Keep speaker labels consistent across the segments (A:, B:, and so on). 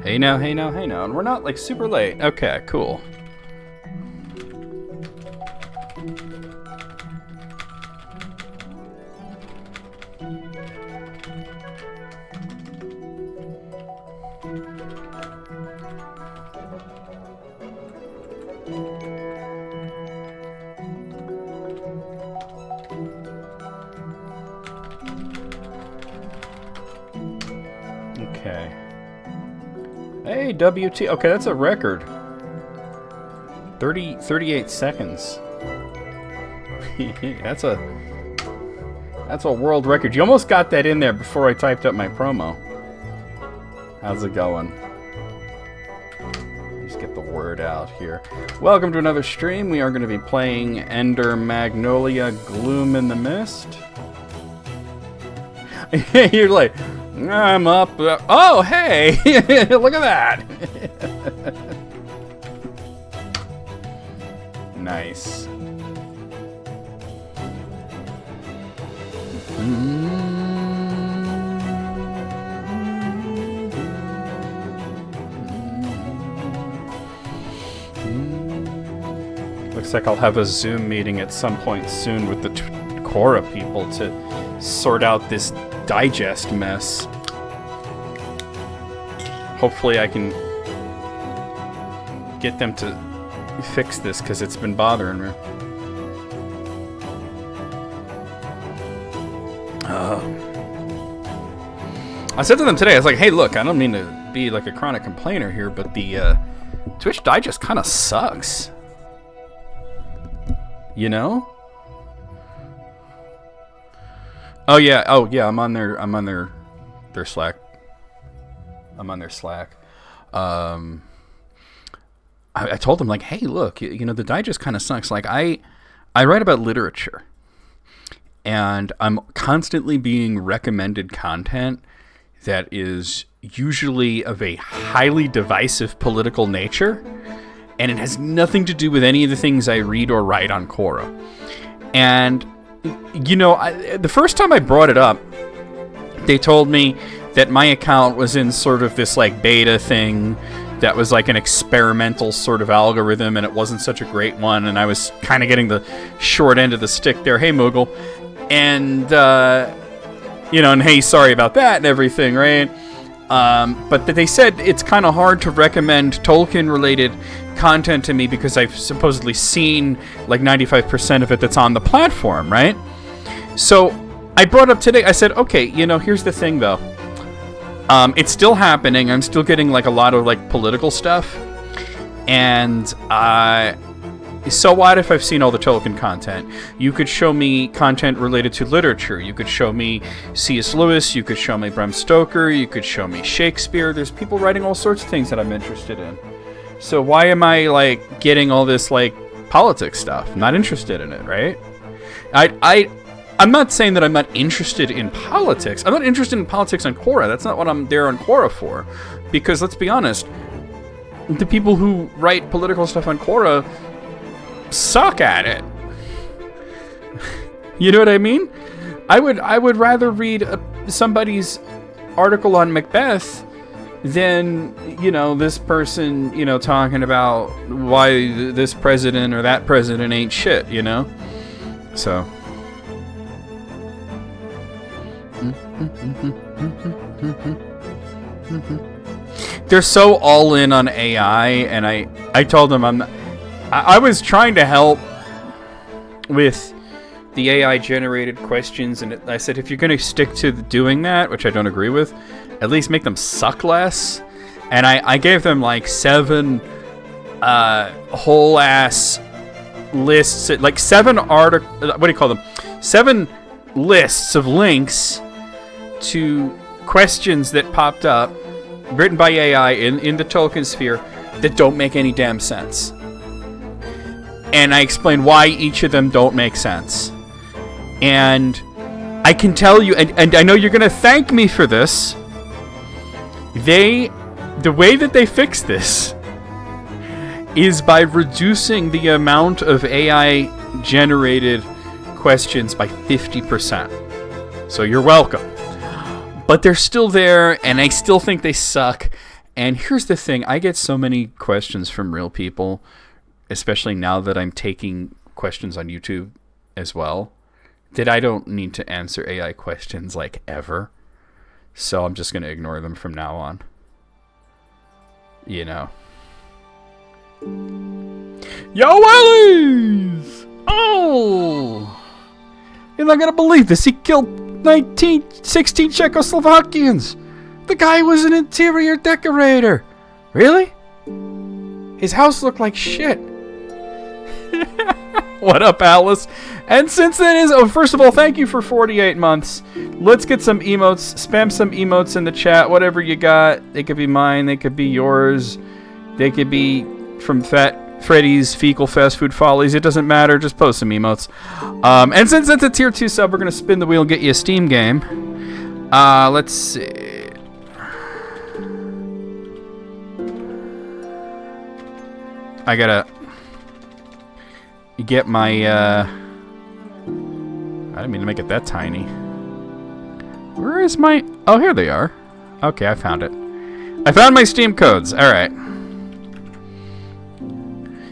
A: Hey now, hey now, hey now. And we're not like super late. Okay, cool. Okay. Hey, WT. Okay, that's a record. 38 seconds. That's a world record. You almost got that in there before I typed up my promo. How's it going? Just get the word out here. Welcome to another stream. We are going to be playing Ender Magnolia Gloom in the Mist. You're like, I'm up. Oh, hey! Look at that! Nice. Looks like I'll have a Zoom meeting at some point soon with the Quora people to sort out this digest mess. Hopefully I can get them to fix this because it's been bothering me. I said to them today, I was like, hey, look, I don't mean to be like a chronic complainer here, but the Twitch digest kind of sucks. You know? Oh yeah, I'm on their Slack. I'm on their Slack. I told them, like, hey, look, you know, the digest kind of sucks. Like, I write about literature, and I'm constantly being recommended content that is usually of a highly divisive political nature, and it has nothing to do with any of the things I read or write on Quora. And, you know, the first time I brought it up, they told me that my account was in sort of this, like, beta thing that was like an experimental sort of algorithm, and it wasn't such a great one, and I was kind of getting the short end of the stick there. Hey, Moogle. And, you know, and hey, sorry about that and everything, right? But they said it's kind of hard to recommend Tolkien-related content to me because I've supposedly seen like 95% of it that's on the platform, right? So I brought up today, I said, okay, you know, here's the thing, though. It's still happening. I'm still getting like a lot of like political stuff. And so what if I've seen all the Tolkien content? You could show me content related to literature. You could show me C.S. Lewis. You could show me Bram Stoker. You could show me Shakespeare. There's people writing all sorts of things that I'm interested in. So why am I like getting all this like politics stuff? I'm not interested in it, right? I'm not saying that I'm not interested in politics. I'm not interested in politics on Quora. That's not what I'm there on Quora for. Because let's be honest, the people who write political stuff on Quora suck at it. You know what I mean? I would rather read somebody's article on Macbeth than, you know, this person, you know, talking about why this president or that president ain't shit, you know? So... They're so all in on AI, and I told them I was trying to help with the AI generated questions, and I said if you're going to stick to doing that, which I don't agree with, at least make them suck less. And I gave them like 7 whole ass lists, like 7 7 lists of links to questions that popped up, written by AI in the Tolkien sphere, that don't make any damn sense. And I explained why each of them don't make sense. And I can tell you, and I know you're going to thank me for this, the way that they fix this is by reducing the amount of AI-generated questions by 50%. So you're welcome. But they're still there, and I still think they suck. And here's the thing. I get so many questions from real people, especially now that I'm taking questions on YouTube as well, that I don't need to answer AI questions like ever. So I'm just going to ignore them from now on. You know. Yo, Willies! Oh! You're not going to believe this. He killed 16 Czechoslovakians. The guy was an interior decorator. Really? His house looked like shit. What up, Alice? And since that is... Oh, first of all, thank you for 48 months. Let's get some emotes. Spam some emotes in the chat. Whatever you got. They could be mine. They could be yours. They could be from Fat Freddy's Fecal Fast Food Follies. It doesn't matter. Just post some emotes. And since it's a tier 2 sub, we're going to spin the wheel and get you a Steam game. Let's see. I gotta get my, I didn't mean to make it that tiny. Where is my, oh, here they are. Okay, I found it. I found my Steam codes. Alright.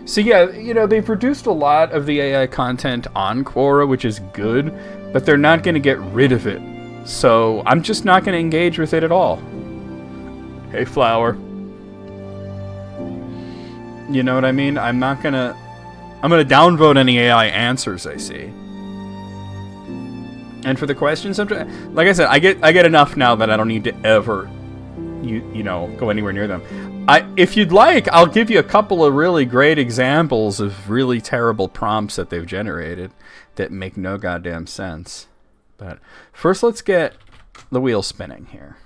A: So yeah, you know, they've reduced a lot of the AI content on Quora, which is good, but they're not going to get rid of it. So I'm just not going to engage with it at all. Hey, Flower. You know what I mean? I'm gonna downvote any AI answers I see. And for the questions, like I said, I get enough now that I don't need to ever, you know, go anywhere near them. If you'd like, I'll give you a couple of really great examples of really terrible prompts that they've generated that make no goddamn sense. But first, let's get the wheel spinning here.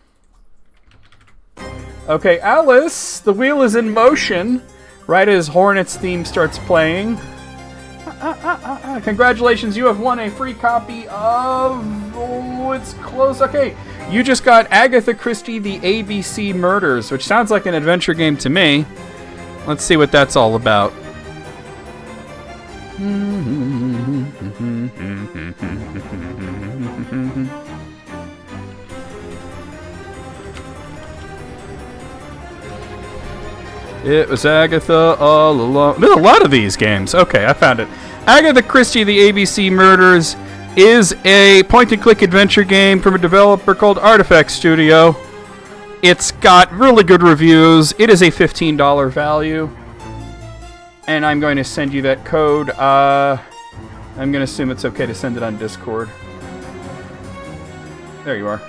A: Okay, Alice, the wheel is in motion. Right as Hornets theme starts playing. Congratulations, you have won a free copy of... Oh, it's close. Okay, you just got Agatha Christie, The ABC Murders, which sounds like an adventure game to me. Let's see what that's all about. It was Agatha all along. There's a lot of these games. Okay, I found it. Agatha Christie, The ABC Murders is a point-and-click adventure game from a developer called Artifact Studio. It's got really good reviews. It is a $15 value. And I'm going to send you that code. I'm going to assume it's okay to send it on Discord. There you are.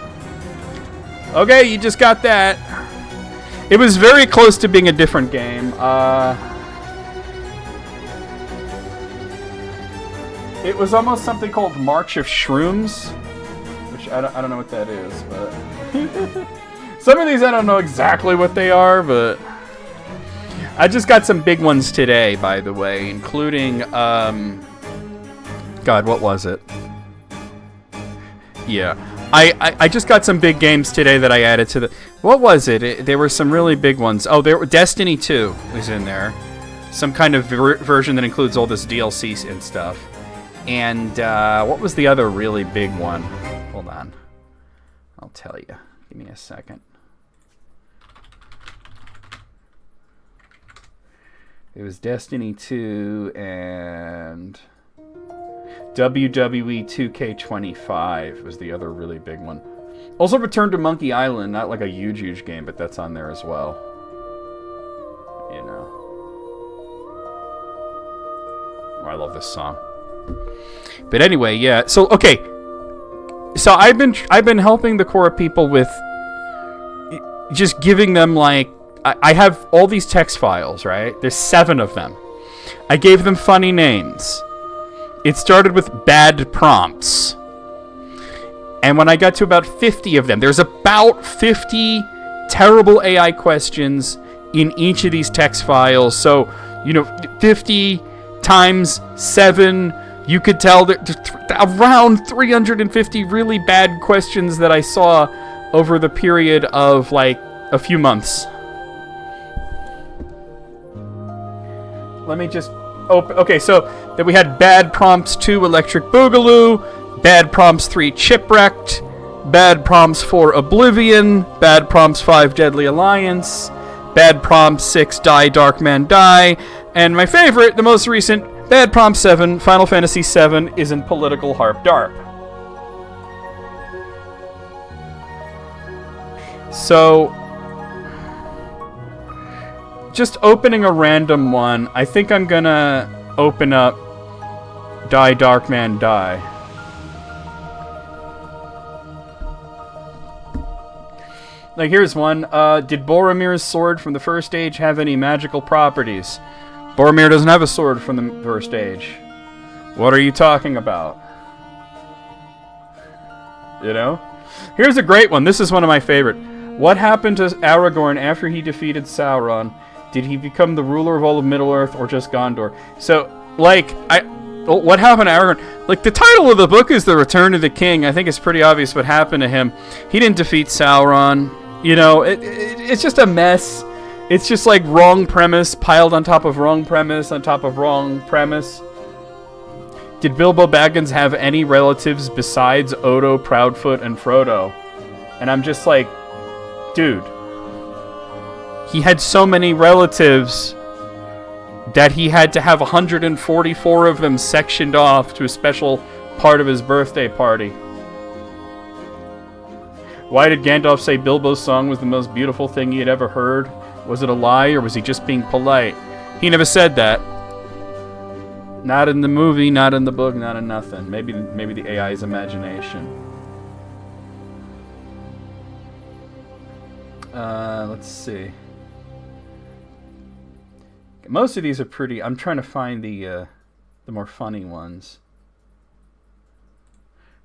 A: Okay, you just got that. It was very close to being a different game. It was almost something called March of Shrooms, which I don't know what that is, but some of these I don't know exactly what they are, but I just got some big ones today, by the way, including God, what was it? Yeah. I just got some big games today that I added to the... What was it? There were some really big ones. Oh, there were Destiny 2 was in there. Some kind of version that includes all this DLC and stuff. And what was the other really big one? Hold on. I'll tell you. Give me a second. It was Destiny 2 and... WWE 2K25 was the other really big one. Also Return to Monkey Island, not like a huge game, but that's on there as well. You know. Oh, I love this song. But anyway, yeah. So okay. So I've been helping the Quora people with just giving them like I have all these text files, right? There's 7 of them. I gave them funny names. It started with bad prompts. And when I got to about 50 of them, there's about 50 terrible AI questions in each of these text files. So, you know, 50 times 7, you could tell that around 350 really bad questions that I saw over the period of like a few months. Let me just... Okay, so then we had Bad Prompts 2 Electric Boogaloo, Bad Prompts 3 Chipwrecked, Bad Prompts 4 Oblivion, Bad Prompts 5 Deadly Alliance, Bad Prompts 6 Die Dark Man Die, and my favorite, the most recent, Bad Prompt 7 Final Fantasy 7 is in Political Harp Darp. So, just opening a random one, I think I'm gonna open up Die Dark Man Die. Like, here's one. Did Boromir's sword from the first age have any magical properties? Boromir doesn't have a sword from the first age. What are you talking about? You know? Here's a great one. This is one of my favorite. What happened to Aragorn after he defeated Sauron? Did he become the ruler of all of Middle-earth or just Gondor? So, like, what happened to Aragorn? Like, the title of the book is The Return of the King. I think it's pretty obvious what happened to him. He didn't defeat Sauron. You know, it's just a mess. It's just like wrong premise piled on top of wrong premise on top of wrong premise. Did Bilbo Baggins have any relatives besides Odo, Proudfoot, and Frodo? And I'm just like, dude. He had so many relatives that he had to have 144 of them sectioned off to a special part of his birthday party. Why did Gandalf say Bilbo's song was the most beautiful thing he had ever heard? Was it a lie, or was he just being polite? He never said that. Not in the movie, not in the book, not in nothing. Maybe the AI's imagination. Let's see. Most of these are pretty. I'm trying to find the more funny ones.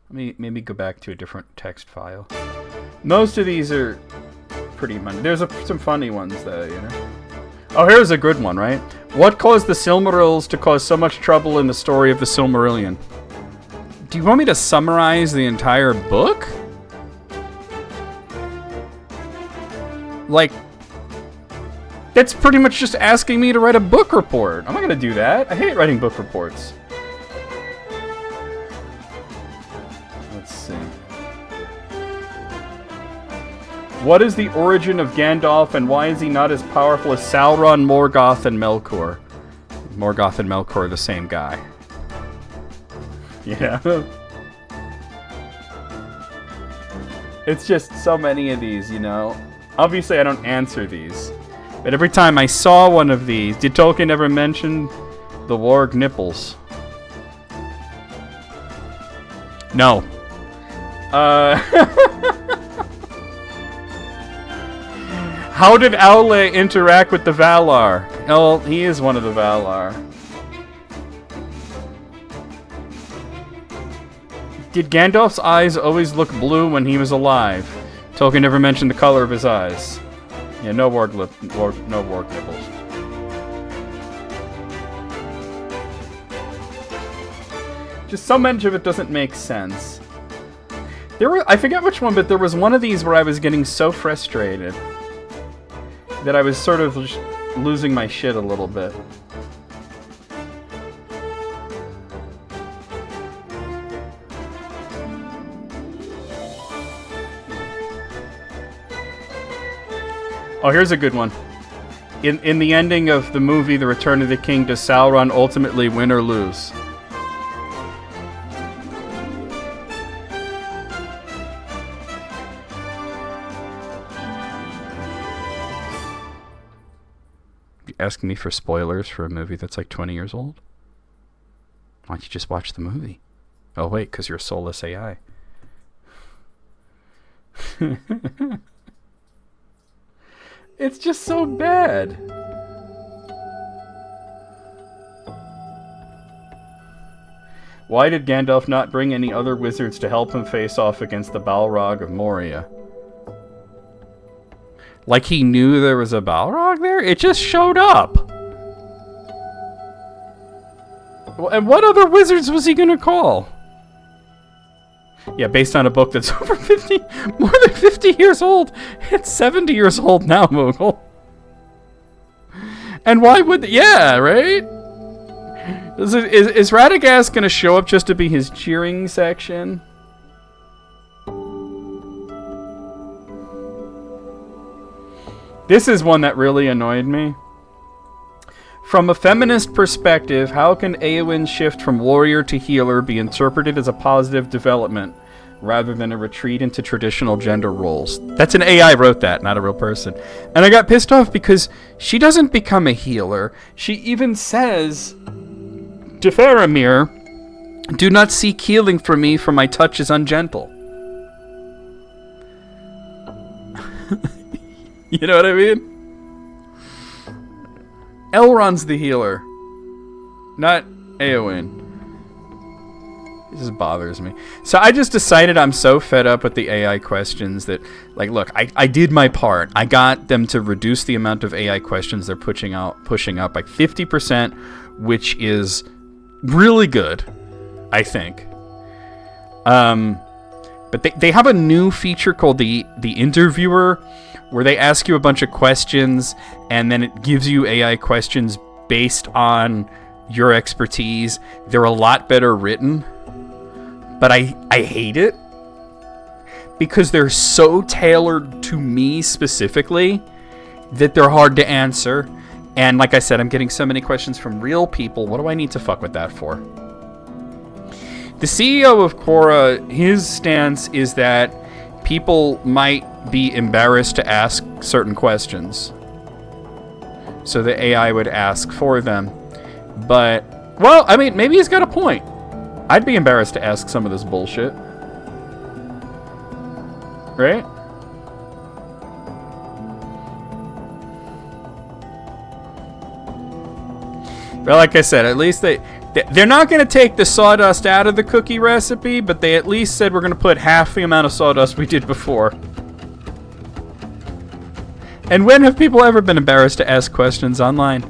A: Let me maybe go back to a different text file. Most of these are pretty funny. There's some funny ones though, you know. Oh, here's a good one, right? What caused the Silmarils to cause so much trouble in the story of the Silmarillion? Do you want me to summarize the entire book? Like, that's pretty much just asking me to write a book report. I'm not gonna do that. I hate writing book reports. Let's see. What is the origin of Gandalf, and why is he not as powerful as Sauron, Morgoth, and Melkor? Morgoth and Melkor are the same guy. Yeah. It's just so many of these, you know. Obviously, I don't answer these. But every time I saw one of these, did Tolkien ever mention the warg nipples? No. How did Aule interact with the Valar? Oh, he is one of the Valar. Did Gandalf's eyes always look blue when he was alive? Tolkien never mentioned the color of his eyes. Yeah, no warg nipples. Just so much of it doesn't make sense. I forget which one, but there was one of these where I was getting so frustrated that I was sort of losing my shit a little bit. Oh, here's a good one. In the ending of the movie The Return of the King, does Sauron ultimately win or lose? Asking me for spoilers for a movie that's like 20 years old? Why don't you just watch the movie? Oh wait, because you're a soulless AI. It's just so bad. Why did Gandalf not bring any other wizards to help him face off against the Balrog of Moria? Like he knew there was a Balrog there? It just showed up. And what other wizards was he gonna call? Yeah, based on a book that's over more than 50 years old. It's 70 years old now, Moogle. And why would... Yeah, right? Is Radagast gonna show up just to be his cheering section? This is one that really annoyed me. From a feminist perspective, how can Eowyn's shift from warrior to healer be interpreted as a positive development rather than a retreat into traditional gender roles? That's an AI wrote that, not a real person. And I got pissed off because she doesn't become a healer. She even says to Faramir, "Do not seek healing from me, for my touch is ungentle." You know what I mean? Elrond's the healer, not Eowyn. This just bothers me. So I just decided I'm so fed up with the AI questions that, like, look, I did my part. I got them to reduce the amount of AI questions they're pushing up by 50%, which is really good, I think. But they have a new feature called the Interviewer, where they ask you a bunch of questions, and then it gives you AI questions based on your expertise. They're a lot better written, but I hate it because they're so tailored to me specifically that they're hard to answer. And like I said, I'm getting so many questions from real people. What do I need to fuck with that for? The CEO of Quora, his stance is that people might be embarrassed to ask certain questions, so the AI would ask for them. But, well, I mean, maybe he's got a point. I'd be embarrassed to ask some of this bullshit. Right? But like I said, at least they're not going to take the sawdust out of the cookie recipe, but they at least said we're going to put half the amount of sawdust we did before. And when have people ever been embarrassed to ask questions online?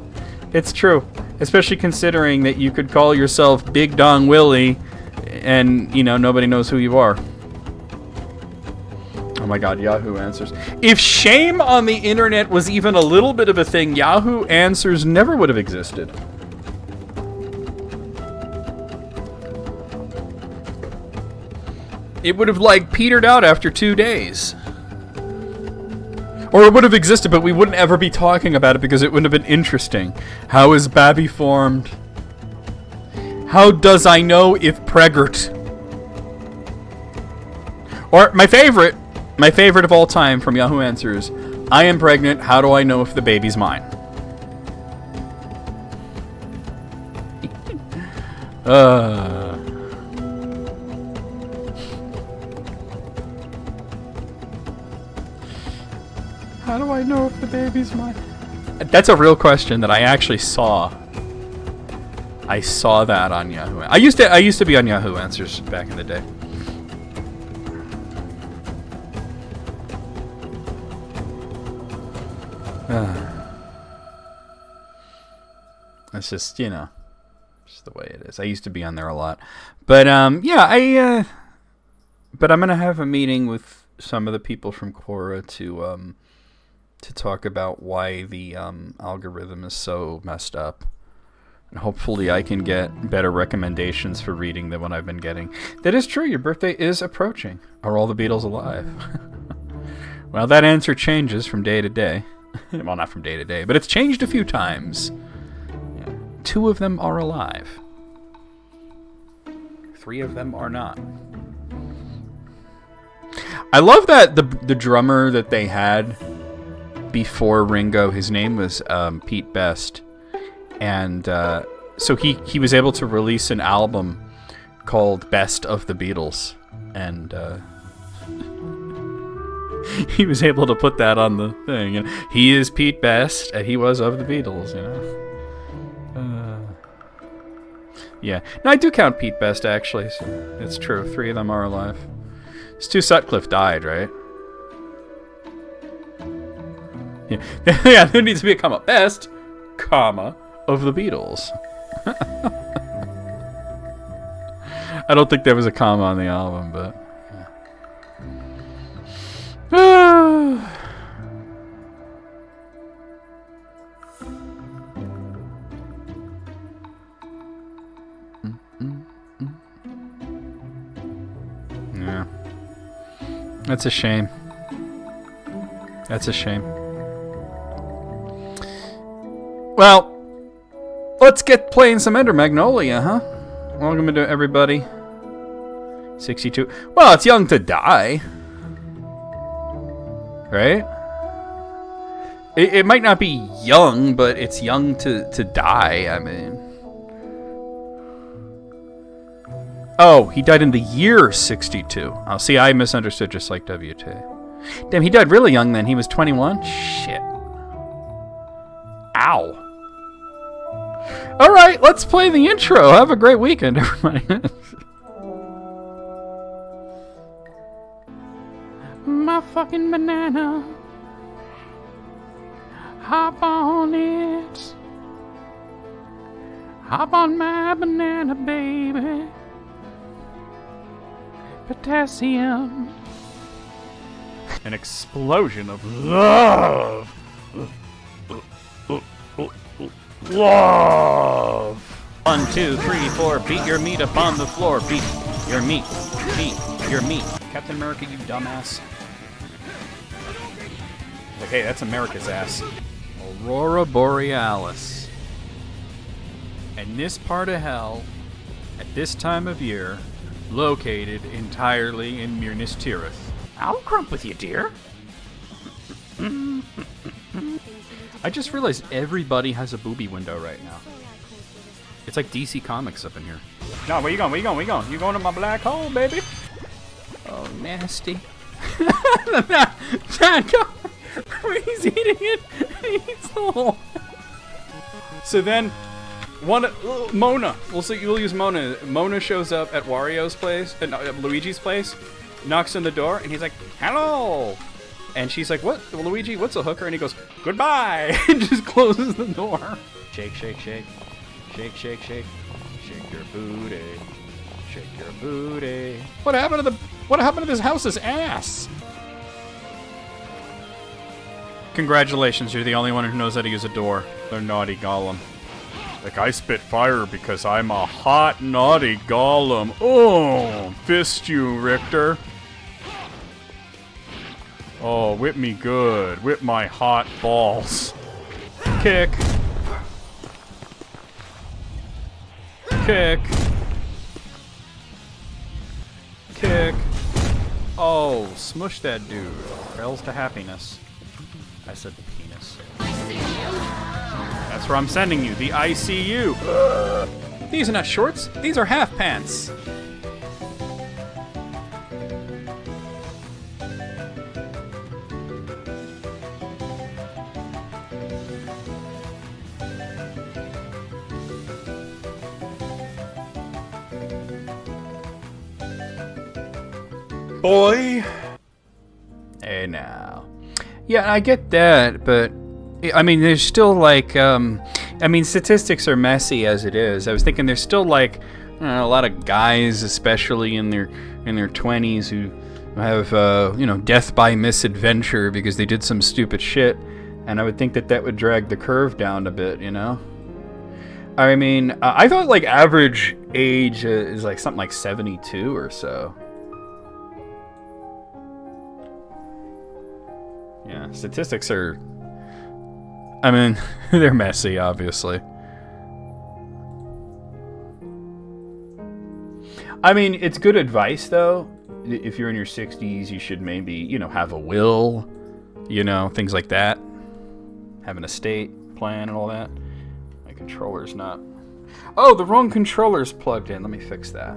A: It's true. Especially considering that you could call yourself Big Dong Willie and, you know, nobody knows who you are. Oh my god, Yahoo Answers. If shame on the internet was even a little bit of a thing, Yahoo Answers never would have existed. It would have, like, petered out after 2 days. Or it would have existed, but we wouldn't ever be talking about it because it wouldn't have been interesting. How is Babby formed? How does I know if preggert? Or my favorite of all time from Yahoo Answers, I am pregnant, how do I know if the baby's mine? How do I know if the baby's mine? That's a real question that I actually saw. I saw that on Yahoo. I used to be on Yahoo Answers back in the day. It's just, you know, just the way it is. I used to be on there a lot. But yeah, but I'm gonna have a meeting with some of the people from Quora to talk about why the algorithm is so messed up. And hopefully I can get better recommendations for reading than what I've been getting. That is true, your birthday is approaching. Are all the Beatles alive? Well, that answer changes from day to day. Well, not from day to day, but it's changed a few times. Yeah. 2 of them are alive. 3 of them are not. I love that the drummer that they had before Ringo, his name was Pete Best, and so he was able to release an album called Best of the Beatles, and he was able to put that on the thing, and he is Pete Best, and he was of the Beatles, you know. Yeah, no, I do count Pete Best actually, so it's true. 3 of them are alive. Stu Sutcliffe died, right? Yeah, yeah, there needs to be a comma. Best, comma, of the Beatles. I don't think there was a comma on the album, but... Yeah. Yeah. That's a shame. That's a shame. Well, let's get playing some Ender Magnolia, huh? Welcome to everybody. 62. Well, it's young to die. Right? It might not be young, but it's young to die, I mean. Oh, he died in the year 62. Oh, see, I misunderstood just like WT. Damn, he died really young then. He was 21? Shit. Ow. All right, let's play the intro. Have a great weekend, everybody. My fucking banana. Hop on it. Hop on my banana, baby. Potassium. An explosion of love. Love. 1, 2, 3, 4. Beat your meat upon the floor. Beat your meat. Beat your meat. Captain America, you dumbass. Like, hey, that's America's ass. Aurora Borealis. And this part of hell, at this time of year, located entirely in Minas Tirith. I'll crump with you, dear. I just realized everybody has a booby window right now. It's like DC Comics up in here. No, where you going? Where you going? Where you going? You going to my black hole, baby? Oh, nasty. Dad, go. He's eating it. He's the whole. So then, Mona. We'll use Mona. Mona shows up at Wario's place, Luigi's place, knocks on the door, and he's like, "Hello." And she's like, "What, Luigi? What's a hooker?" And he goes, "Goodbye," and just closes the door. Shake, shake, shake, shake, shake, shake, shake your booty, shake your booty. What happened to this house's ass? Congratulations, you're the only one who knows how to use a door. They're naughty golem. Like, I spit fire because I'm a hot, naughty golem. Oh, fist you, Richter. Oh, whip me good. Whip my hot balls. Kick. Kick. Kick. Oh, smush that dude. Trails to happiness. I said penis. That's where I'm sending you, the ICU. These are not shorts, these are half pants. Boy. Hey now. Yeah, I get that, but I mean, there's still like, I mean, statistics are messy as it is. I was thinking there's still like a lot of guys, especially in their 20s, who have death by misadventure because they did some stupid shit, and I would think that would drag the curve down a bit, you know. I mean, I thought like average age is like something like 72 or so. Yeah, statistics are, I mean, they're messy, obviously. I mean, it's good advice, though. If you're in your 60s, you should maybe, have a will, things like that. Have an estate plan and all that. My controller's not. Oh, the wrong controller's plugged in. Let me fix that.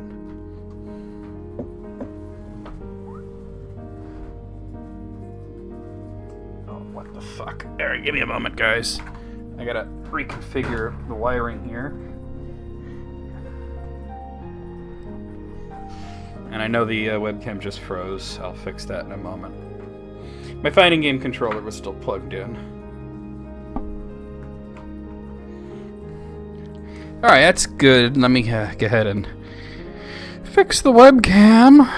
A: What the fuck? Alright, give me a moment, guys. I gotta reconfigure the wiring here. And I know the webcam just froze. I'll fix that in a moment. My fighting game controller was still plugged in. Alright, that's good. Let me go ahead and fix the webcam.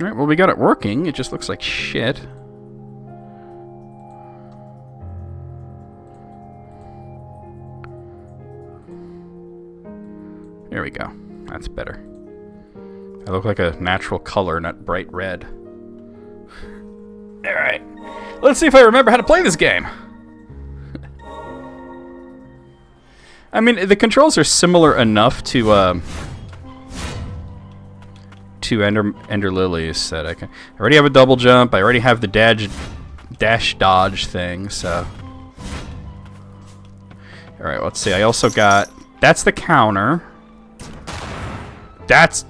A: Alright, well, we got it working. It just looks like shit. There we go. That's better. I look like a natural color, not bright red. Alright. Let's see if I remember how to play this game. I mean, the controls are similar enough to Ender Lilies that I already have a double jump. I already have the dash dodge thing, so. Alright, let's see. I also got... That's the counter. That's...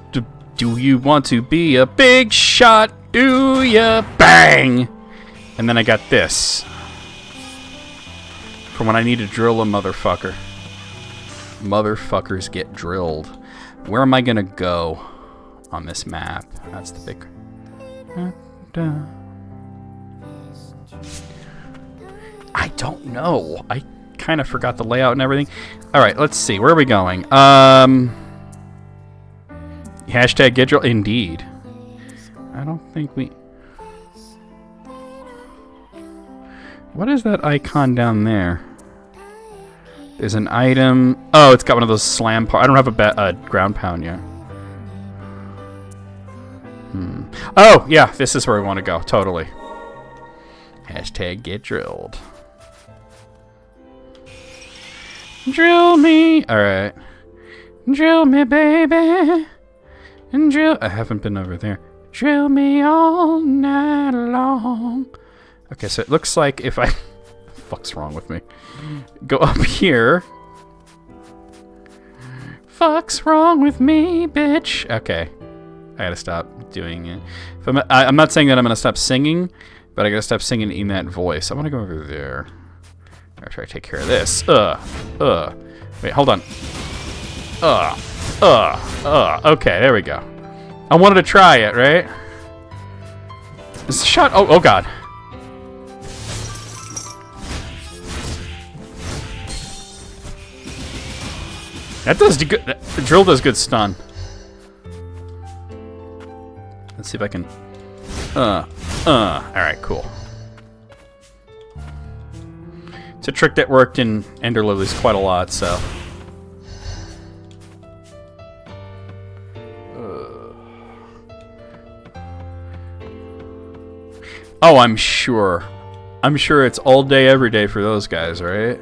A: Do you want to be a big shot? Do ya? Bang! And then I got this. For when I need to drill a motherfucker. Motherfuckers get drilled. Where am I gonna go on this map? That's the big... I don't know. I kind of forgot the layout and everything. Alright, let's see. Where are we going? Hashtag get drilled. Indeed. I don't think we... What is that icon down there? There's an item. Oh, it's got one of those slam I don't have a ground pound yet. Oh, yeah, this is where we want to go. Totally. Hashtag get drilled. Drill me. Alright. Drill me, baby. And drill. I haven't been over there. Drill me all night long. Okay, so it looks like if I... fuck's wrong with me? Go up here. Fuck's wrong with me, bitch? Okay. I gotta stop doing it. If I'm not saying that I'm gonna stop singing, but I gotta stop singing in that voice. I wanna go over there. I'll try to take care of this. Wait, hold on. Okay, there we go. I wanted to try it, right? Is the shot? Oh god. That does good. The drill does good stun. Let's see if I can. Alright, cool. It's a trick that worked in Ender Lilies quite a lot, so. Oh, I'm sure. I'm sure it's all day, every day for those guys, right?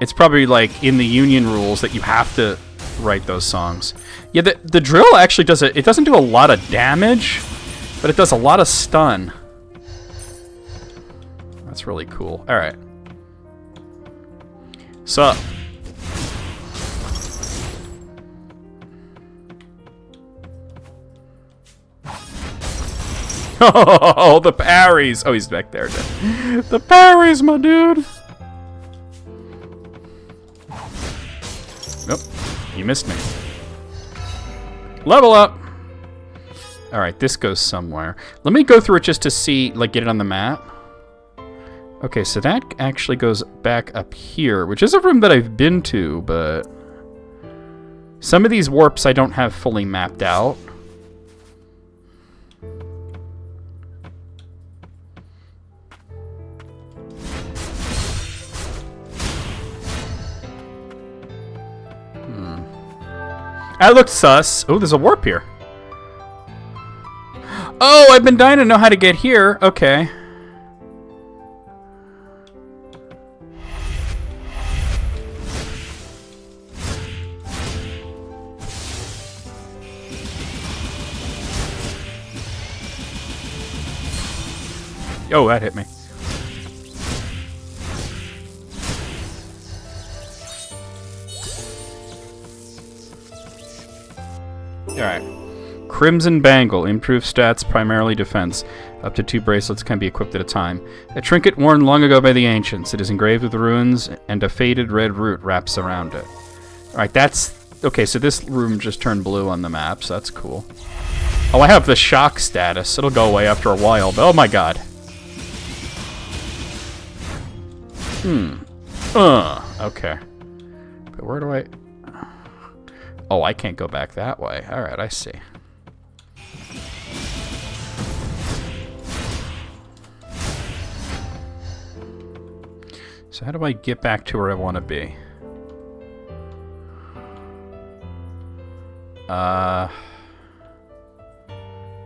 A: It's probably like in the union rules that you have to write those songs. Yeah, the drill actually does it. It doesn't do a lot of damage, but it does a lot of stun. That's really cool. All right. So. Oh, the parries. Oh, he's back there. The parries, my dude. Nope. You missed me. Level up. Alright, this goes somewhere. Let me go through it just to see, like, get it on the map. Okay, so that actually goes back up here, which is a room that I've been to, but... Some of these warps I don't have fully mapped out. That looked sus. Oh, there's a warp here. Oh, I've been dying to know how to get here. Okay. Oh, that hit me. Alright. Crimson Bangle. Improved stats, primarily defense. Up to 2 bracelets can be equipped at a time. A trinket worn long ago by the ancients. It is engraved with runes, and a faded red root wraps around it. Alright, that's... Okay, so this room just turned blue on the map, so that's cool. Oh, I have the shock status. It'll go away after a while, but oh my god. Okay. But where do I... Oh, I can't go back that way. Alright, I see. So how do I get back to where I want to be?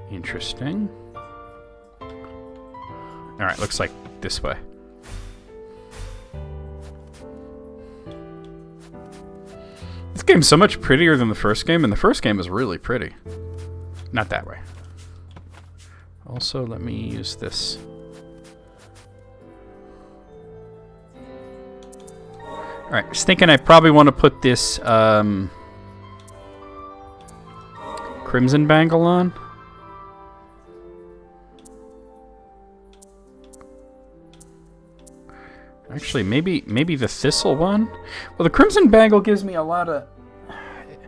A: Interesting. Alright, looks like this way. This game's so much prettier than the first game, and the first game was really pretty. Not that way. Also, let me use this. Alright, I was thinking I probably want to put this crimson bangle on. Actually, maybe the thistle one? Well, the crimson bangle gives me a lot of...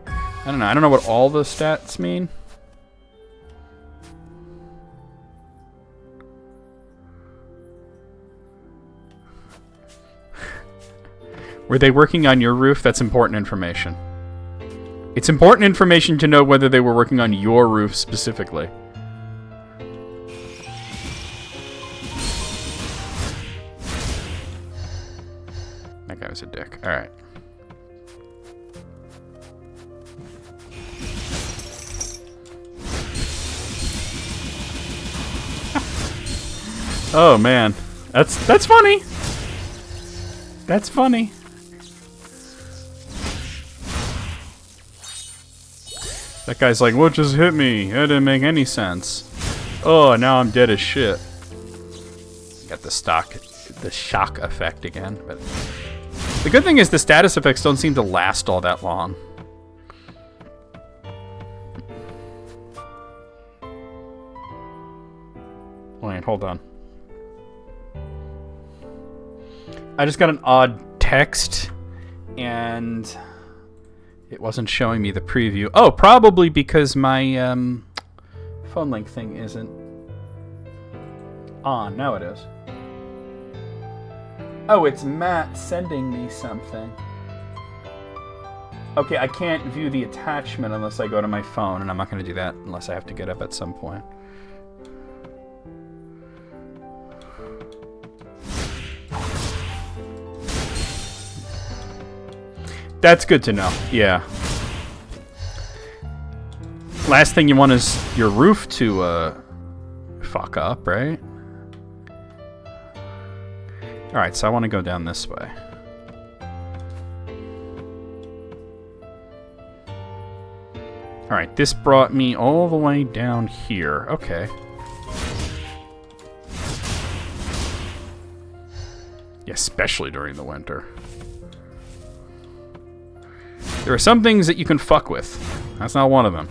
A: I don't know. I don't know what all the stats mean. Were they working on your roof? That's important information. It's important information to know whether they were working on your roof specifically. That guy was a dick. Alright. Oh man. That's funny. That's funny. That guy's like, what just hit me? That didn't make any sense. Oh, now I'm dead as shit. Got the shock effect again. But the good thing is the status effects don't seem to last all that long. Wait, hold on. I just got an odd text, and it wasn't showing me the preview. Oh, probably because my phone link thing isn't on. Now it is. Oh, it's Matt sending me something. Okay, I can't view the attachment unless I go to my phone, and I'm not going to do that unless I have to get up at some point. That's good to know, yeah. Last thing you want is your roof to fuck up, right? Alright, so I want to go down this way. Alright, this brought me all the way down here. Okay. Yeah, especially during the winter. There are some things that you can fuck with. That's not one of them.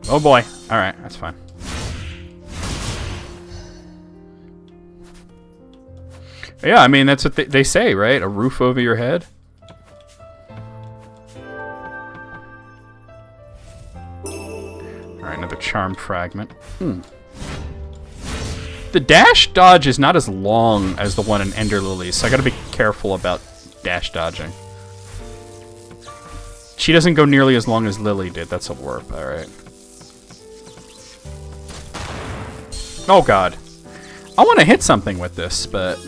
A: Oh boy. Alright, that's fine. Yeah, I mean, that's what they say, right? A roof over your head. Alright, another charm fragment. The dash dodge is not as long as the one in Ender Lilies, so I gotta be careful about dash dodging. She doesn't go nearly as long as Lily did. That's a warp, alright. Oh god. I want to hit something with this, but...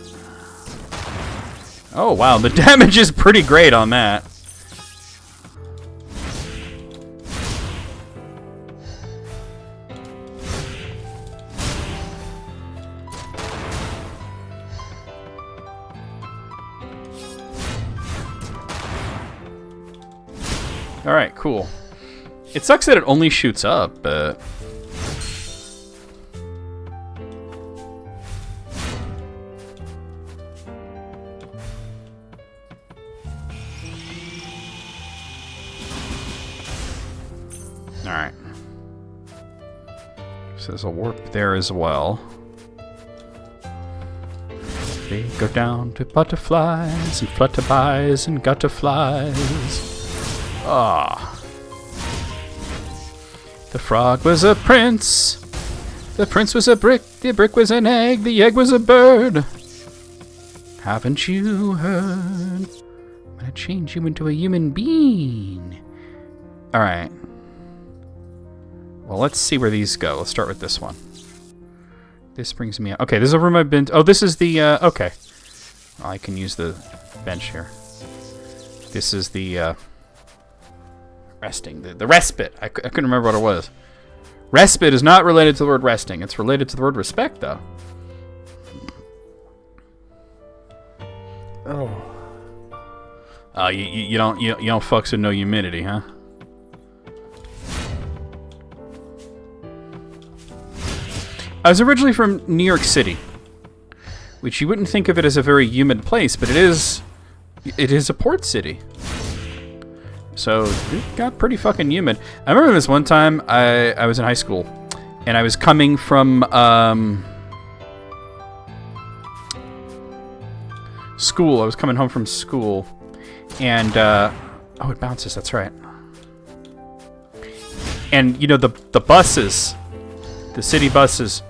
A: Oh wow, the damage is pretty great on that. Alright, cool. It sucks that it only shoots up, but... Alright. So there's a warp there as well. They go down to butterflies and flutterbys and gutterflies. Ah. The frog was a prince. The prince was a brick. The brick was an egg. The egg was a bird. Haven't you heard? I'm gonna change you into a human being. Alright. Well, let's see where these go. Let's start with this one. This brings me... Okay, this is a room I've been... Oh, this is the... Okay. Well, I can use the bench here. This is the... resting. The respite. I couldn't remember what it was. Respite is not related to the word resting. It's related to the word respect, though. Oh, you don't fucks with no humidity, huh? I was originally from New York City, which you wouldn't think of it as a very humid place, but it is a port city. So it got pretty fucking humid. I remember this one time I was in high school, and I was coming from school. I was coming home from school, and oh, it bounces. That's right. And you know the buses, the city buses,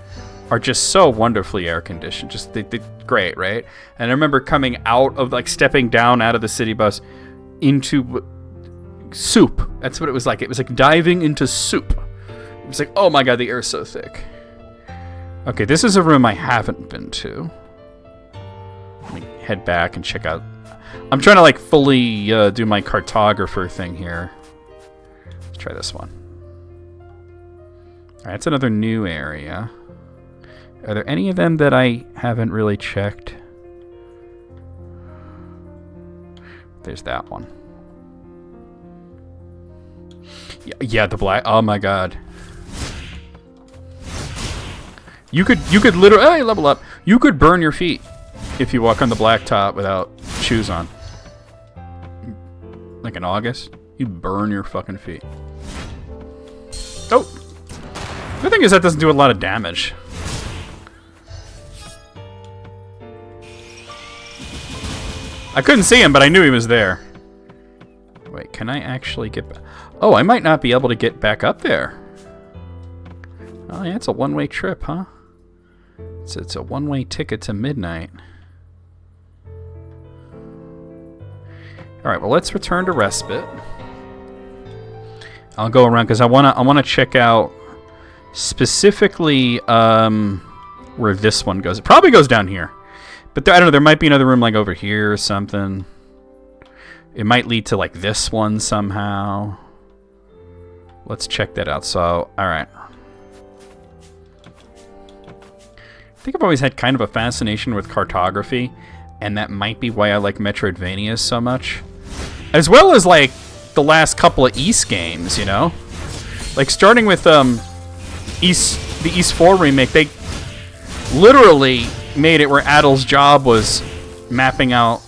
A: are just so wonderfully air conditioned. Just they great, right? And I remember coming out of stepping down out of the city bus into soup. That's what it was like. It was like diving into soup. It was like, oh my god, the air's so thick. Okay, this is a room I haven't been to. Let me head back and check out. I'm trying to fully do my cartographer thing here. Let's try this one. Alright, that's another new area. Are there any of them that I haven't really checked? There's that one. Yeah, the black. Oh my god. You could literally, hey, level up. You could burn your feet if you walk on the blacktop without shoes on. Like in August, you'd burn your fucking feet. Oh. The thing is that doesn't do a lot of damage. I couldn't see him, but I knew he was there. Wait, can I actually get back? Oh, I might not be able to get back up there. Oh, yeah, it's a one-way trip, huh? It's a one-way ticket to midnight. All right, well, let's return to Respite. I'll go around because I wanna check out specifically where this one goes. It probably goes down here. But I don't know, there might be another room over here or something. It might lead to this one somehow. Let's check that out. So, alright. I think I've always had kind of a fascination with cartography, and that might be why I like Metroidvanias so much. As well as the last couple of East games, you know? Starting with the East 4 remake, they literally made it where Adel's job was mapping out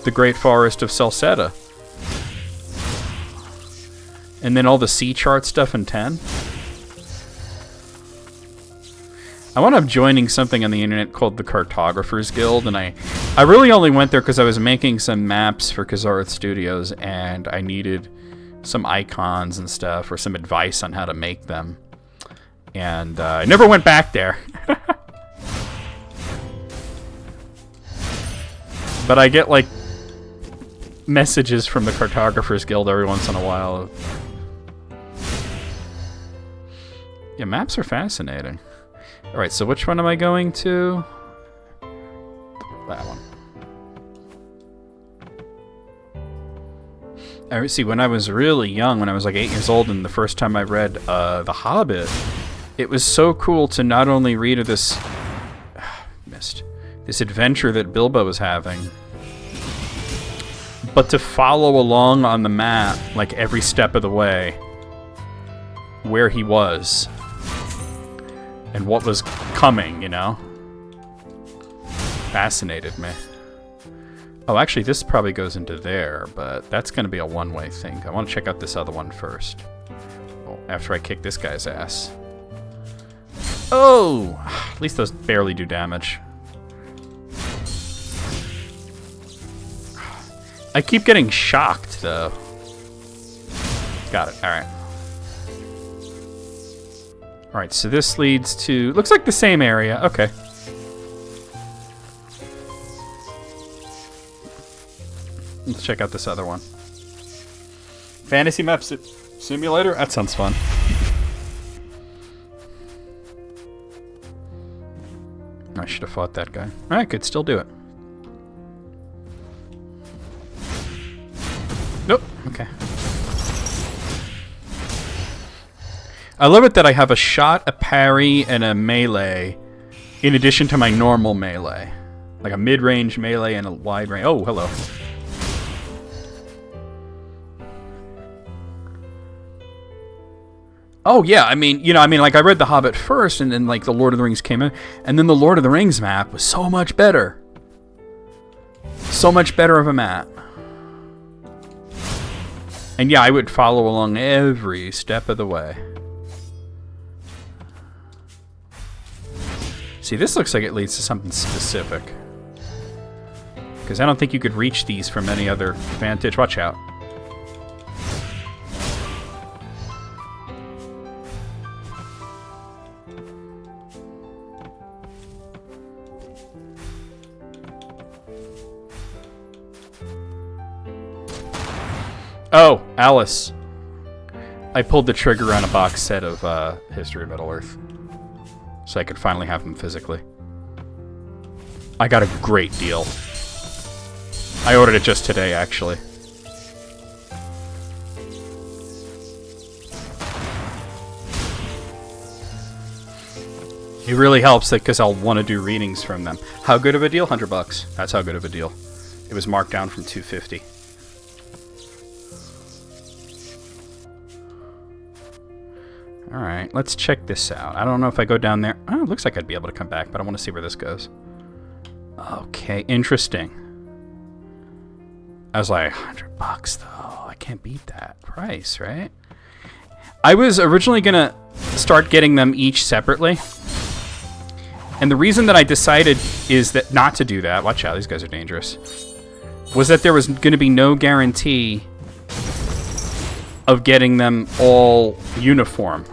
A: the Great Forest of Celceta. And then all the sea chart stuff in 10. I wound up joining something on the internet called the Cartographers Guild, and I really only went there because I was making some maps for Kazarat Studios, and I needed some icons and stuff, or some advice on how to make them. And I never went back there. But I get messages from the Cartographers Guild every once in a while. Yeah, maps are fascinating. Alright, so which one am I going to? That one. I see, when I was really young, when I was 8 years old, and the first time I read The Hobbit, it was so cool to not only read of this adventure that Bilbo was having, but to follow along on the map, every step of the way, where he was, and what was coming, you know? Fascinated me. Oh, actually, this probably goes into there, but that's going to be a one-way thing. I want to check out this other one first. Oh, after I kick this guy's ass. Oh! At least those barely do damage. I keep getting shocked, though. Got it. Alright. Alright, so this leads to... looks like the same area. Okay. Let's check out this other one. Fantasy Map Simulator? That sounds fun. I should have fought that guy. I could still do it. Nope. Okay. I love it that I have a shot, a parry, and a melee in addition to my normal melee. Like a mid-range melee and a wide range. Oh, hello. Oh, yeah, I mean, like, I read The Hobbit first, and then, like, The Lord of the Rings came in, and then The Lord of the Rings map was so much better. So much better of a map. And, yeah, I would follow along every step of the way. See, this looks like it leads to something specific. Because I don't think you could reach these from any other vantage. Watch out. Oh, Alice. I pulled the trigger on a box set of History of Middle-earth. So I could finally have them physically. I got a great deal. I ordered it just today, actually. It really helps because I'll want to do readings from them. How good of a deal? $100. That's how good of a deal. It was marked down from $250. Alright, let's check this out. I don't know if I go down there. Oh, it looks like I'd be able to come back, but I want to see where this goes. Okay, interesting. I was like, $100 though. I can't beat that price, right? I was originally going to start getting them each separately. And the reason that I decided is that not to do that, watch out, these guys are dangerous, was that there was going to be no guarantee of getting them all uniform.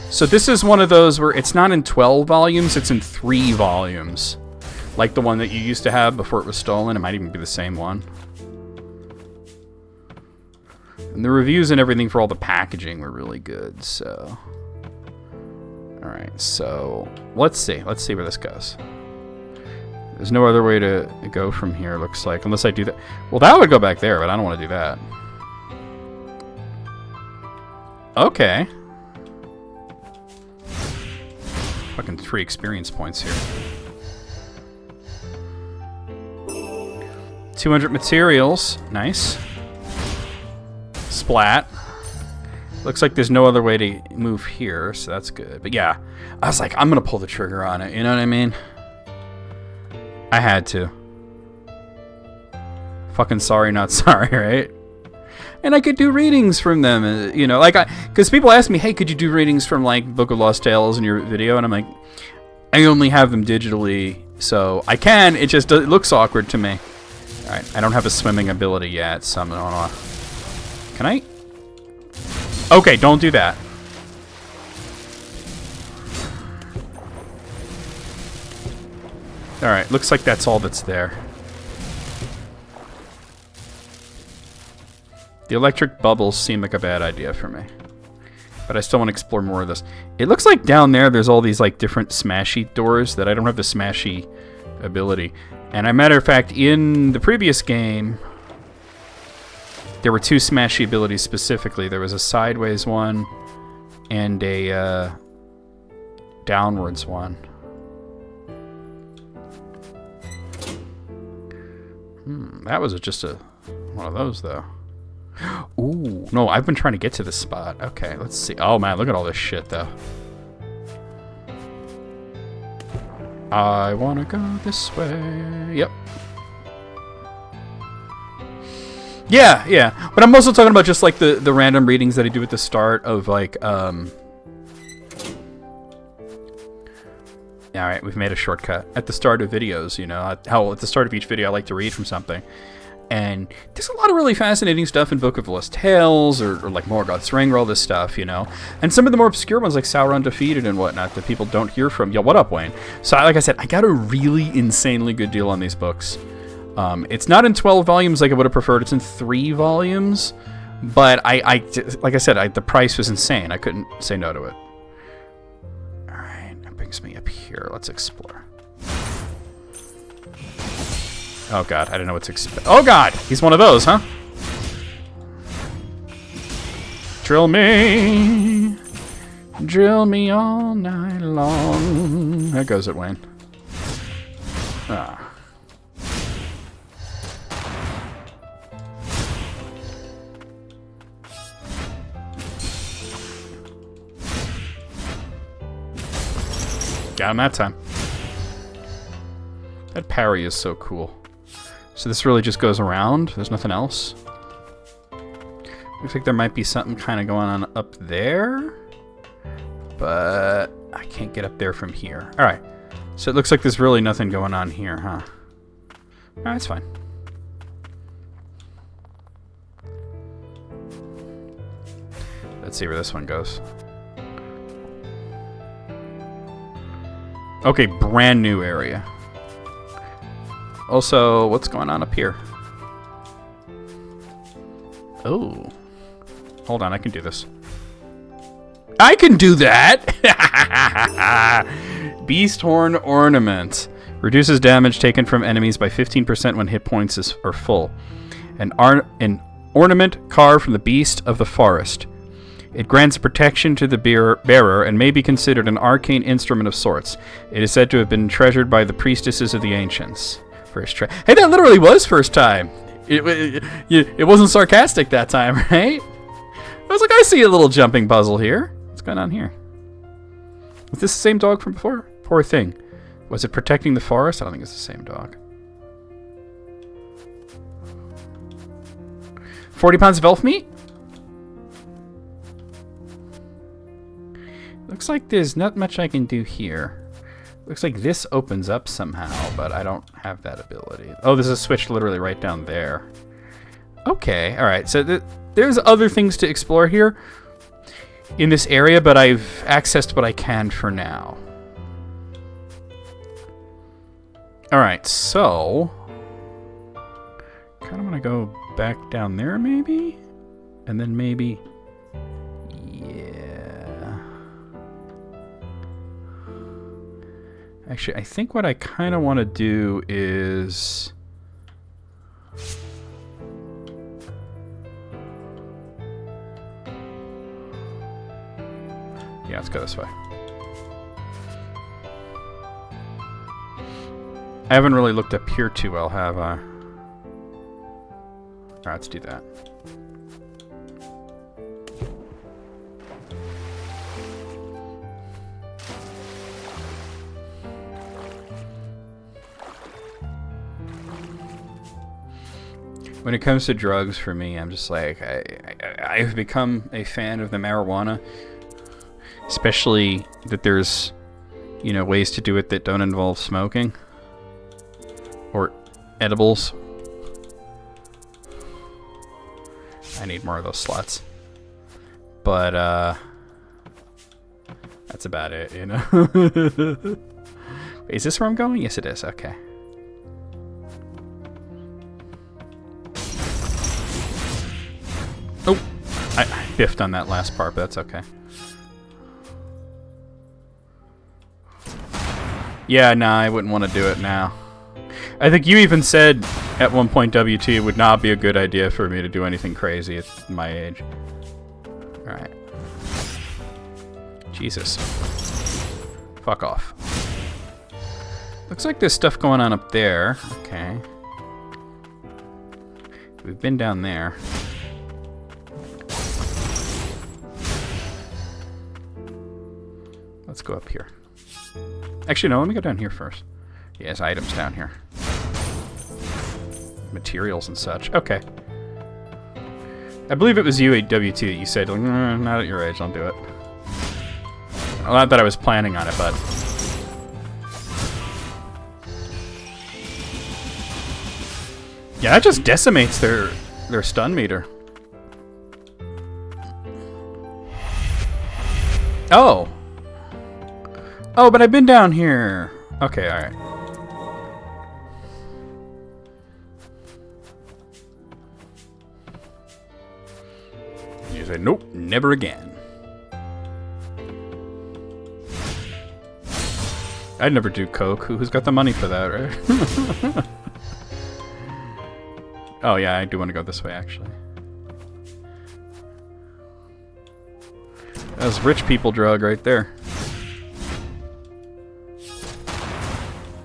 A: So this is one of those where it's not in 12 volumes, it's in 3 volumes. Like the one that you used to have before it was stolen. It might even be the same one. And the reviews and everything for all the packaging were really good, so... Alright, so... Let's see where this goes. There's no other way to go from here, looks like, unless I do that. Well, that would go back there, but I don't want to do that. Okay. Fucking 3 experience points here. 200 materials. Nice. Splat. Looks like there's no other way to move here, so that's good. But yeah, I was like, I'm going to pull the trigger on it. You know what I mean? I had to. Fucking sorry, not sorry, right? And I could do readings from them, you know, like because people ask me, hey, could you do readings from like Book of Lost Tales in your video? And I'm like, I only have them digitally, so I can. It just it looks awkward to me. All right, I don't have a swimming ability yet, so I'm gonna. Can I? Okay, don't do that. All right, looks like that's all that's there. The electric bubbles seem like a bad idea for me. But I still want to explore more of this. It looks like down there's all these like different smashy doors that I don't have the smashy ability. And as a matter of fact, in the previous game, there were 2 smashy abilities specifically. There was a sideways one and a downwards one. That was just one of those though. Ooh, no, I've been trying to get to this spot. Okay, let's see. Oh man, look at all this shit though. I wanna go this way. Yep. Yeah. But I'm also talking about just like the random readings that I do at the start of like Alright, we've made a shortcut. At the start of videos, you know, how at the start of each video I like to read from something. And there's a lot of really fascinating stuff in Book of Lost Tales, or like Morgoth's Ring, or all this stuff, you know. And some of the more obscure ones, like Sauron Defeated and whatnot, that people don't hear from. Yo, what up, Wayne? So, like I said, I got a really insanely good deal on these books. It's not in 12 volumes like I would have preferred. It's in 3 volumes. But, like I said, the price was insane. I couldn't say no to it. Alright, that brings me up here. Let's explore. Oh god, I don't know what to expect. Oh god! He's one of those, huh? Drill me. Drill me all night long. There goes it, Wayne. Ah. Got him that time. That parry is so cool. So this really just goes around? There's nothing else? Looks like there might be something kind of going on up there. But I can't get up there from here. Alright. So it looks like there's really nothing going on here, huh? Alright, that's fine. Let's see where this one goes. Okay, brand new area. Also, what's going on up here? Oh. Hold on, I can do this. I can do that! Beast Horn Ornament. Reduces damage taken from enemies by 15% when hit points are full. An ornament carved from the beast of the forest. It grants protection to the bearer and may be considered an arcane instrument of sorts. It is said to have been treasured by the priestesses of the ancients. Hey, that literally was first time. It wasn't sarcastic that time, right? I was like, I see a little jumping puzzle here. What's going on here? Was this the same dog from before? Poor thing. Was it protecting the forest? I don't think it's the same dog. 40 pounds of elf meat? Looks like there's not much I can do here. Looks like this opens up somehow, but I don't have that ability. Oh, there's a switch literally right down there. Okay, alright. So there's other things to explore here in this area, but I've accessed what I can for now. Alright, so kind of want to go back down there maybe? And then maybe... Yeah... Actually, I think what I kind of want to do is... Yeah, let's go this way. I haven't really looked up here too well, have I? Alright, let's do that. When it comes to drugs, for me, I'm just like, I've become a fan of the marijuana. Especially that there's, you know, ways to do it that don't involve smoking. Or edibles. I need more of those slots. But, that's about it, you know? Wait, is this where I'm going? Yes, it is. Okay. Oh! I biffed on that last part, but that's okay. Yeah, nah, I wouldn't want to do it now. I think you even said at one point, WT, it would not be a good idea for me to do anything crazy at my age. Alright. Jesus. Fuck off. Looks like there's stuff going on up there. Okay. We've been down there. Let's go up here. Actually, no, let me go down here first. Yes, items down here. Materials and such. Okay. I believe it was you, WT, that you said, like, not at your age, don't do it. Well, not that I was planning on it, but... Yeah, that just decimates their stun meter. Oh! Oh, but I've been down here. Okay, alright. You say, nope, never again. I'd never do coke. Who's got the money for that, right? Oh, yeah, I do want to go this way, actually. That's rich people drug right there.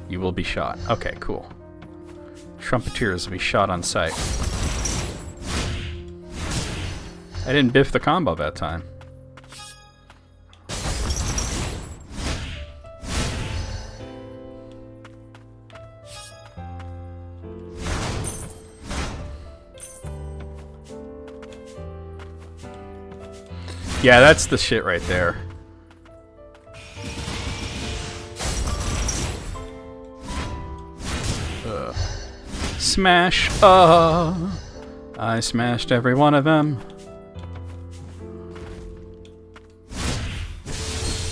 A: You will be shot. Okay, cool. Trumpeteers will be shot on sight. I didn't biff the combo that time. Yeah, that's the shit right there. Smash! I smashed every one of them.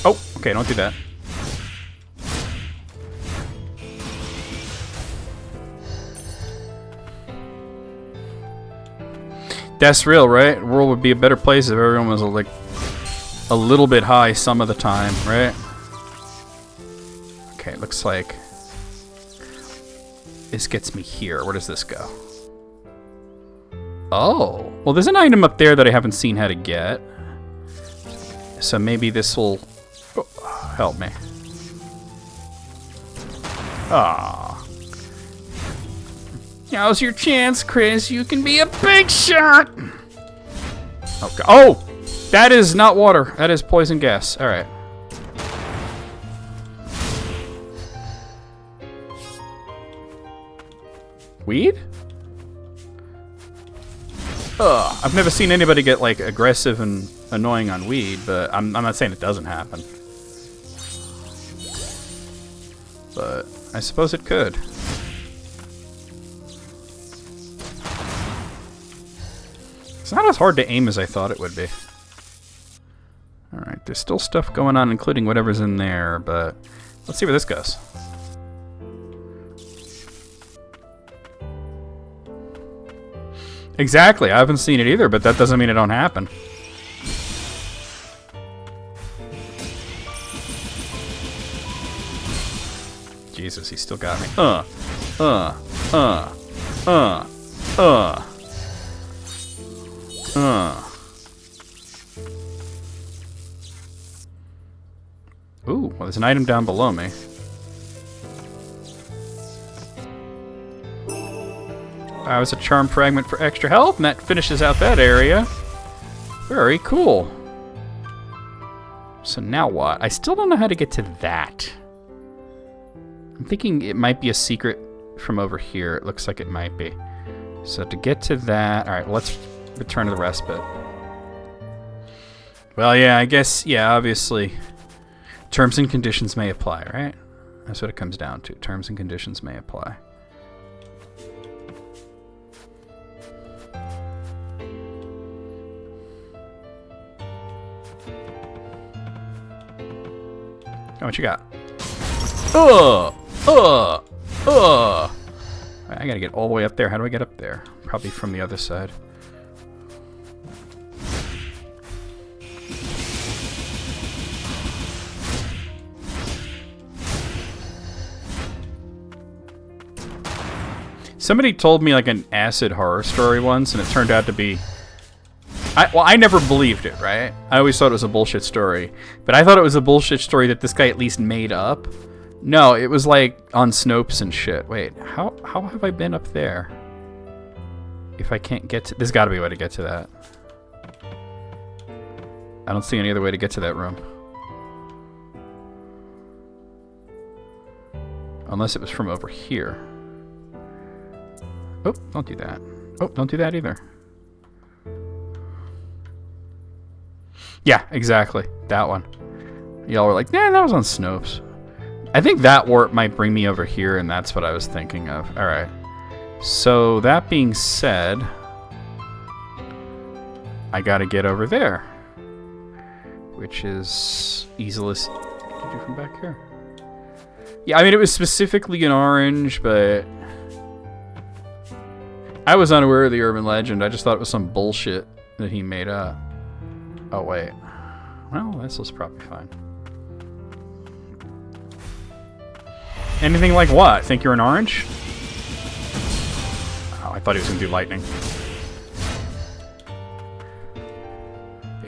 A: Oh, okay, don't do that. That's real, right? The world would be a better place if everyone was like a little bit high some of the time, right? Okay, it looks like this gets me here. Where does this go? Oh, well, there's an item up there that I haven't seen how to get. So maybe this will help me. Ah. Now's your chance, Chris. You can be a big shot. Okay. Oh, that is not water. That is poison gas. All right. Weed? I've never seen anybody get like aggressive and annoying on weed, but I'm not saying it doesn't happen. But I suppose it could. It's not as hard to aim as I thought it would be. Alright, there's still stuff going on, including whatever's in there, but let's see where this goes. Exactly, I haven't seen it either, but that doesn't mean it don't happen. Jesus, he still got me. Ooh, well, there's an item down below me. That was a charm fragment for extra health, and that finishes out that area. Very cool. So now what? I still don't know how to get to that. I'm thinking it might be a secret from over here. It looks like it might be. So to get to that... Alright, well, let's return to the respite. Well, yeah, I guess, yeah, obviously. Terms and conditions may apply, right? That's what it comes down to. Terms and conditions may apply. Oh, what you got? I gotta get all the way up there. How do I get up there? Probably from the other side. Somebody told me like an acid horror story once, and it turned out to be... Well, I never believed it, right? I always thought it was a bullshit story. But I thought it was a bullshit story that this guy at least made up. No, it was like on Snopes and shit. Wait, how have I been up there? If I can't get to... There's gotta be a way to get to that. I don't see any other way to get to that room. Unless it was from over here. Oh, don't do that. Oh, don't do that either. Yeah, exactly. That one. Y'all were like, nah, that was on Snopes. I think that warp might bring me over here, and that's what I was thinking of. Alright. So, that being said, I gotta get over there. Which is easiest to do from back here. Yeah, I mean, it was specifically an orange, but I was unaware of the urban legend. I just thought it was some bullshit that he made up. Oh, wait. Well, this was probably fine. Anything like what? Think you're an orange? Oh, I thought he was going to do lightning.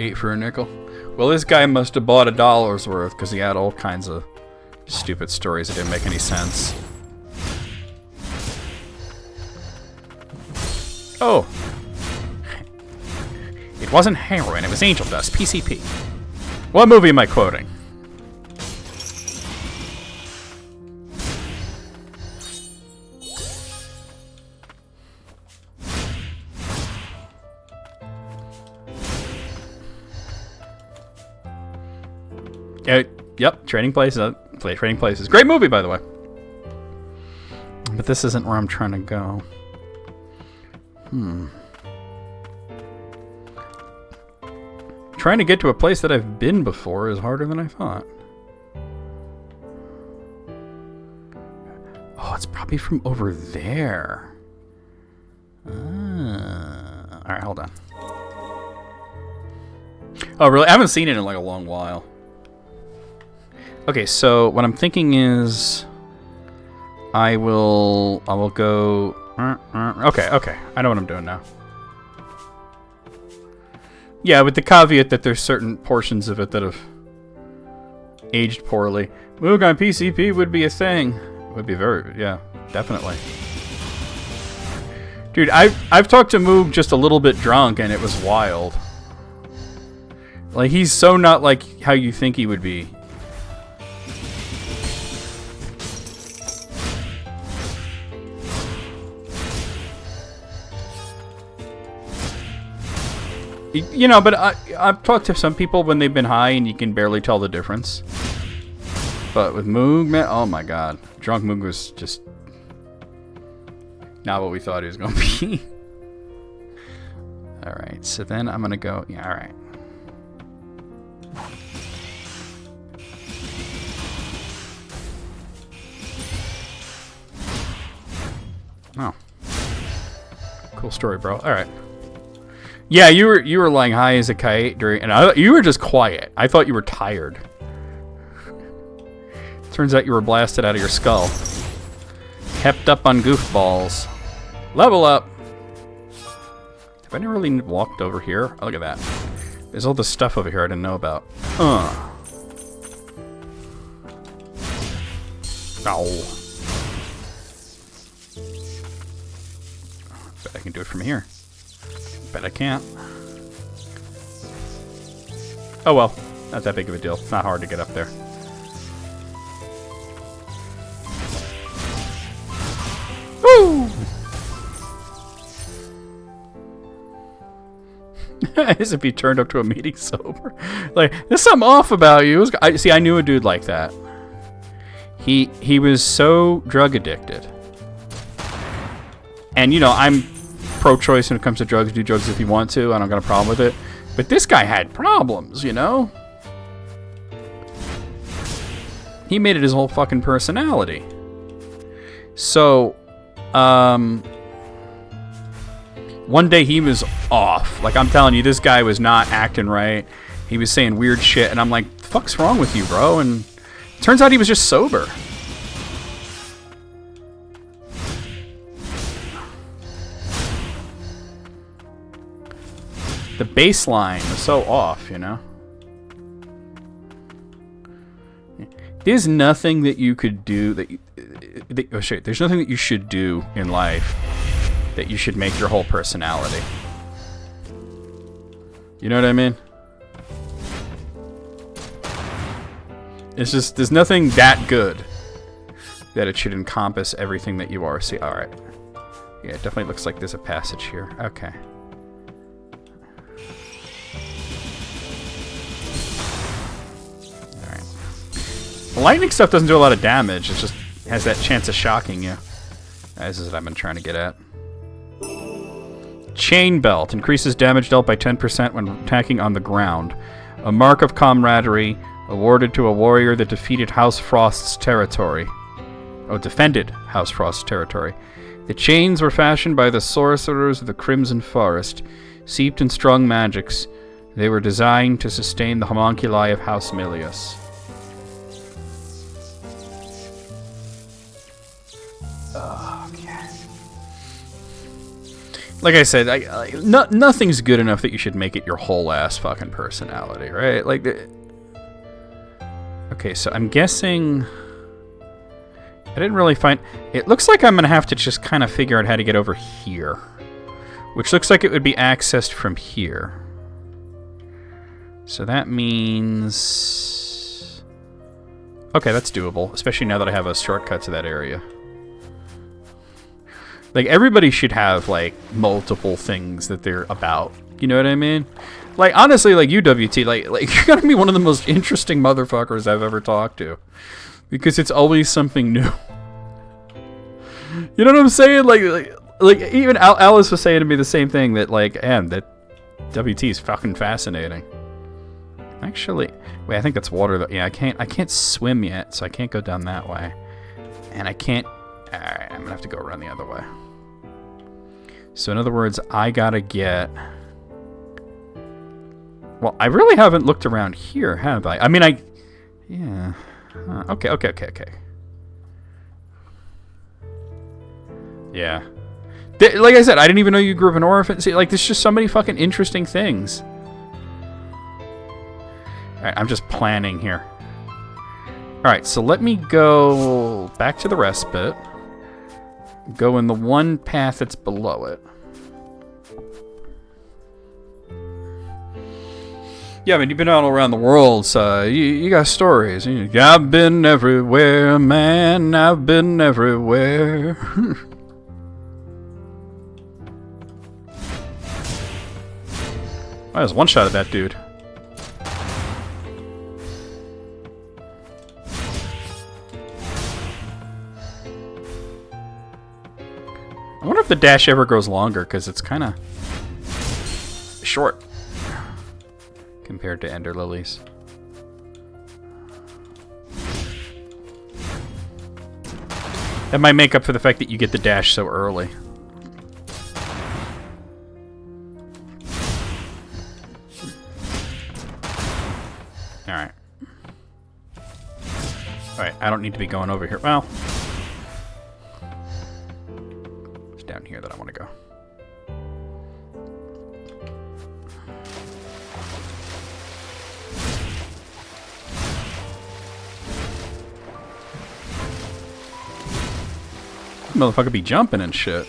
A: 8 for a nickel. Well, this guy must have bought $1's worth because he had all kinds of stupid stories that didn't make any sense. Oh. It wasn't heroin, it was angel dust, PCP. What movie am I quoting? Yep, Trading Places. Trading Places. Great movie, by the way. But this isn't where I'm trying to go. Trying to get to a place that I've been before is harder than I thought. Oh, it's probably from over there. Alright, hold on. Oh, really? I haven't seen it in like a long while. Okay, so what I'm thinking is I will go... Okay, I know what I'm doing now. Yeah, with the caveat that there's certain portions of it that have aged poorly. Moog on PCP would be a thing. Would be very... Yeah, definitely. Dude, I've talked to Moog just a little bit drunk, and it was wild. Like, he's so not like how you think he would be. You know, but I've talked to some people when they've been high and you can barely tell the difference. But with Moog, man, oh my god. Drunk Moog was just not what we thought he was going to be. Alright, so then I'm going to go... Yeah, alright. Oh. Cool story, bro. Alright. Yeah, you were lying high as a kite during, and you were just quiet. I thought you were tired. Turns out you were blasted out of your skull. Kept up on goofballs. Level up. Have I never really walked over here? Oh, look at that. There's all this stuff over here I didn't know about. Ow. Bet I can do it from here. Bet I can't. Oh well, not that big of a deal. It's not hard to get up there. Woo! As if he turned up to a meeting sober. Like, there's something off about you. I knew a dude like that. He was so drug addicted. And you know, I'm pro-choice when it comes to drugs. Do drugs if you want to. I don't got a problem with it. But this guy had problems, you know? He made it his whole fucking personality. So, one day he was off. Like, I'm telling you, this guy was not acting right. He was saying weird shit, and I'm like, the fuck's wrong with you, bro? And it turns out he was just sober. The baseline was so off, you know? There's nothing that you could do there's nothing that you should do in life that you should make your whole personality. You know what I mean? It's just, there's nothing that good that it should encompass everything that you are. See, alright. Yeah, it definitely looks like there's a passage here. Okay. Lightning stuff doesn't do a lot of damage. It just has that chance of shocking you. This is what I've been trying to get at. Chain Belt. Increases damage dealt by 10% when attacking on the ground. A mark of camaraderie awarded to a warrior that defeated House Frost's territory. Oh, defended House Frost's territory. The chains were fashioned by the sorcerers of the Crimson Forest. Seeped in strong magics, they were designed to sustain the homunculi of House Milius. like I said, nothing's good enough that you should make it your whole ass fucking personality, right? Like, okay, so I'm guessing I didn't really find. It looks like I'm gonna have to just kind of figure out how to get over here, which looks like it would be accessed from here. So that means, okay, that's doable, especially now that I have a shortcut to that area. Like, everybody should have, like, multiple things that they're about. You know what I mean? Like, honestly, like, UWT, like you're gonna be one of the most interesting motherfuckers I've ever talked to. Because it's always something new. You know what I'm saying? Like even Alice was saying to me the same thing, that, like, man, that WT is fucking fascinating. Actually, wait, I think that's water, though. Yeah, I can't swim yet, so I can't go down that way. And I can't... Alright, I'm gonna have to go around the other way. So in other words, I gotta get... Well, I really haven't looked around here, have I? I mean, yeah. Okay. Yeah. Like I said, I didn't even know you grew up an orphan. See, like, there's just so many fucking interesting things. Alright, I'm just planning here. Alright, so let me go back to the respite. Go in the one path that's below it. Yeah, I mean, you've been all around the world, so you got stories. I've been everywhere, man. I've been everywhere. Oh, there's one shot at that dude. I wonder if the dash ever grows longer, because it's kind of short compared to Ender Lilies. That might make up for the fact that you get the dash so early. Alright. Alright, I don't need to be going over here. Well... down here that I want to go. Motherfucker be jumping and shit.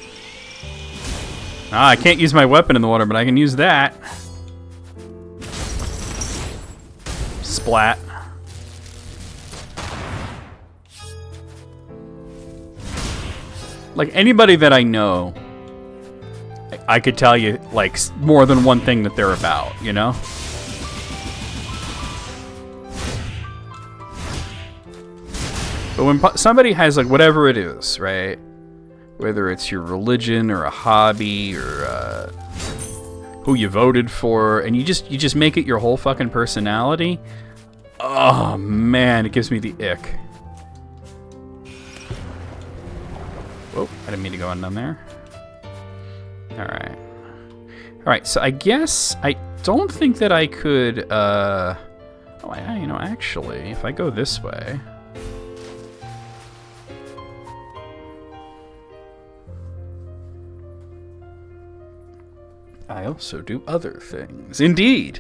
A: Ah, I can't use my weapon in the water, but I can use that. Splat. Like, anybody that I know, I could tell you, like, more than one thing that they're about, you know? But when somebody has, like, whatever it is, right? Whether it's your religion or a hobby or who you voted for, and you just make it your whole fucking personality, oh, man, it gives me the ick. Whoa, I didn't mean to go on down there. Alright. Alright, so I guess I don't think that I could, you know, actually, if I go this way... I also do other things. Indeed!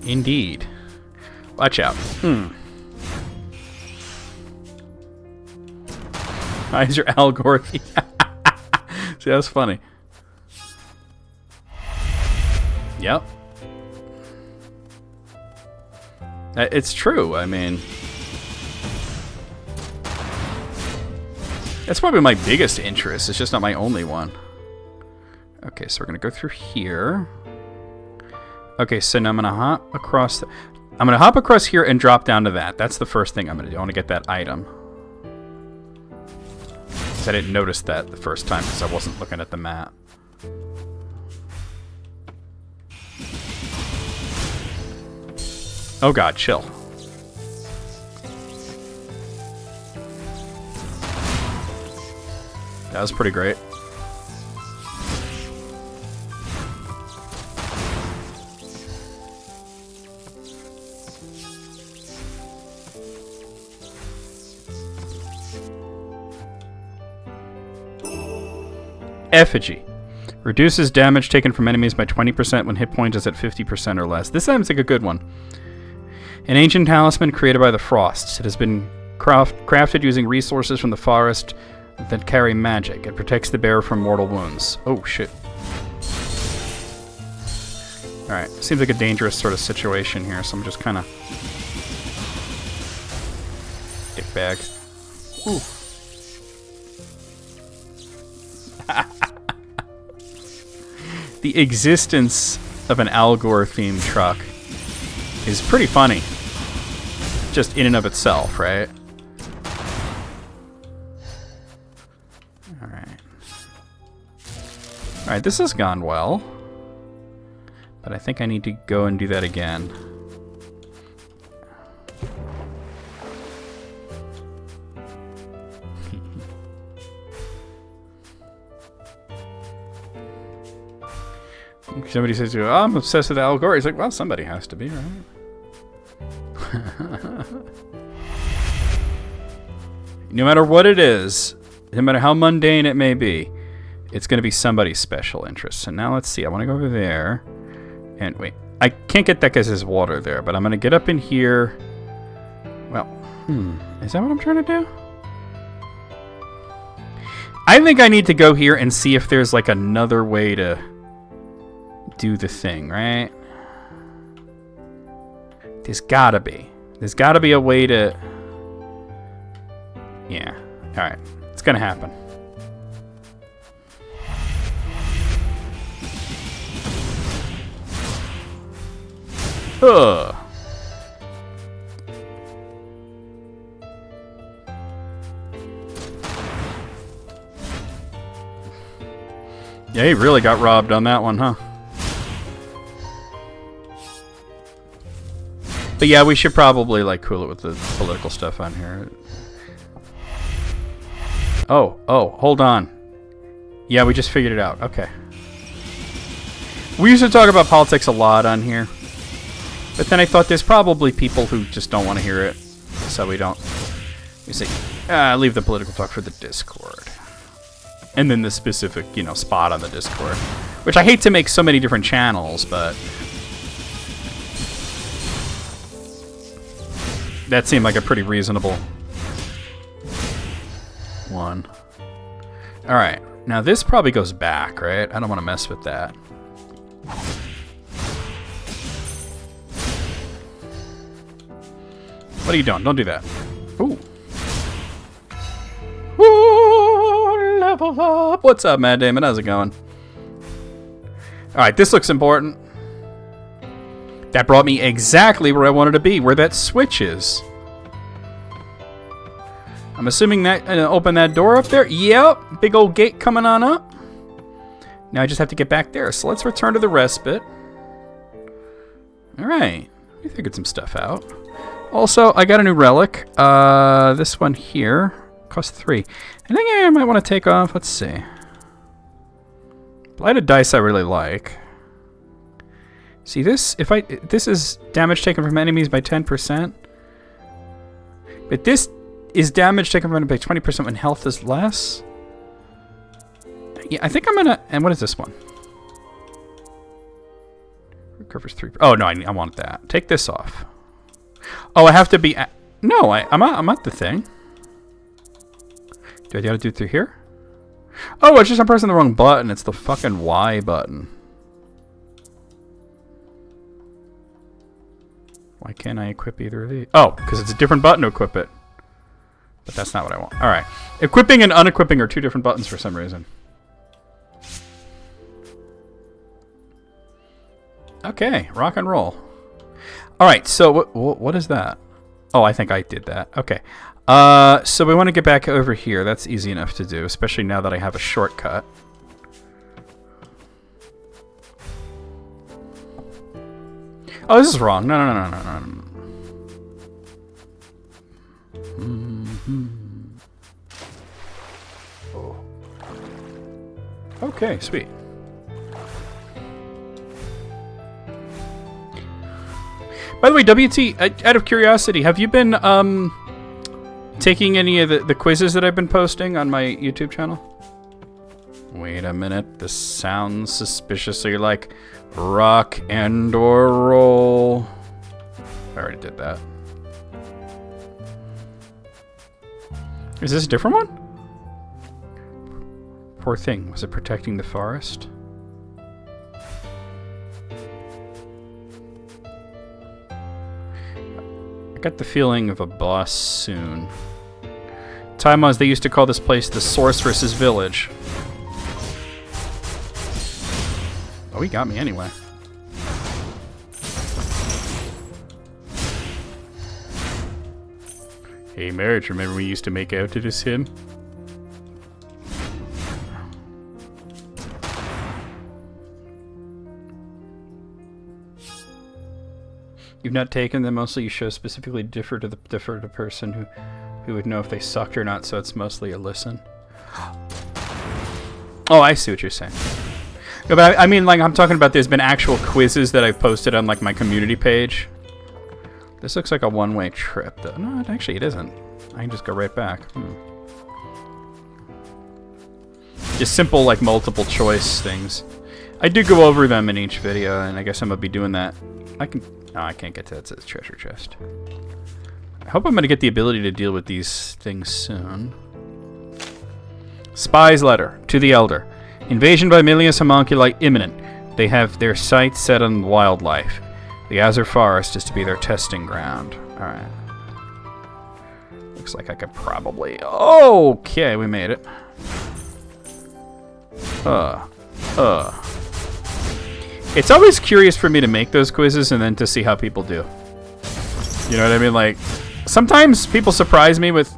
A: Indeed. Watch out. Why is your algorithm? See, that's funny. Yep. It's true, I mean... That's probably my biggest interest. It's just not my only one. Okay, so we're going to go through here. Okay, so now I'm going to hop across... I'm going to hop across here and drop down to that. That's the first thing I'm going to do. I want to get that item. I didn't notice that the first time because I wasn't looking at the map. Oh god, chill. That was pretty great. Effigy. Reduces damage taken from enemies by 20% when hit point is at 50% or less. This sounds like a good one. An ancient talisman created by the Frosts. It has been crafted using resources from the forest that carry magic. It protects the bearer from mortal wounds. Oh, shit. Alright, seems like a dangerous sort of situation here, so I'm just kind of... Dickbag. Ooh. The existence of an Al Gore-themed truck is pretty funny. Just in and of itself, right? Alright. Alright, this has gone well. But I think I need to go and do that again. Somebody says, oh, I'm obsessed with Al Gore. He's like, well, somebody has to be, right? No matter what it is, no matter how mundane it may be, it's going to be somebody's special interest. So now let's see. I want to go over there. And wait, I can't get that because there's water there, but I'm going to get up in here. Well, is that what I'm trying to do? I think I need to go here and see if there's like another way to do the thing, right? There's gotta be. There's gotta be a way to... Yeah. Alright. It's gonna happen. Ugh. Yeah, he really got robbed on that one, huh? But yeah, we should probably like cool it with the political stuff on here. Oh, hold on. Yeah, we just figured it out. Okay. We used to talk about politics a lot on here. But then I thought there's probably people who just don't want to hear it. So we don't. We say, leave the political talk for the Discord. And then the specific, spot on the Discord. Which I hate to make so many different channels, but... that seemed like a pretty reasonable one. Alright, now this probably goes back, right? I don't want to mess with that. What are you doing? Don't do that. Ooh. Ooh, level up. What's up, Matt Damon? How's it going? Alright, this looks important. That brought me exactly where I wanted to be, where that switch is. I'm assuming that open that door up there. Yep, big old gate coming on up. Now I just have to get back there. So let's return to the respite. All right, we figured some stuff out. Also, I got a new relic. This one here costs 3. I think I might want to take off. Let's see. Blighted dice I really like. See this? This is damage taken from enemies by 10%. But this is damage taken from enemies by 20% when health is less. Yeah, I think I'm gonna... And what is this one? Recovers 3... Oh, no, I want that. Take this off. Oh, I have to be... No, I'm at the thing. Do I gotta do it through here? Oh, it's just I'm pressing the wrong button. It's the fucking Y button. Why can't I equip either of these? Oh, because it's a different button to equip it. But that's not what I want. Alright. Equipping and unequipping are 2 different buttons for some reason. Okay, rock and roll. Alright, so what is that? Oh, I think I did that. Okay. So we want to get back over here. That's easy enough to do, especially now that I have a shortcut. Oh, this is wrong. No. Oh. Okay, sweet. By the way, WT, out of curiosity, have you been taking any of the quizzes that I've been posting on my YouTube channel? Wait a minute. This sounds suspiciously like rock and or roll. I already did that. Is this a different one? Poor thing. Was it protecting the forest? I got the feeling of a boss soon. Time was they used to call this place the Sorceress's Village. Oh, he got me anyway. Hey, Marriage, remember we used to make out to this hymn? You've not taken them. Mostly you show specifically differ to the person who would know if they sucked or not, so it's mostly a listen. Oh, I see what you're saying. No, but I mean, like, I'm talking about there's been actual quizzes that I've posted on, like, my community page. This looks like a one-way trip, though. No, actually, it isn't. I can just go right back. Just simple, like, multiple choice things. I do go over them in each video, and I guess I'm going to be doing that. I can... No, I can't get to that. It says treasure chest. I hope I'm going to get the ability to deal with these things soon. Spy's letter to the Elder. Invasion by Milius homunculi imminent. They have their sights set on wildlife. The Azure Forest is to be their testing ground. Alright. Looks like I could probably... Okay, we made it. It's always curious for me to make those quizzes and then to see how people do. You know what I mean? Like, sometimes people surprise me with...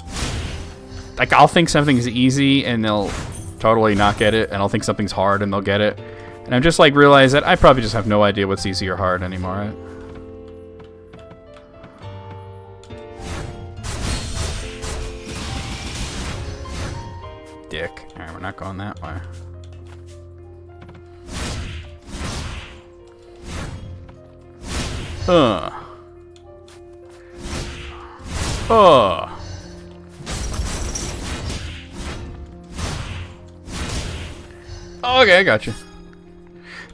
A: Like, I'll think something's easy and they'll totally not get it, and I'll think something's hard and they'll get it. And I'm just like, realize that I probably just have no idea what's easy or hard anymore, right? Dick. Alright, we're not going that way. Okay, I got you.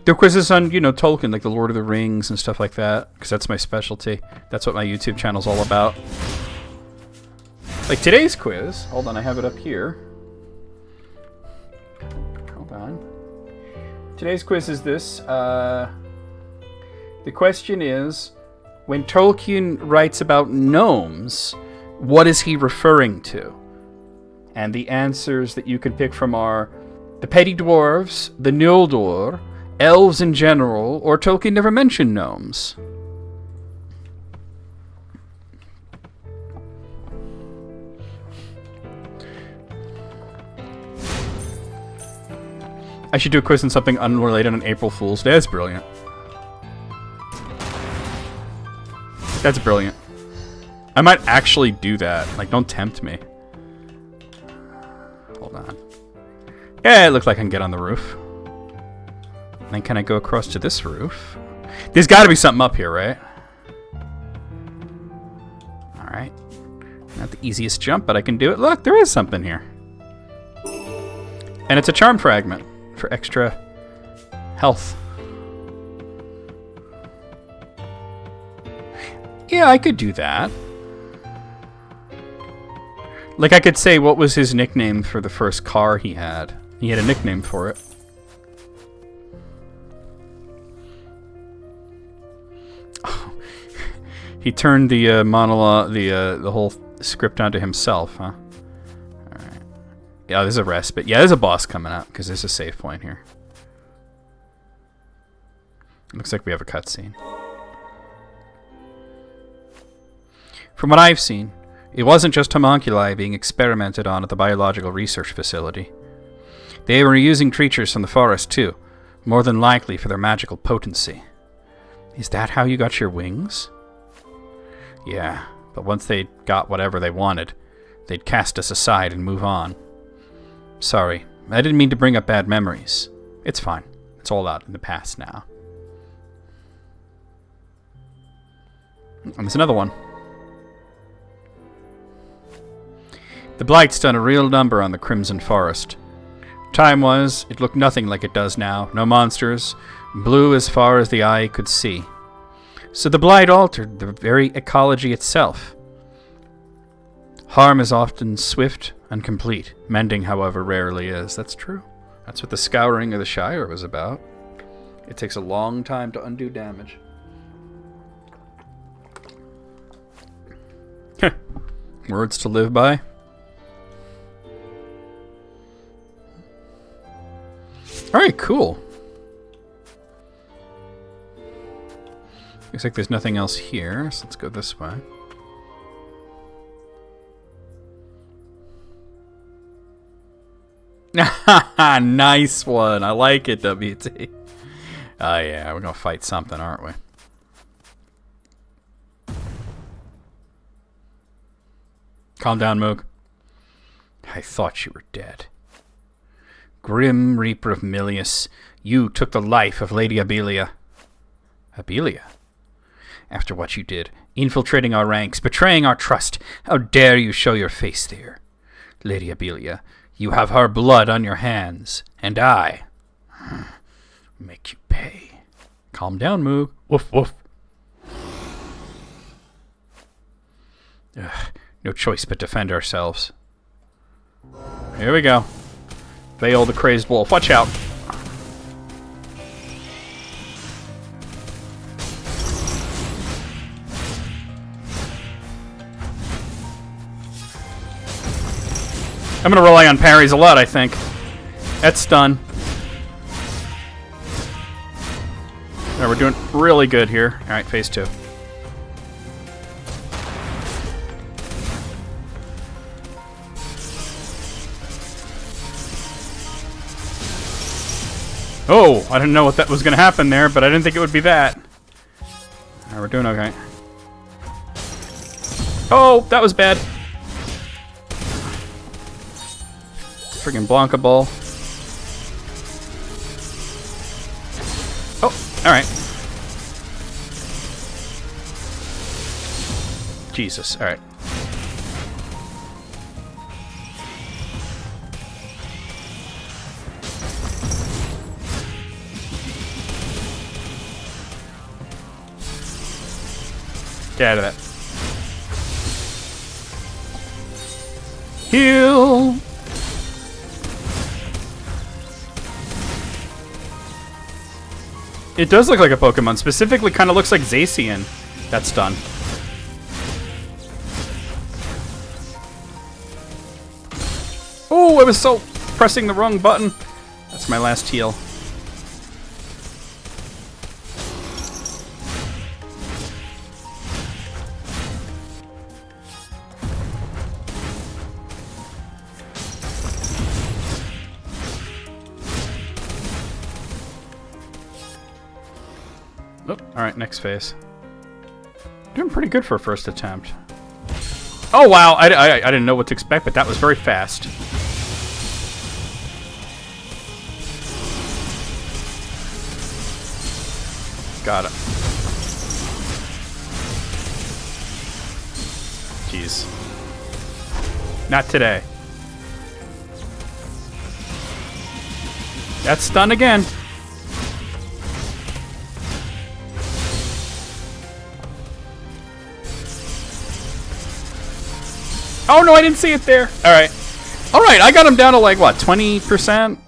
A: There are quizzes on, you know, Tolkien, like the Lord of the Rings and stuff like that, because that's my specialty. That's what my YouTube channel's all about. Like today's quiz, hold on, I have it up here. Hold on. Today's quiz is this. The question is, when Tolkien writes about gnomes, what is he referring to? And the answers that you can pick from are the petty dwarves, the Noldor, elves in general, or Tolkien never mentioned gnomes. I should do a quiz on something unrelated on April Fool's Day. That's brilliant. That's brilliant. I might actually do that. Like, don't tempt me. Hold on. Yeah, it looks like I can get on the roof. Then can I go across to this roof? There's got to be something up here, right? Alright. Not the easiest jump, but I can do it. Look, there is something here. And it's a charm fragment for extra health. Yeah, I could do that. Like, I could say, what was his nickname for the first car he had? He had a nickname for it. Oh. He turned the monologue, the whole script onto himself, huh? Alright. Yeah, there's a respite. Yeah, there's a boss coming up, because there's a save point here. Looks like we have a cutscene. From what I've seen, it wasn't just homunculi being experimented on at the biological research facility. They were using creatures from the forest too, more than likely for their magical potency. Is that how you got your wings? Yeah, but once they got whatever they wanted, they'd cast us aside and move on. Sorry, I didn't mean to bring up bad memories. It's fine. It's all out in the past now. And there's another one. The Blight's done a real number on the Crimson Forest. Time was, it looked nothing like it does now. No monsters, blue as far as the eye could see. So the blight altered the very ecology itself. Harm is often swift and complete. Mending, however, rarely is. That's true. That's what the Scouring of the Shire was about. It takes a long time to undo damage. Words to live by. Alright, cool. Looks like there's nothing else here, so let's go this way. Nice one. I like it, WT. Oh yeah, we're gonna fight something, aren't we? Calm down, Moog. I thought you were dead. Grim Reaper of Milius, you took the life of Lady Abelia. Abelia? After what you did, infiltrating our ranks, betraying our trust, how dare you show your face there? Lady Abelia, you have her blood on your hands, and I make you pay. Calm down, Moog. Woof, woof. Ugh, no choice but defend ourselves. Here we go. Veil the crazed wolf. Watch out. I'm gonna rely on parries a lot, I think. That's done. Now we're doing really good here. Alright, phase 2. Oh, I didn't know what that was going to happen there, but I didn't think it would be that. Alright, we're doing okay. Oh, that was bad. Friggin' Blanca Ball. Oh, alright. Jesus, alright. Get out of that. Heal! It does look like a Pokemon. Specifically, kind of looks like Zacian. That's done. Oh, I was so pressing the wrong button. That's my last heal. Oh, alright, next phase. Doing pretty good for a first attempt. Oh, wow, I didn't know what to expect, but that was very fast. Got it. Jeez. Not today. That's stunned again. Oh no, I didn't see it there. Alright. Alright, I got him down to like, what, 20%?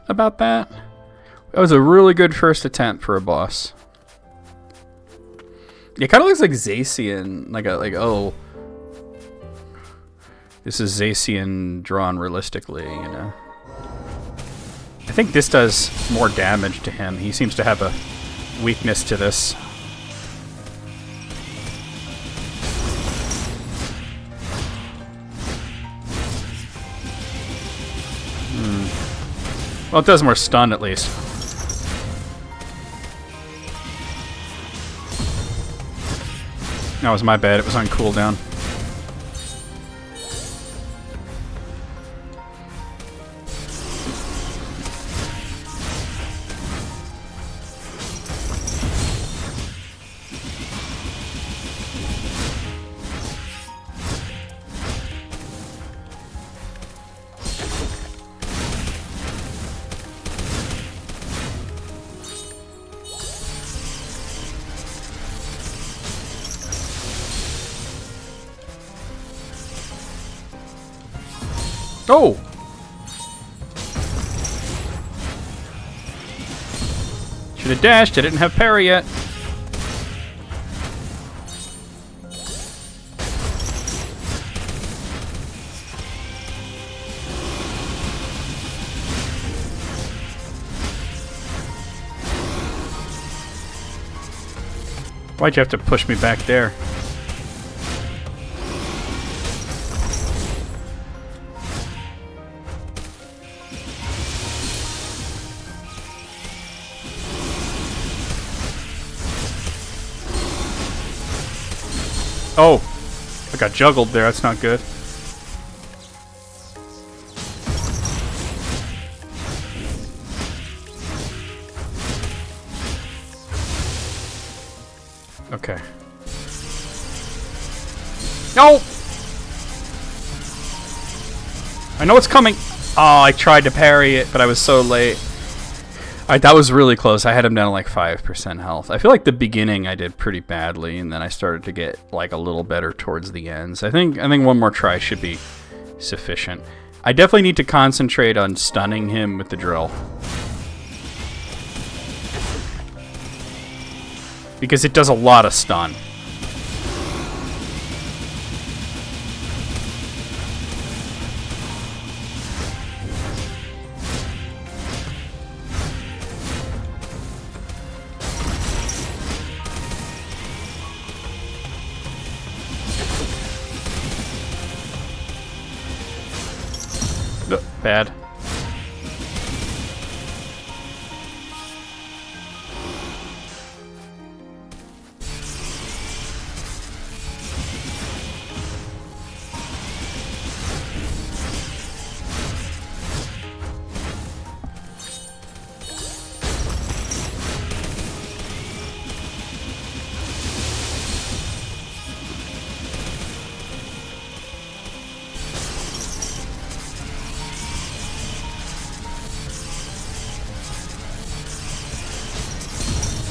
A: About that? That was a really good first attempt for a boss. It kind of looks like Zacian. Like, oh. This is Zacian drawn realistically, you know. I think this does more damage to him. He seems to have a weakness to this. Well, it does more stun, at least. That was my bad. It was on cooldown. Oh! Should have dashed. I didn't have parry yet. Why'd you have to push me back there? Oh, I got juggled there. That's not good. Okay. No! I know it's coming. Oh, I tried to parry it, but I was so late. Alright, that was really close. I had him down to like 5% health. I feel like the beginning I did pretty badly, and then I started to get like a little better towards the ends. I think one more try should be sufficient. I definitely need to concentrate on stunning him with the drill. Because it does a lot of stun. Bad.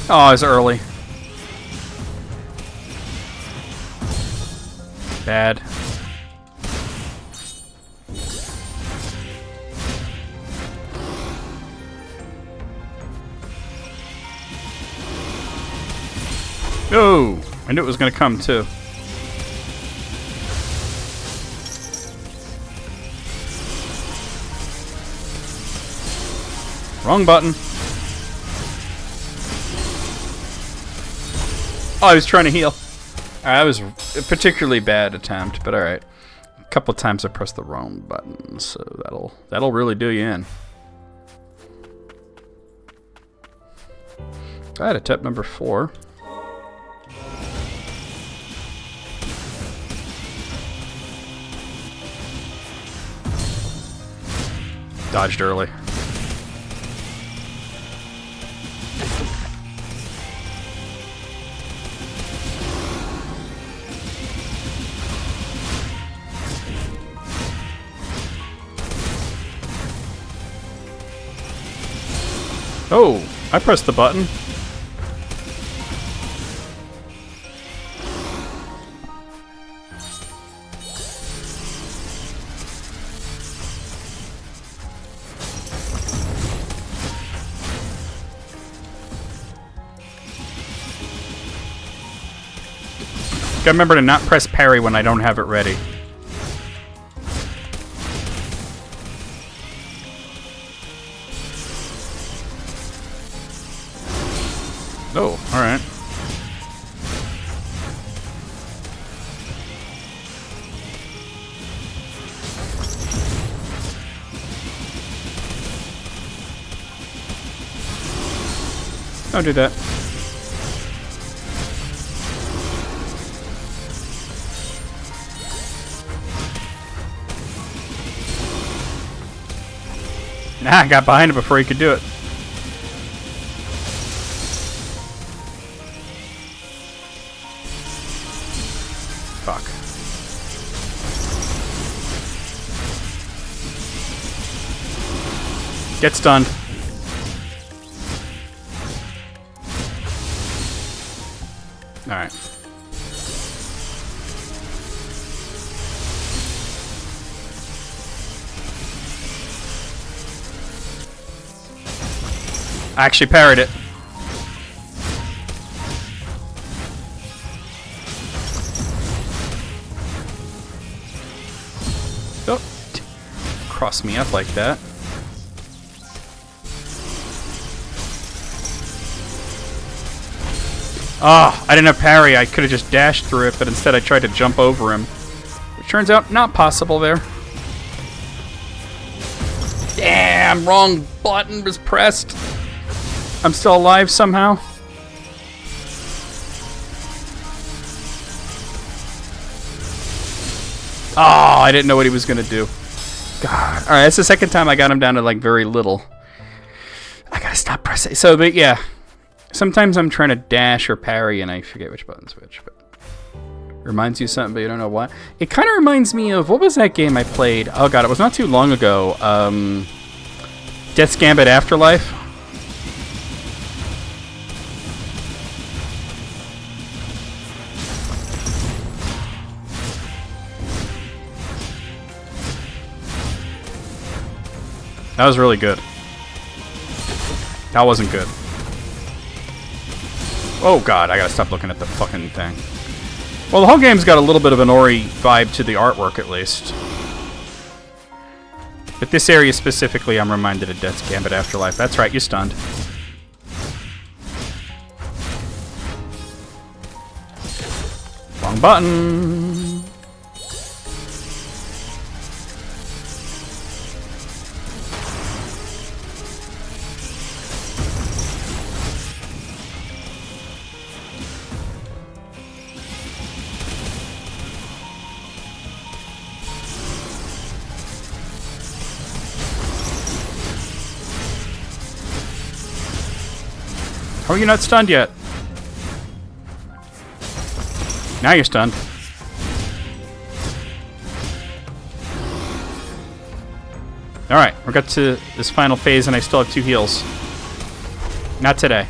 A: Oh, it's early. Bad. Oh, I knew it was going to come too. Wrong button. Oh, I was trying to heal. That was a particularly bad attempt, but alright. A couple of times I pressed the wrong button, so that'll really do you in. Alright, attempt number 4. Dodged early. Oh, I pressed the button. Gotta remember to not press parry when I don't have it ready. Oh, alright. Don't do that. Nah, I got behind him before he could do it. Fuck. Get stunned. Alright. I actually parried it. Oh, cross me up like that. Oh, I didn't have parry. I could have just dashed through it, but instead I tried to jump over him. Which turns out not possible there. Damn, wrong button was pressed. I'm still alive somehow. Oh, I didn't know what he was going to do. God. Alright, that's the second time I got him down to like very little. I gotta stop pressing. So, but yeah. Sometimes I'm trying to dash or parry and I forget which button's which. But reminds you of something, but you don't know what. It kind of reminds me of, what was that game I played? Oh god, it was not too long ago. Death's Gambit Afterlife. That was really good. That wasn't good. Oh god, I gotta stop looking at the fucking thing. Well, the whole game's got a little bit of an Ori vibe to the artwork, at least. But this area specifically, I'm reminded of Death's Gambit Afterlife. That's right, you're stunned. Wrong button. How are you not stunned yet? Now you're stunned. Alright, we got to this final phase and I still have 2 heals. Not today.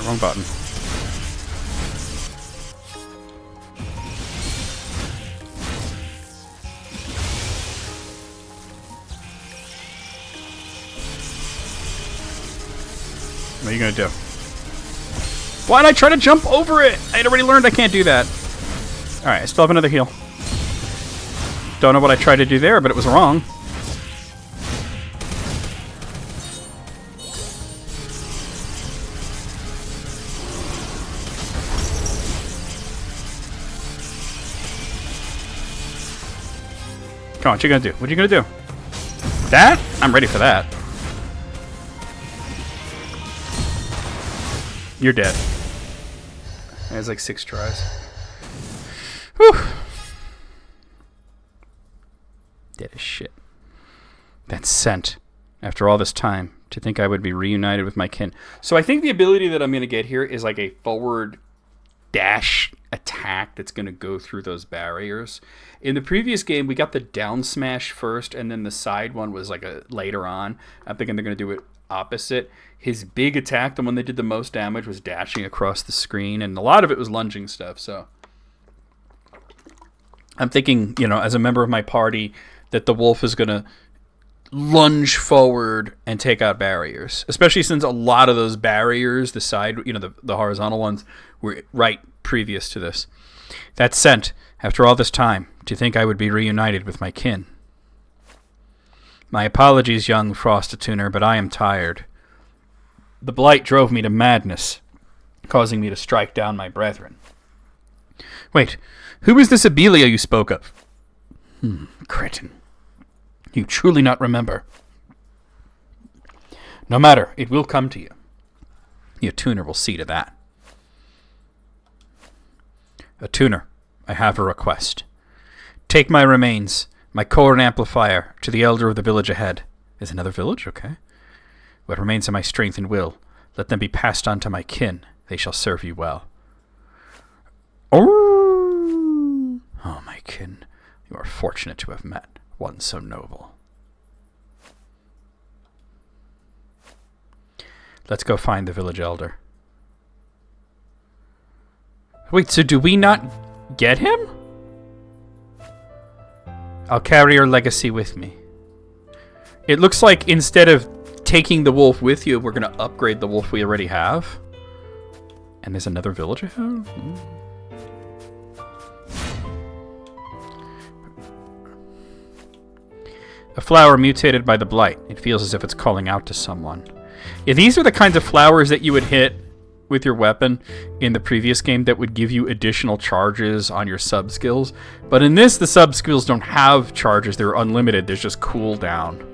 A: Wrong button. What are you gonna do? Why'd I try to jump over it? I had already learned I can't do that. Alright, I still have another heal. Don't know what I tried to do there, but it was wrong. Come on, what you gonna do? What are you gonna do? That? I'm ready for that. You're dead. That was like 6 tries. Whew. Dead as shit. That scent. After all this time, to think I would be reunited with my kin. So I think the ability that I'm going to get here is like a forward dash attack that's going to go through those barriers. In the previous game, we got the down smash first, and then the side one was like a later on. I'm thinking they're going to do it opposite. His big attack, the one that did the most damage, was dashing across the screen, and a lot of it was lunging stuff, so I'm thinking, you know, as a member of my party, that the wolf is going to lunge forward and take out barriers, especially since a lot of those barriers, the side, you know, the horizontal ones, were right previous to this. That scent, after all this time, to think I would be reunited with my kin. My apologies, young Frost-a-Tuner, but I am tired. The blight drove me to madness, causing me to strike down my brethren. Wait, who was this Abelia you spoke of? Cretin. You truly not remember. No matter, it will come to you. Your tuner will see to that. A tuner, I have a request. Take my remains, my core and amplifier, to the elder of the village ahead. Is another village? Okay. What remains of my strength and will, let them be passed on to my kin. They shall serve you well. Oh, my kin, you are fortunate to have met one so noble. Let's go find the village elder. Wait, so do we not get him? I'll carry your legacy with me. It looks like instead of taking the wolf with you, we're going to upgrade the wolf we already have. And there's another village ahead? A flower mutated by the blight. It feels as if it's calling out to someone. Yeah, these are the kinds of flowers that you would hit with your weapon in the previous game that would give you additional charges on your sub skills. But in this, the sub skills don't have charges. They're unlimited. There's just cooldown.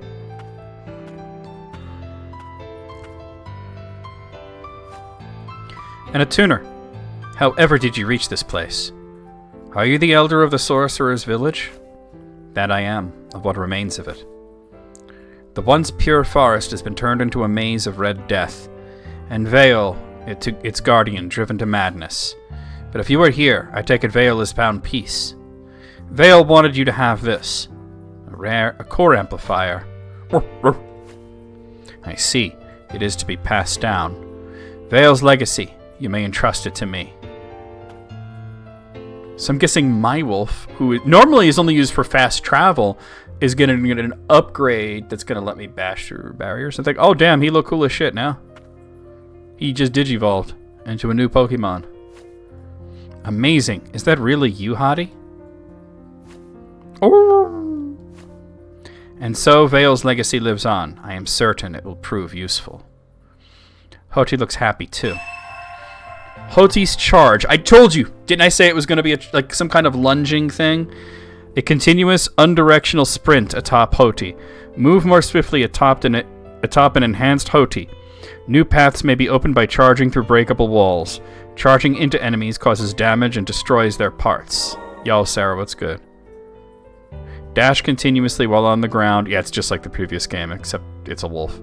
A: And a tuner. However did you reach this place? Are you the elder of the sorcerer's village? That I am, of what remains of it. The once pure forest has been turned into a maze of red death, and Vale, its guardian, driven to madness. But if you are here, I take it Vale has found peace. Vale wanted you to have this. A core amplifier. I see. It is to be passed down. Vale's legacy. You may entrust it to me. So I'm guessing my wolf, who normally is only used for fast travel, is going to get an upgrade that's going to let me bash through barriers. I think, oh damn, he look cool as shit now. He just digivolved into a new Pokemon. Amazing. Is that really you, Hottie? Oh. And so Vale's legacy lives on. I am certain it will prove useful. Hoti looks happy too. Hoti's charge. I told you. Didn't I say it was going to be like some kind of lunging thing? A continuous undirectional sprint atop Hoti. Move more swiftly atop an enhanced Hoti. New paths may be opened by charging through breakable walls. Charging into enemies causes damage and destroys their parts. Yo, Sarah, what's good? Dash continuously while on the ground. Yeah, it's just like the previous game, except it's a wolf.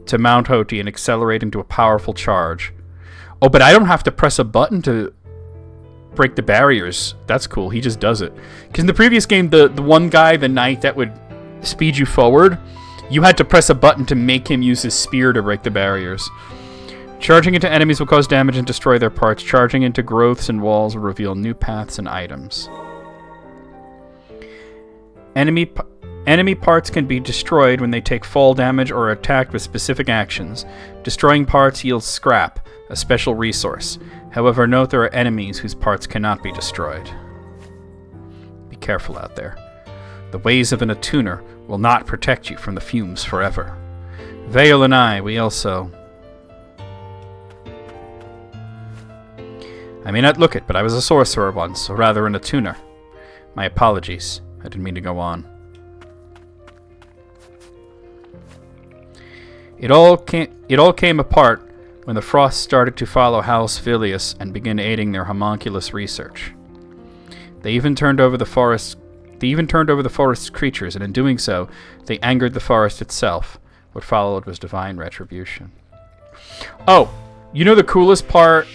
A: To mount Hoti and accelerate into a powerful charge. Oh, but I don't have to press a button to break the barriers. That's cool. He just does it. Because in the previous game, the one guy, the knight that would speed you forward, you had to press a button to make him use his spear to break the barriers. Charging into enemies will cause damage and destroy their parts. Charging into growths and walls will reveal new paths and items. Enemy parts can be destroyed when they take fall damage or are attacked with specific actions. Destroying parts yields scrap, a special resource. However, note there are enemies whose parts cannot be destroyed. Be careful out there. The ways of an attuner will not protect you from the fumes forever. Vale and I also... I may not look it, but I was a sorcerer once, or rather an attuner. My apologies. I didn't mean to go on. It all came apart when the frost started to follow House Filius and begin aiding their homunculus research. They even turned over the forest's creatures, and in doing so, they angered the forest itself. What followed was divine retribution. Oh, you know the coolest part?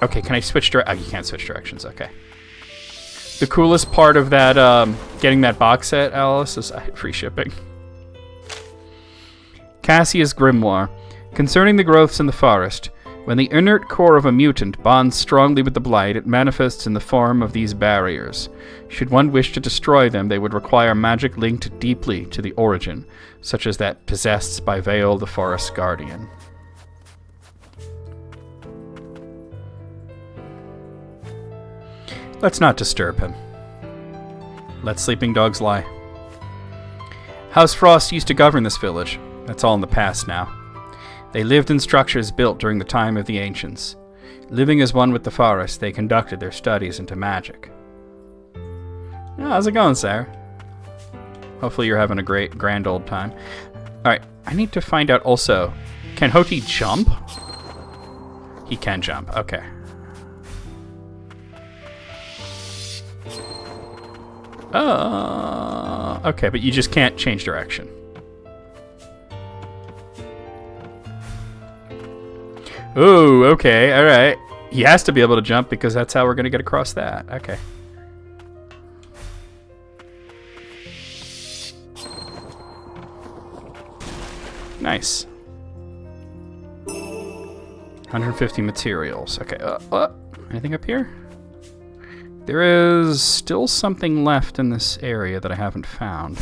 A: Okay, can I switch directions? Oh, you can't switch directions, okay. The coolest part of that, getting that box set, Alice, is free shipping. Cassia's Grimoire. Concerning the growths in the forest, when the inert core of a mutant bonds strongly with the blight, it manifests in the form of these barriers. Should one wish to destroy them, they would require magic linked deeply to the origin, such as that possessed by Vale the Forest Guardian. Let's not disturb him. Let sleeping dogs lie. House Frost used to govern this village. That's all in the past now. They lived in structures built during the time of the ancients. Living as one with the forest, they conducted their studies into magic. Yeah, how's it going, Sarah? Hopefully you're having a grand old time. Alright, I need to find out also, can Hoti jump? He can jump, okay. Okay, but you just can't change direction. Ooh, okay, alright. He has to be able to jump because that's how we're going to get across that. Okay. Nice. 150 materials. Okay, anything up here? There is still something left in this area that I haven't found.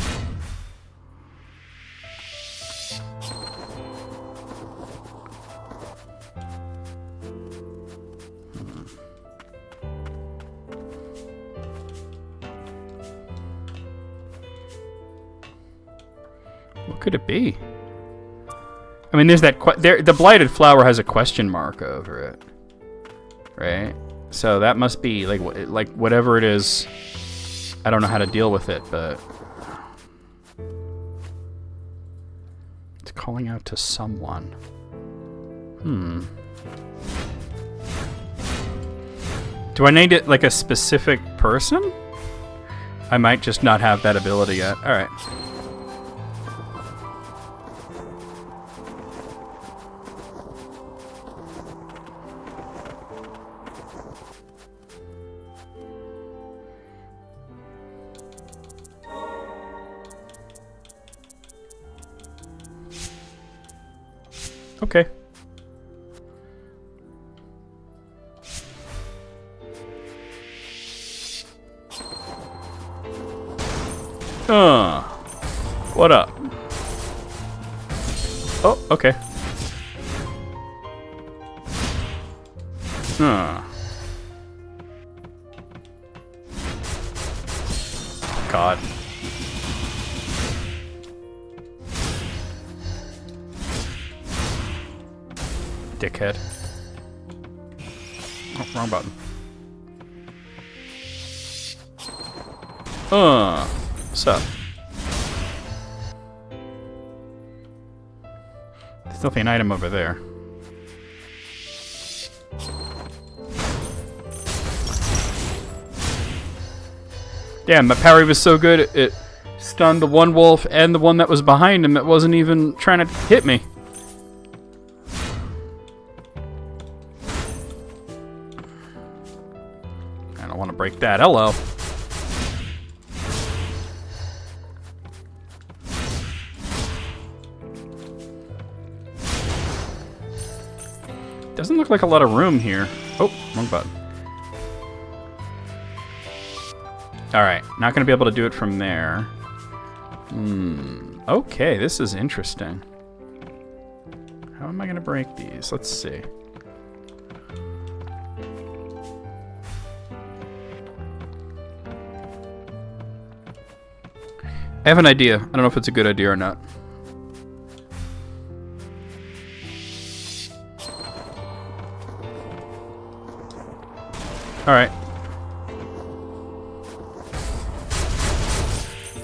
A: What could it be? I mean, there's that. The blighted flower has a question mark over it, right? So that must be like whatever it is. I don't know how to deal with it, but it's calling out to someone. Do I need it like a specific person? I might just not have that ability yet. All right. Okay. What up? Oh, okay. God. Dickhead. Oh, wrong button. What's up? There's definitely an item over there. Damn, my parry was so good, it stunned the one wolf and the one that was behind him that wasn't even trying to hit me. I don't want to break that. Hello. Doesn't look like a lot of room here. Oh, wrong button. Alright, not going to be able to do it from there. Okay, this is interesting. How am I going to break these? Let's see. I have an idea. I don't know if it's a good idea or not. Alright.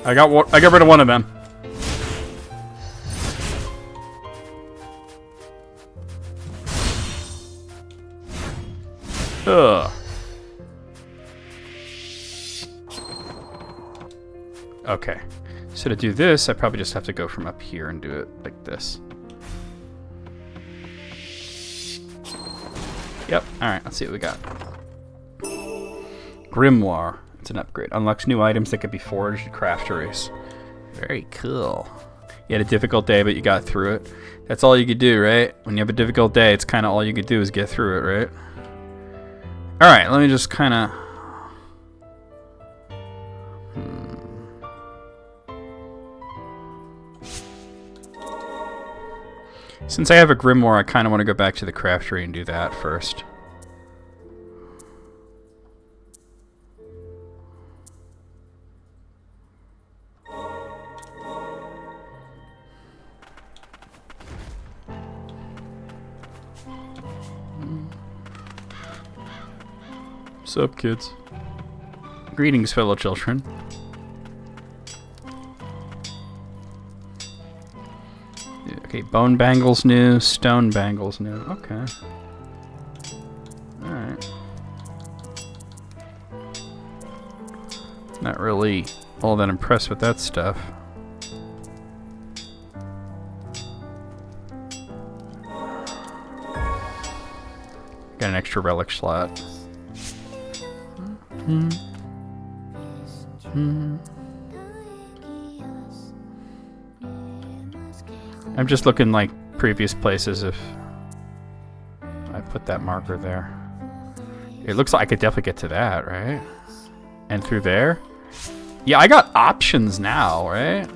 A: I got rid of one of them. Ugh. Okay. So to do this, I probably just have to go from up here and do it like this. Yep. Alright, let's see what we got. Grimoire. It's an upgrade. Unlocks new items that can be forged in crafteries. Very cool. You had a difficult day, but you got through it. That's all you could do, right? When you have a difficult day, it's kind of all you could do is get through it, right? Alright, let me just kind of... Since I have a Grimoire, I kind of want to go back to the craftery and do that first. What's up, kids? Greetings, fellow children. Okay, bone bangles new, stone bangles new. Okay. Alright. Not really all that impressed with that stuff. Got an extra relic slot. I'm just looking like previous places if I've put that marker there. It looks like I could definitely get to that, right? And through there? Yeah, I got options now, right?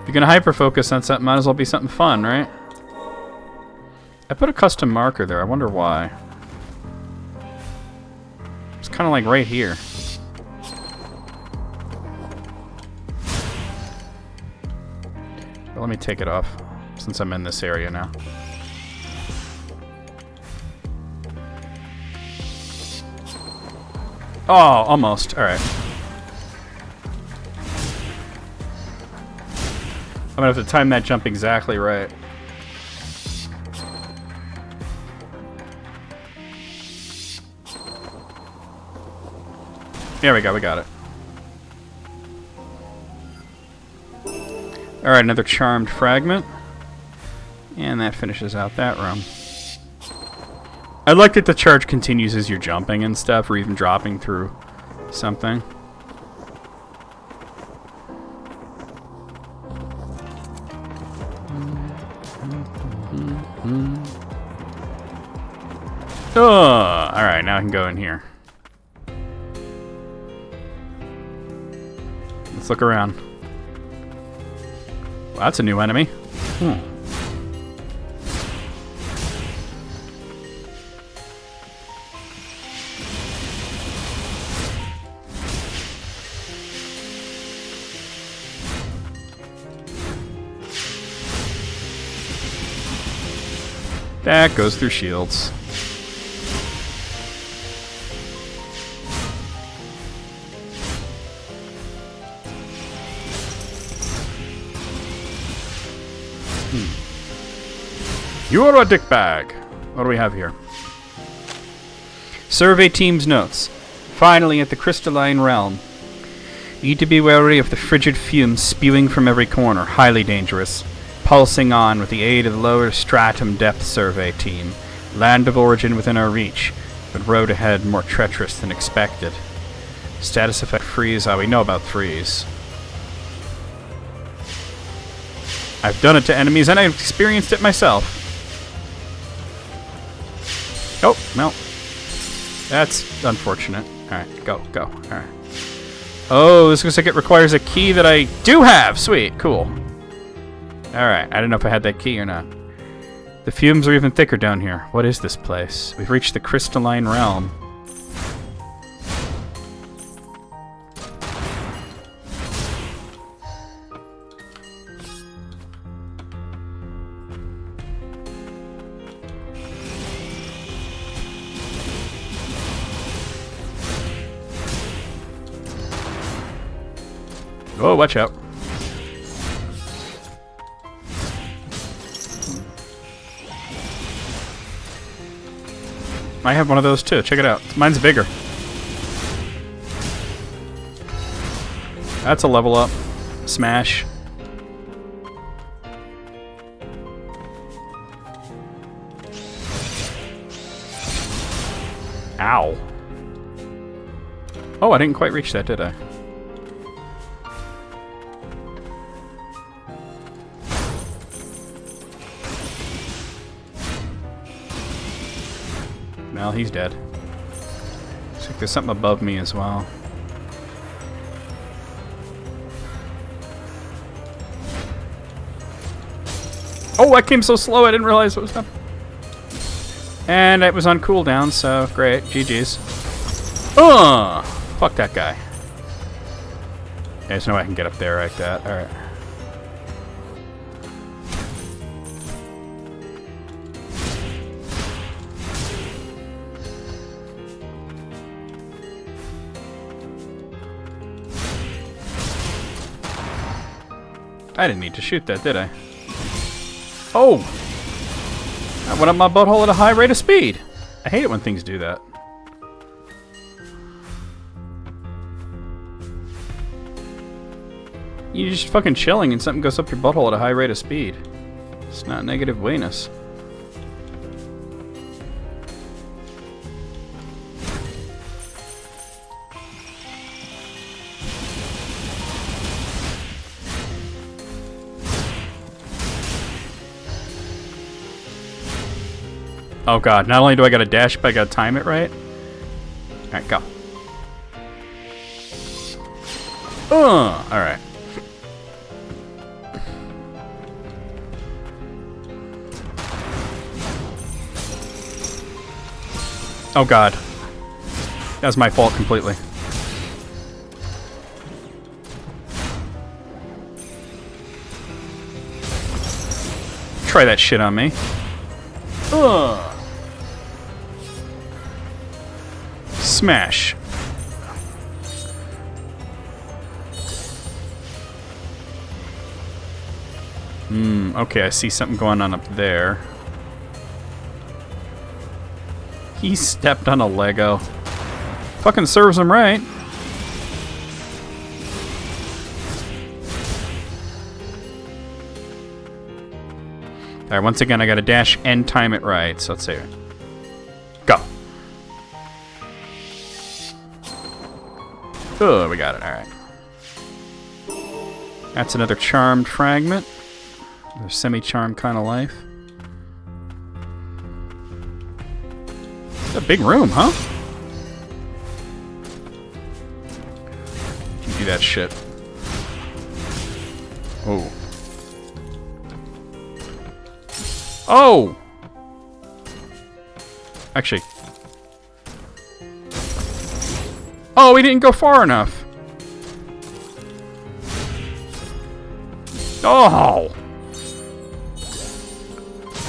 A: If you're gonna hyper-focus on something, might as well be something fun, right? I put a custom marker there. I wonder why. It's kind of like right here. Well, let me take it off, since I'm in this area now. Oh, almost. Alright. I'm gonna have to time that jump exactly right. There we go, we got it. Alright, another charmed fragment. And that finishes out that room. I like that the charge continues as you're jumping and stuff, or even dropping through something. Oh, alright, now I can go in here. Let's look around. Well, that's a new enemy. That goes through shields. You're a dickbag. What do we have here? Survey team's notes. Finally at the crystalline realm. Need to be wary of the frigid fumes spewing from every corner. Highly dangerous. Pulsing on with the aid of the lower stratum depth survey team. Land of origin within our reach, but road ahead more treacherous than expected. Status effect freeze. We know about freeze. I've done it to enemies and I've experienced it myself. Oh, no. That's unfortunate. Alright, go. Alright. Oh, this looks like it requires a key that I do have. Sweet, cool. Alright, I didn't know if I had that key or not. The fumes are even thicker down here. What is this place? We've reached the crystalline realm. Oh, watch out. I have one of those too. Check it out. Mine's bigger. That's a level up. Smash. Ow. Oh, I didn't quite reach that, did I? Well, he's dead. Looks like there's something above me as well. Oh, I came so slow I didn't realize what was happening. And it was on cooldown, so great. GG's. Fuck that guy. There's no way I can get up there like that. Alright. I didn't need to shoot that, did I? Oh! I went up my butthole at a high rate of speed. I hate it when things do that. You're just fucking chilling and something goes up your butthole at a high rate of speed. It's not negative weenus. Oh god, not only do I gotta dash, but I gotta time it right. Alright, go. Alright. Oh god. That was my fault completely. Try that shit on me. Smash. Okay, I see something going on up there. He stepped on a Lego. Fucking serves him right. Alright, once again, I gotta dash and time it right. So let's see. Go. Oh, we got it. Alright. That's another charmed fragment. Another semi-charmed kind of life. It's a big room, huh? You do that shit. Oh. Oh! Actually. Oh, we didn't go far enough. Oh!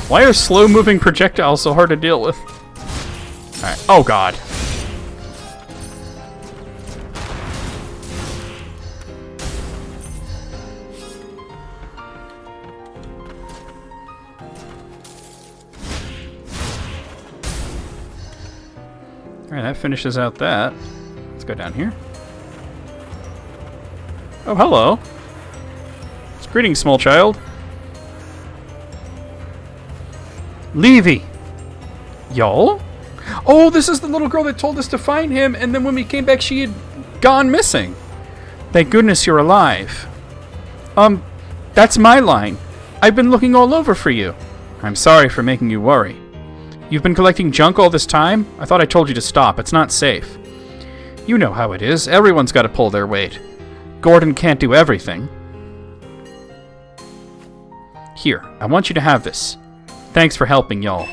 A: Why are slow-moving projectiles so hard to deal with? Alright. Oh, God. Alright, that finishes out that. Let's go down here. Oh, hello. Greetings, small child. Levy. Y'all? Oh, this is the little girl that told us to find him, and then when we came back, she had gone missing. Thank goodness you're alive. That's my line. I've been looking all over for you. I'm sorry for making you worry. You've been collecting junk all this time? I thought I told you to stop. It's not safe. You know how it is. Everyone's got to pull their weight. Gordon can't do everything. Here, I want you to have this. Thanks for helping, y'all.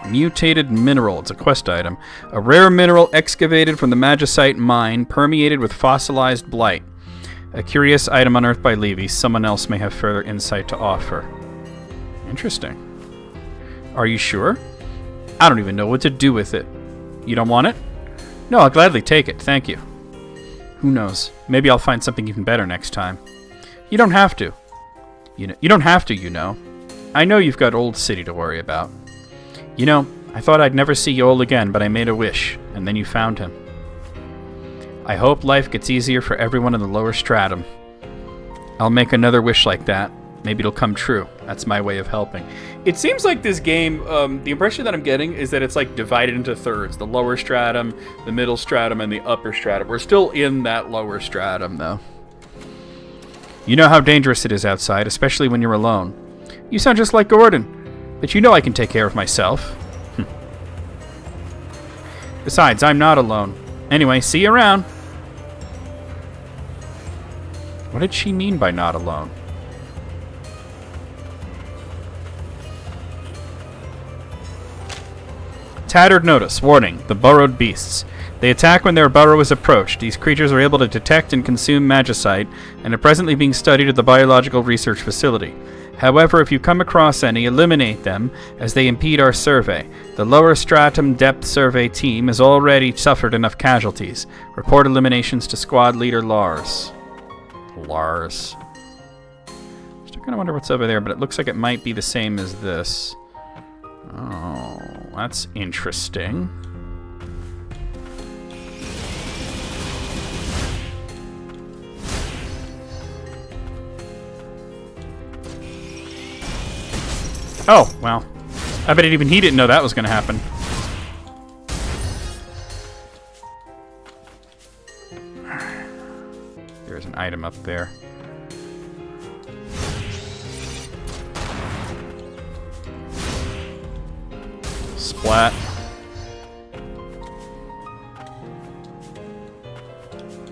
A: Mutated mineral. It's a quest item. A rare mineral excavated from the Magicite mine, permeated with fossilized blight. A curious item unearthed by Levy. Someone else may have further insight to offer. Interesting. Are you sure? I don't even know what to do with it. You don't want it? No, I'll gladly take it. Thank you. Who knows? Maybe I'll find something even better next time. You don't have to. You don't have to, you know. I know you've got Old City to worry about. You know, I thought I'd never see Yoel again, but I made a wish, and then you found him. I hope life gets easier for everyone in the lower stratum. I'll make another wish like that. Maybe it'll come true. That's my way of helping. It seems like this game, the impression that I'm getting is that it's like divided into thirds. The lower stratum, the middle stratum, and the upper stratum. We're still in that lower stratum, though. You know how dangerous it is outside, especially when you're alone. You sound just like Gordon, but you know I can take care of myself. Besides, I'm not alone. Anyway, see you around. What did she mean by not alone? Tattered notice. Warning. The burrowed beasts. They attack when their burrow is approached. These creatures are able to detect and consume magicite and are presently being studied at the Biological Research Facility. However, if you come across any, eliminate them as they impede our survey. The lower stratum depth survey team has already suffered enough casualties. Report eliminations to squad leader Lars. Lars. Still kind of wonder what's over there, but it looks like it might be the same as this. Oh, that's interesting. Oh, well. I bet even he didn't know that was going to happen. There's an item up there. flat.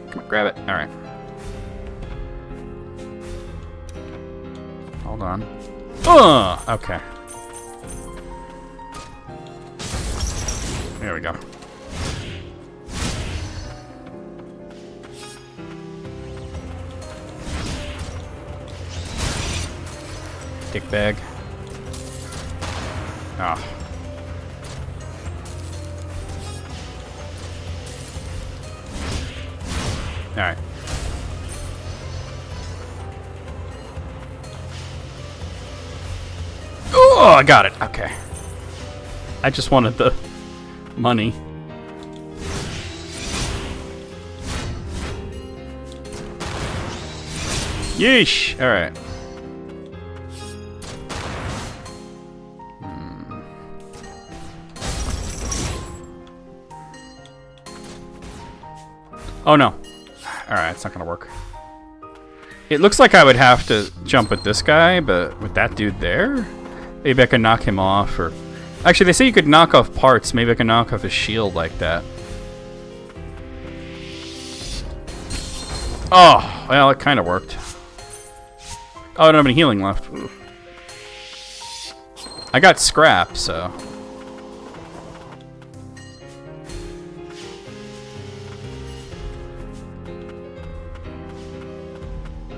A: Come on, grab it. All right. Hold on. Okay. There we go. Dick bag. Ah. All right. Oh, I got it. Okay. I just wanted the money. Yeesh. All right. Oh no. Alright, it's not gonna work. It looks like I would have to jump at this guy, but with that dude there, maybe I can knock him off, or... Actually, they say you could knock off parts. Maybe I can knock off his shield like that. Oh, well, it kind of worked. Oh, I don't have any healing left. Ooh. I got scrap, so...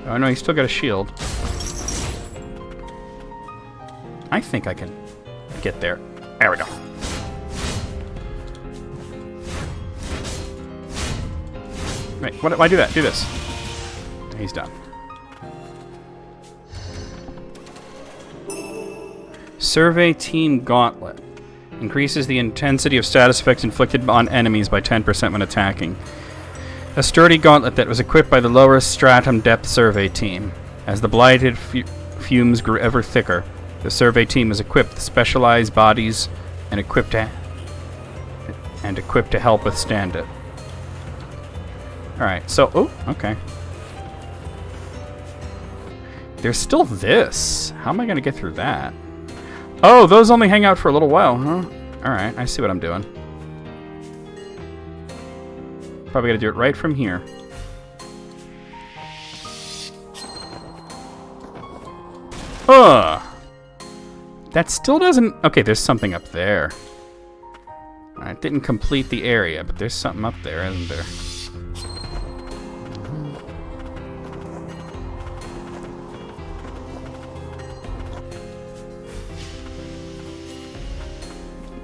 A: Oh no, he's still got a shield. I think I can get there. There we go. Wait, what? Why do that? Do this. He's done. Survey Team Gauntlet. Increases the intensity of status effects inflicted on enemies by 10% when attacking. A sturdy gauntlet that was equipped by the lower stratum depth survey team. As the blighted fumes grew ever thicker, the survey team was equipped with specialized bodies and equipped to help withstand it. Alright, so... Oh, okay. There's still this. How am I going to get through that? Oh, those only hang out for a little while, huh? Alright, I see what I'm doing. Probably gotta do it right from here. That still doesn't... Okay, there's something up there. I didn't complete the area, but there's something up there, isn't there?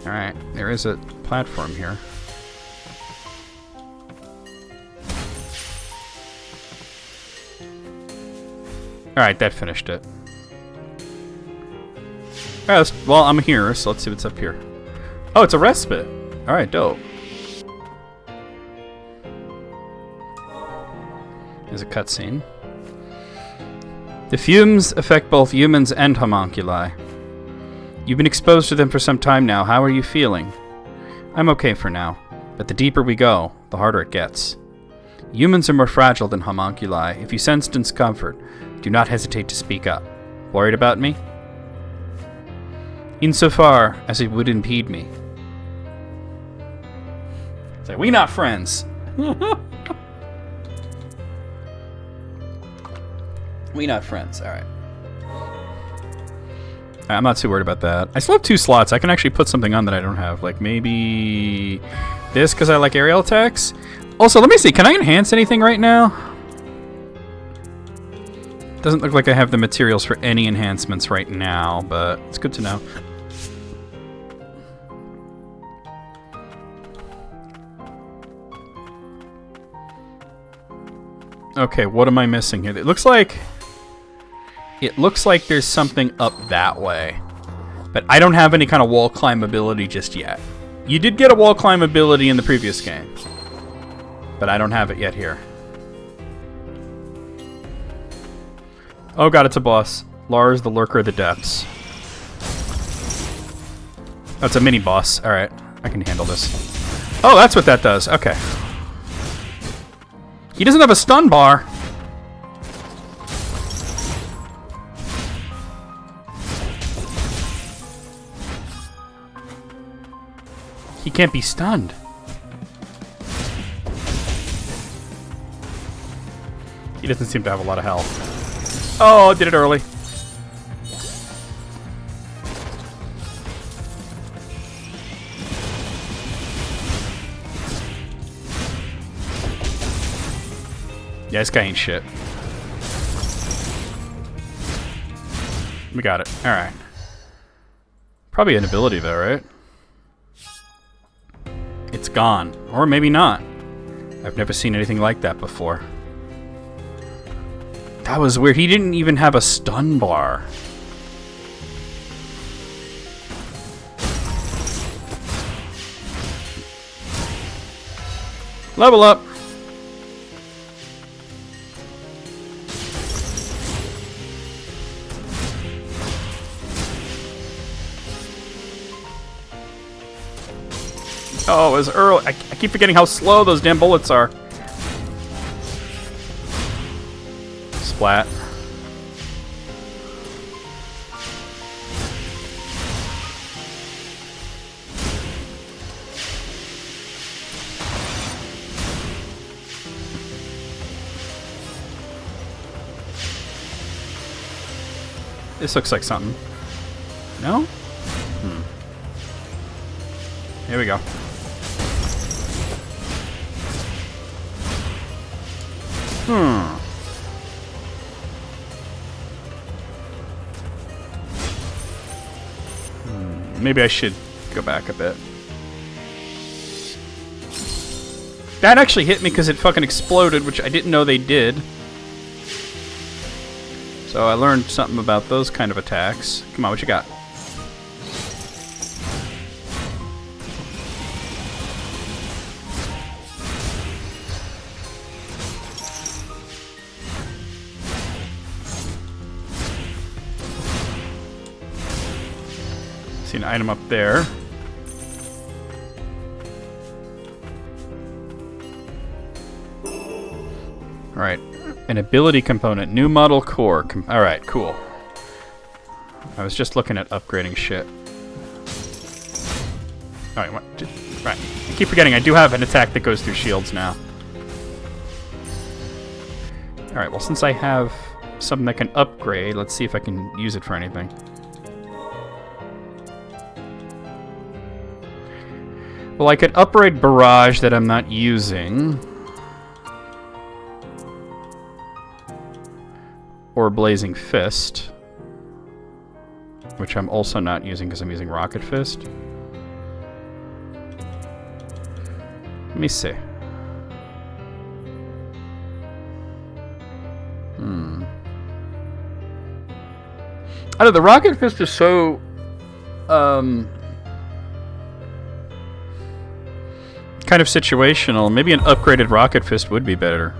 A: Alright, there is a platform here. Alright, that finished it. Alright, well, I'm here, so let's see what's up here. Oh, it's a respite. Alright, dope. There's a cutscene. The fumes affect both humans and homunculi. You've been exposed to them for some time now. How are you feeling? I'm okay for now, but the deeper we go, the harder it gets. Humans are more fragile than homunculi. If you sense discomfort, do not hesitate to speak up. Worried about me? Insofar as it would impede me. Say, we not friends. We not friends, alright. I'm not too worried about that. I still have 2 slots. I can actually put something on that I don't have. Like maybe this because I like aerial attacks. Also, let me see. Can I enhance anything right now? Doesn't look like I have the materials for any enhancements right now, but it's good to know. Okay, what am I missing here? It looks like there's something up that way. But I don't have any kind of wall climb ability just yet. You did get a wall climb ability in the previous game, but I don't have it yet here. Oh god, it's a boss. Lars, the Lurker of the Depths. Oh, it's a mini boss. Alright, I can handle this. Oh, that's what that does. Okay. He doesn't have a stun bar. He can't be stunned. He doesn't seem to have a lot of health. Oh, did it early. Yeah, this guy ain't shit. We got it. Alright. Probably an ability though, right? It's gone. Or maybe not. I've never seen anything like that before. That was weird. He didn't even have a stun bar. Level up. Oh, it was early. I keep forgetting how slow those damn bullets are. Splat. This looks like something. No? Here we go. Maybe I should go back a bit. That actually hit me because it fucking exploded, which I didn't know they did. So I learned something about those kind of attacks. Come on, what you got? See an item up there. Alright. An ability component. New model core. Alright, cool. I was just looking at upgrading shit. Alright, what? Right. I keep forgetting I do have an attack that goes through shields now. Alright, well since I have something that can upgrade, let's see if I can use it for anything. Well, I could upgrade Barrage that I'm not using. Or Blazing Fist. Which I'm also not using because I'm using Rocket Fist. Let me see. I don't know, the Rocket Fist is so... kind of situational. Maybe an upgraded Rocket Fist would be better.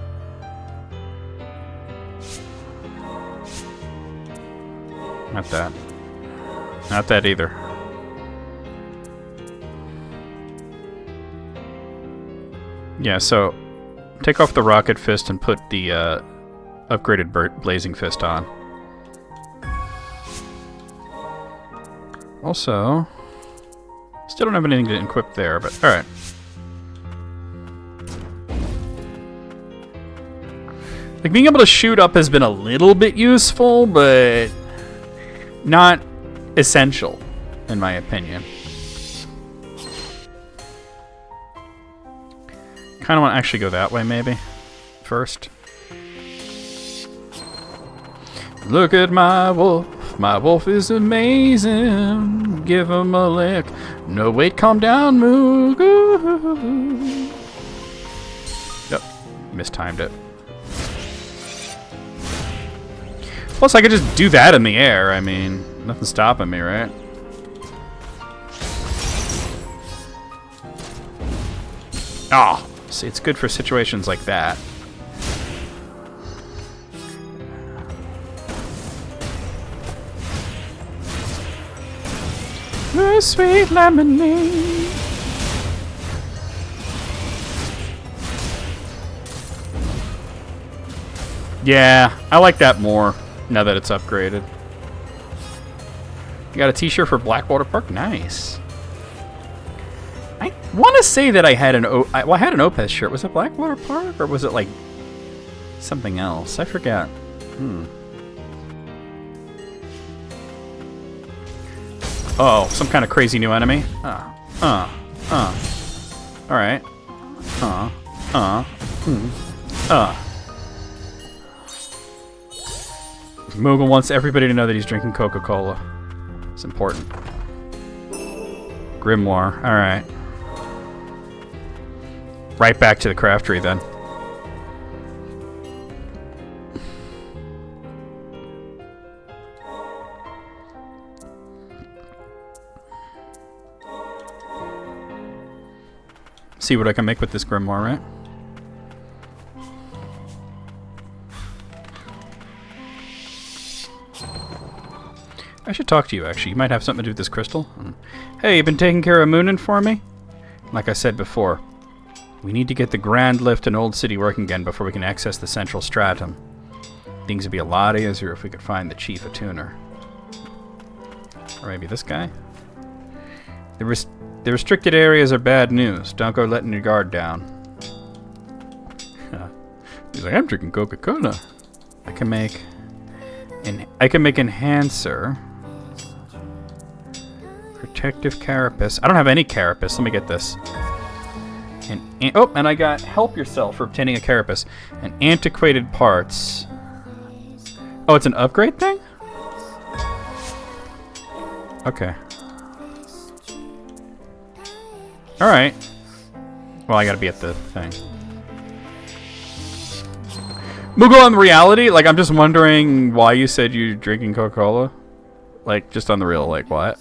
A: Not that. Not that either. Yeah, so take off the Rocket Fist and put the upgraded Blazing Fist on. Also, still don't have anything to equip there, but alright. Like, being able to shoot up has been a little bit useful, but not essential, in my opinion. Kind of want to actually go that way, maybe, first. Look at my wolf. My wolf is amazing. Give him a lick. No, wait, calm down, Moog. Yep, mistimed it. Plus, I could just do that in the air. I mean, nothing's stopping me, right? Oh, see, it's good for situations like that. Oh, sweet lemonade. Yeah, I like that more. Now that it's upgraded. You got a t-shirt for Blackwater Park? Nice. I want to say that I had an I had an Opeth shirt. Was it Blackwater Park or was it like something else? I forget. Oh, some kind of crazy new enemy. All right. Moogle wants everybody to know that he's drinking Coca-Cola. It's important. Grimoire. All right. Right back to the craftery then. See what I can make with this Grimoire, right? I should talk to you, actually. You might have something to do with this crystal. Hey, you been taking care of Moonin for me? Like I said before, we need to get the Grand Lift and Old City working again before we can access the Central Stratum. Things would be a lot easier if we could find the Chief Attuner. Or maybe this guy? The restricted areas are bad news. Don't go letting your guard down. He's like, I'm drinking Coca-Cola. I can make enhancer. Protective carapace. I don't have any carapace. Let me get this. And I got help yourself for obtaining a carapace. And antiquated parts. Oh, it's an upgrade thing? Okay. Alright. Well, I gotta be at the thing. Moogle on reality? Like, I'm just wondering why you said you're drinking Coca-Cola. Like, just on the real, like, what?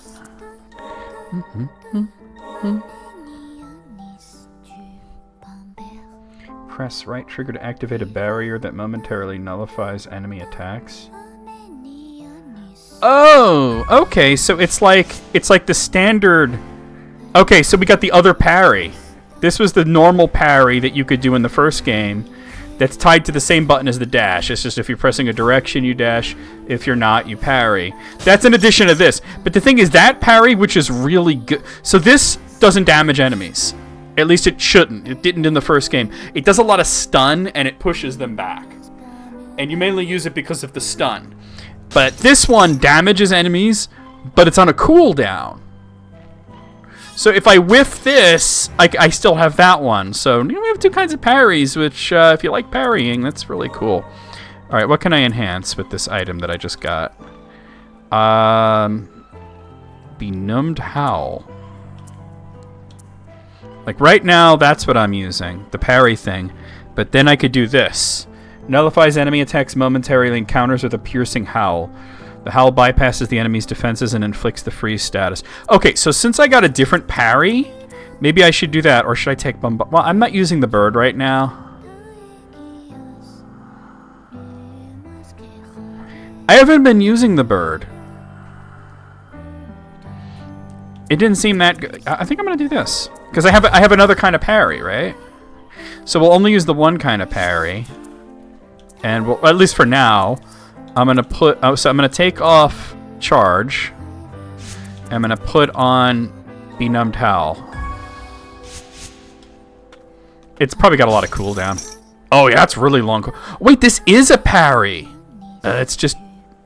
A: Press right trigger to activate a barrier that momentarily nullifies enemy attacks. Oh, okay, so it's like the standard. Okay, so we got the other parry. This was the normal parry that you could do in the first game. That's tied to the same button as the dash. It's just if you're pressing a direction, you dash. If you're not, you parry. That's in addition to this. But the thing is, that parry, which is really good. So this doesn't damage enemies. At least it shouldn't. It didn't in the first game. It does a lot of stun, and it pushes them back. And you mainly use it because of the stun. But this one damages enemies, but it's on a cooldown. So if I whiff this, I still have that one. So we have two kinds of parries, which if you like parrying, that's really cool. All right, what can I enhance with this item that I just got? Benumbed Howl. Like right now, that's what I'm using, the parry thing. But then I could do this. Nullifies enemy attacks momentarily and counters with a piercing howl. The howl bypasses the enemy's defenses and inflicts the freeze status. Okay, so since I got a different parry, maybe I should do that, or should I take Well, I'm not using the bird right now. I haven't been using the bird. It didn't seem that good. I think I'm gonna do this because I have another kind of parry, right? So we'll only use the one kind of parry, and we'll, at least for now. I'm gonna put. Oh, so I'm gonna take off charge. I'm gonna put on Benumbed Howl. It's probably got a lot of cooldown. Oh yeah, it's really long. Wait, this is a parry. It's just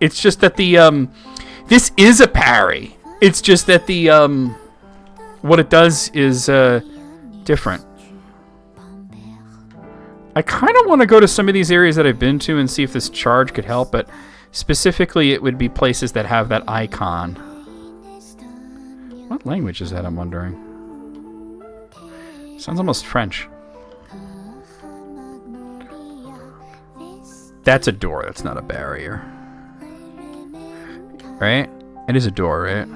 A: that the this is a parry. It's just that the what it does is different. I kind of want to go to some of these areas that I've been to and see if this charge could help, but specifically it would be places that have that icon. What language is that, I'm wondering? Sounds almost French. That's a door, that's not a barrier. Right? It is a door, right?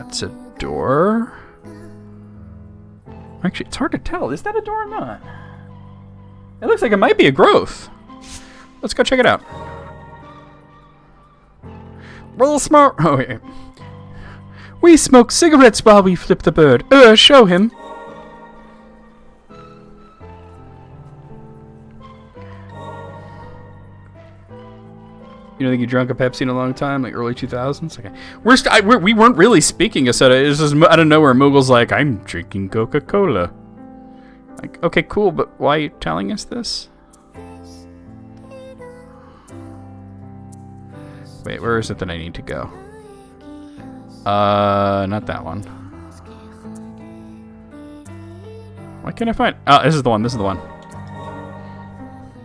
A: It's a door? Actually, it's hard to tell. Is that a door or not? It looks like it might be a growth. Let's go check it out. Real smart. Oh, wait. We smoke cigarettes while we flip the bird. Show him. You don't think you drunk a Pepsi in a long time, like early 2000s? Okay, we weren't really speaking a soda. It was just out of nowhere. Moogle's like, I'm drinking Coca-Cola. Like, okay, cool, but why are you telling us this? Wait, where is it that I need to go? Not that one. Why can't I find? Oh, this is the one. This is the one.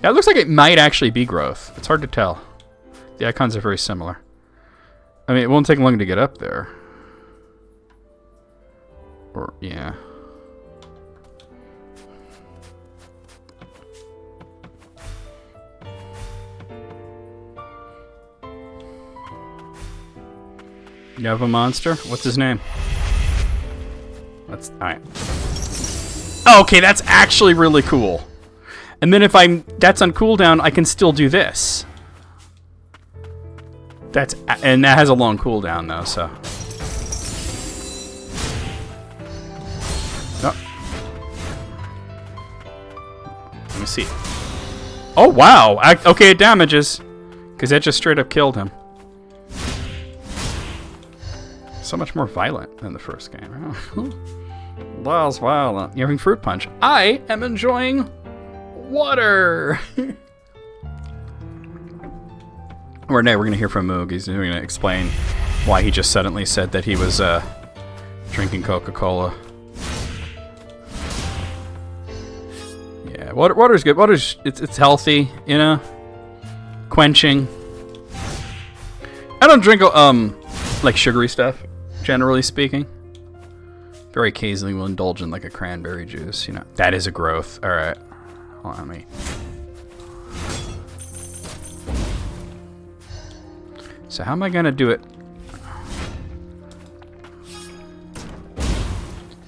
A: Yeah, it looks like it might actually be growth. It's hard to tell. The icons are very similar. I mean, it won't take long to get up there. Or, yeah. You have a monster? What's his name? That's alright. Oh, okay, that's actually really cool. And then if that's on cooldown, I can still do this. And that has a long cooldown though, so. Oh. Let me see. Oh wow! Okay, it damages, because that just straight up killed him. So much more violent than the first game. That's violent. You're having fruit punch. I am enjoying water. We're going to hear from Moog. He's going to explain why he just suddenly said that he was drinking Coca-Cola. Yeah, water's good. It's healthy, you know, quenching. I don't drink like sugary stuff, generally speaking. Very occasionally will indulge in like a cranberry juice, you know. That is a growth. All right, hold on, let me. So how am I gonna do it?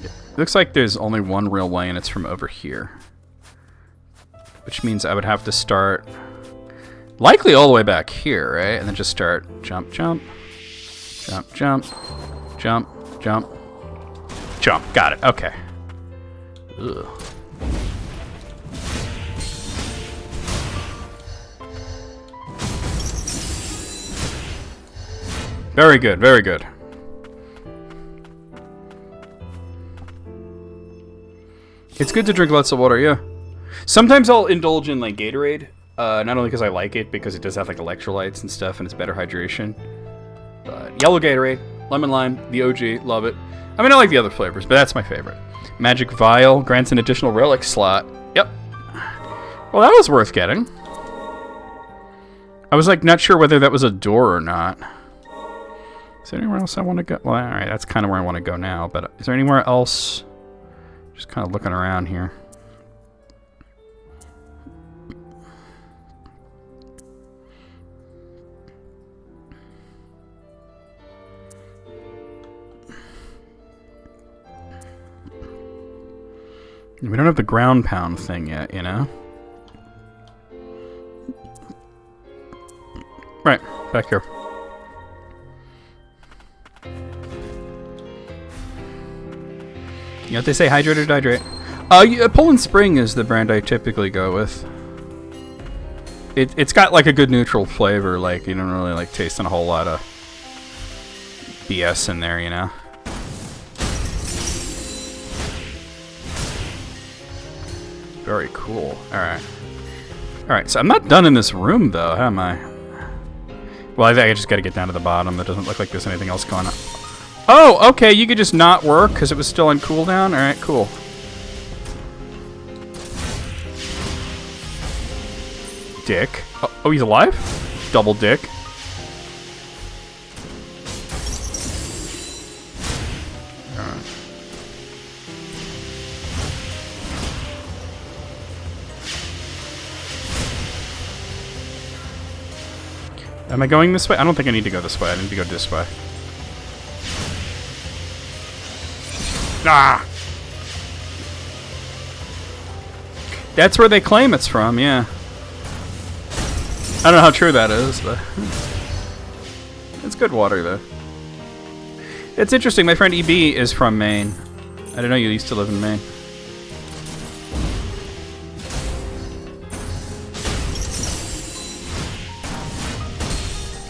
A: It looks like there's only one real way, and it's from over here. Which means I would have to start likely all the way back here, right? And then just start jump, jump, jump, jump, jump, jump, jump. Got it. Okay. Ugh. Very good, very good. It's good to drink lots of water, yeah. Sometimes I'll indulge in like Gatorade, not only because I like it, because it does have like electrolytes and stuff, and it's better hydration. But yellow Gatorade, lemon lime, the OG, love it. I mean, I like the other flavors, but that's my favorite. Magic Vial grants an additional relic slot. Yep. Well, that was worth getting. I was like not sure whether that was a door or not. Is there anywhere else I want to go? Well, alright, that's kind of where I want to go now, but is there anywhere else? Just kind of looking around here. We don't have the ground pound thing yet, you know? Right, back here. You know what they say, hydrate or dehydrate? Poland Spring is the brand I typically go with. It's got like a good neutral flavor, like you don't really like tasting a whole lot of BS in there, you know? Very cool. Alright. Alright, so I'm not done in this room though, am I? Well, I think I just gotta get down to the bottom. It doesn't look like there's anything else going on. Oh, okay, you could just not work because it was still on cooldown? Alright, cool. Dick. Oh, he's alive? Double dick. Alright. Am I going this way? I don't think I need to go this way. I need to go this way. Ah! That's where they claim it's from, yeah. I don't know how true that is, but it's good water, though. It's interesting. My friend EB is from Maine. I didn't know you used to live in Maine.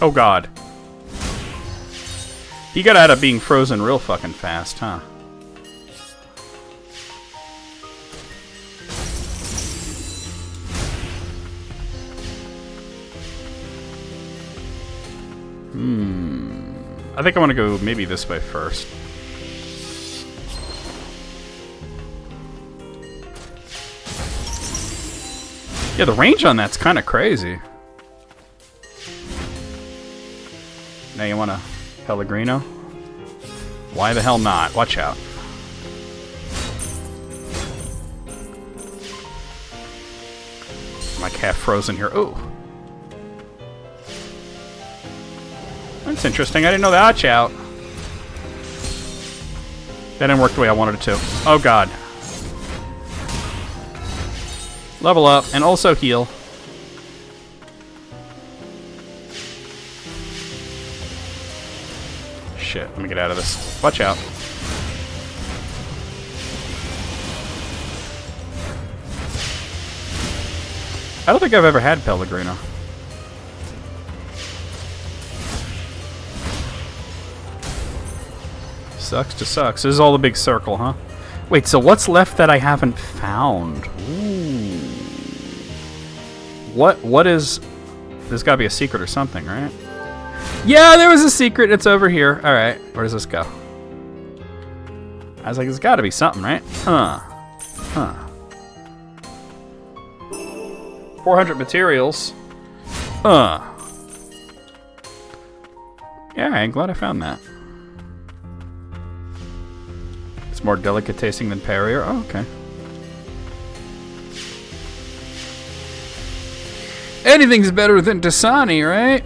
A: Oh god. He got out of being frozen real fucking fast, huh? I think I want to go maybe this way first. Yeah, the range on that's kind of crazy. Now you want a Pellegrino? Why the hell not? Watch out. I'm like half frozen here. Ooh. That's interesting. I didn't know that. Watch out. That didn't work the way I wanted it to. Oh god. Level up and also heal. Shit, let me get out of this. Watch out. I don't think I've ever had Pellegrino. Sucks to sucks. This is all the big circle, huh? Wait, so what's left that I haven't found? Ooh. What is... There's gotta be a secret or something, right? Yeah, there was a secret. It's over here. Alright, where does this go? I was like, there's gotta be something, right? Huh. 400 materials. Yeah, I'm glad I found that. It's more delicate tasting than Perrier. Oh, okay. Anything's better than Dasani, right?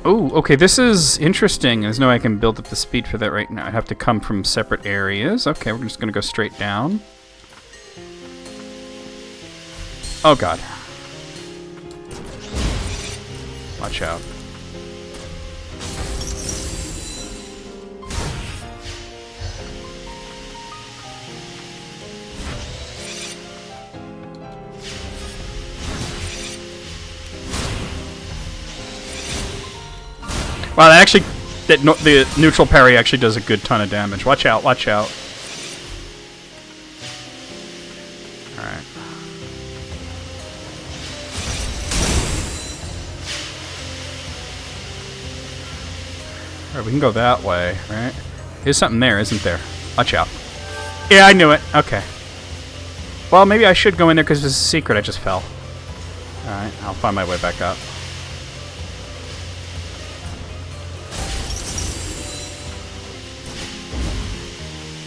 A: Oh, okay, this is interesting. There's no way I can build up the speed for that right now. I'd have to come from separate areas. Okay, we're just gonna go straight down. Oh, God. Watch out. Wow, that actually, the neutral parry actually does a good ton of damage. Watch out, watch out. Alright. Alright, we can go that way, right? There's something there, isn't there? Watch out. Yeah, I knew it. Okay. Well, maybe I should go in there because there's a secret. I just fell. Alright, I'll find my way back up.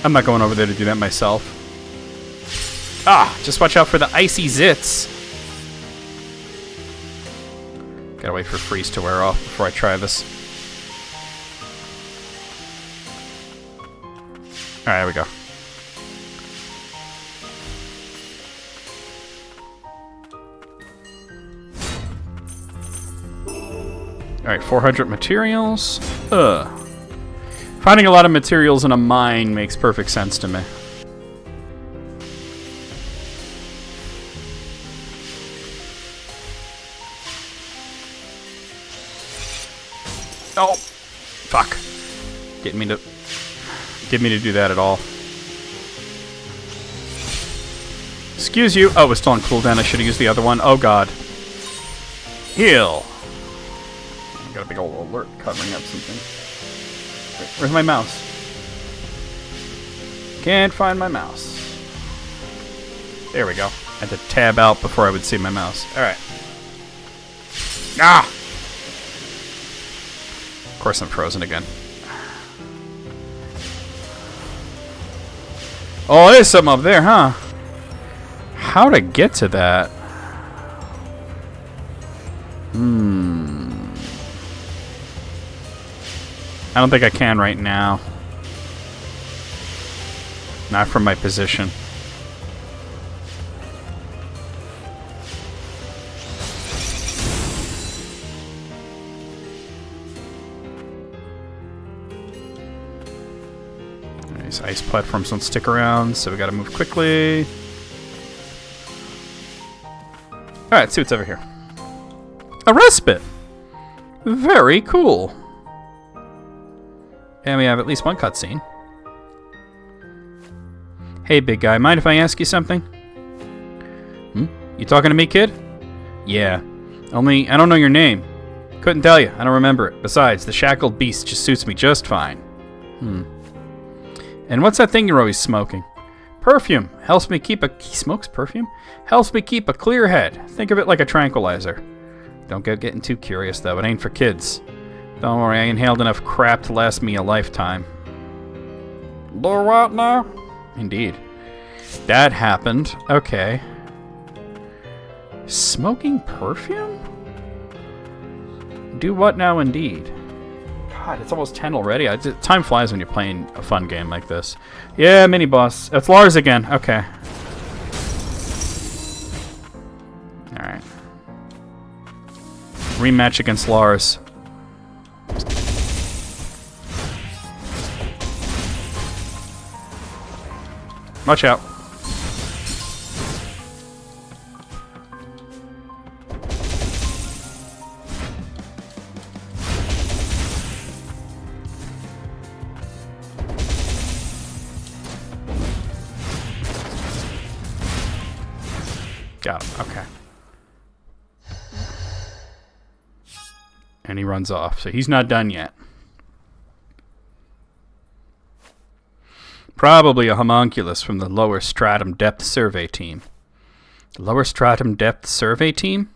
A: I'm not going over there to do that myself. Ah, just watch out for the icy zits. Gotta wait for freeze to wear off before I try this. Alright, here we go. Alright, 400 materials. Finding a lot of materials in a mine makes perfect sense to me. Oh, fuck! Didn't mean to do that at all. Excuse you. Oh, it's still on cooldown. I should have used the other one. Oh god. Heal. I got a big old alert covering up something. Wait, where's my mouse? Can't find my mouse. There we go. I had to tab out before I would see my mouse. Alright. Ah! Of course I'm frozen again. Oh, there's something up there, huh? How to get to that? I don't think I can right now. Not from my position. These ice platforms don't stick around, so we gotta move quickly. Alright, let's see what's over here. A respite! Very cool. And we have at least one cutscene. Hey, big guy, mind if I ask you something? You talking to me, kid? Yeah. Only, I don't know your name. Couldn't tell you. I don't remember it. Besides, the shackled beast just suits me just fine. And what's that thing you're always smoking? Perfume. Helps me keep a... He smokes perfume? Helps me keep a clear head. Think of it like a tranquilizer. Don't get getting too curious, though. It ain't for kids. Don't worry, I inhaled enough crap to last me a lifetime. Do what now? Indeed. That happened. Okay. Smoking perfume? Do what now, indeed? God, it's almost 10 already. Time flies when you're playing a fun game like this. Yeah, mini-boss. It's Lars again. Okay. Alright. Rematch against Lars. Watch out. Got him. Okay. And he runs off, so he's not done yet. Probably a homunculus from the Lower Stratum Depth Survey Team. The Lower Stratum Depth Survey Team?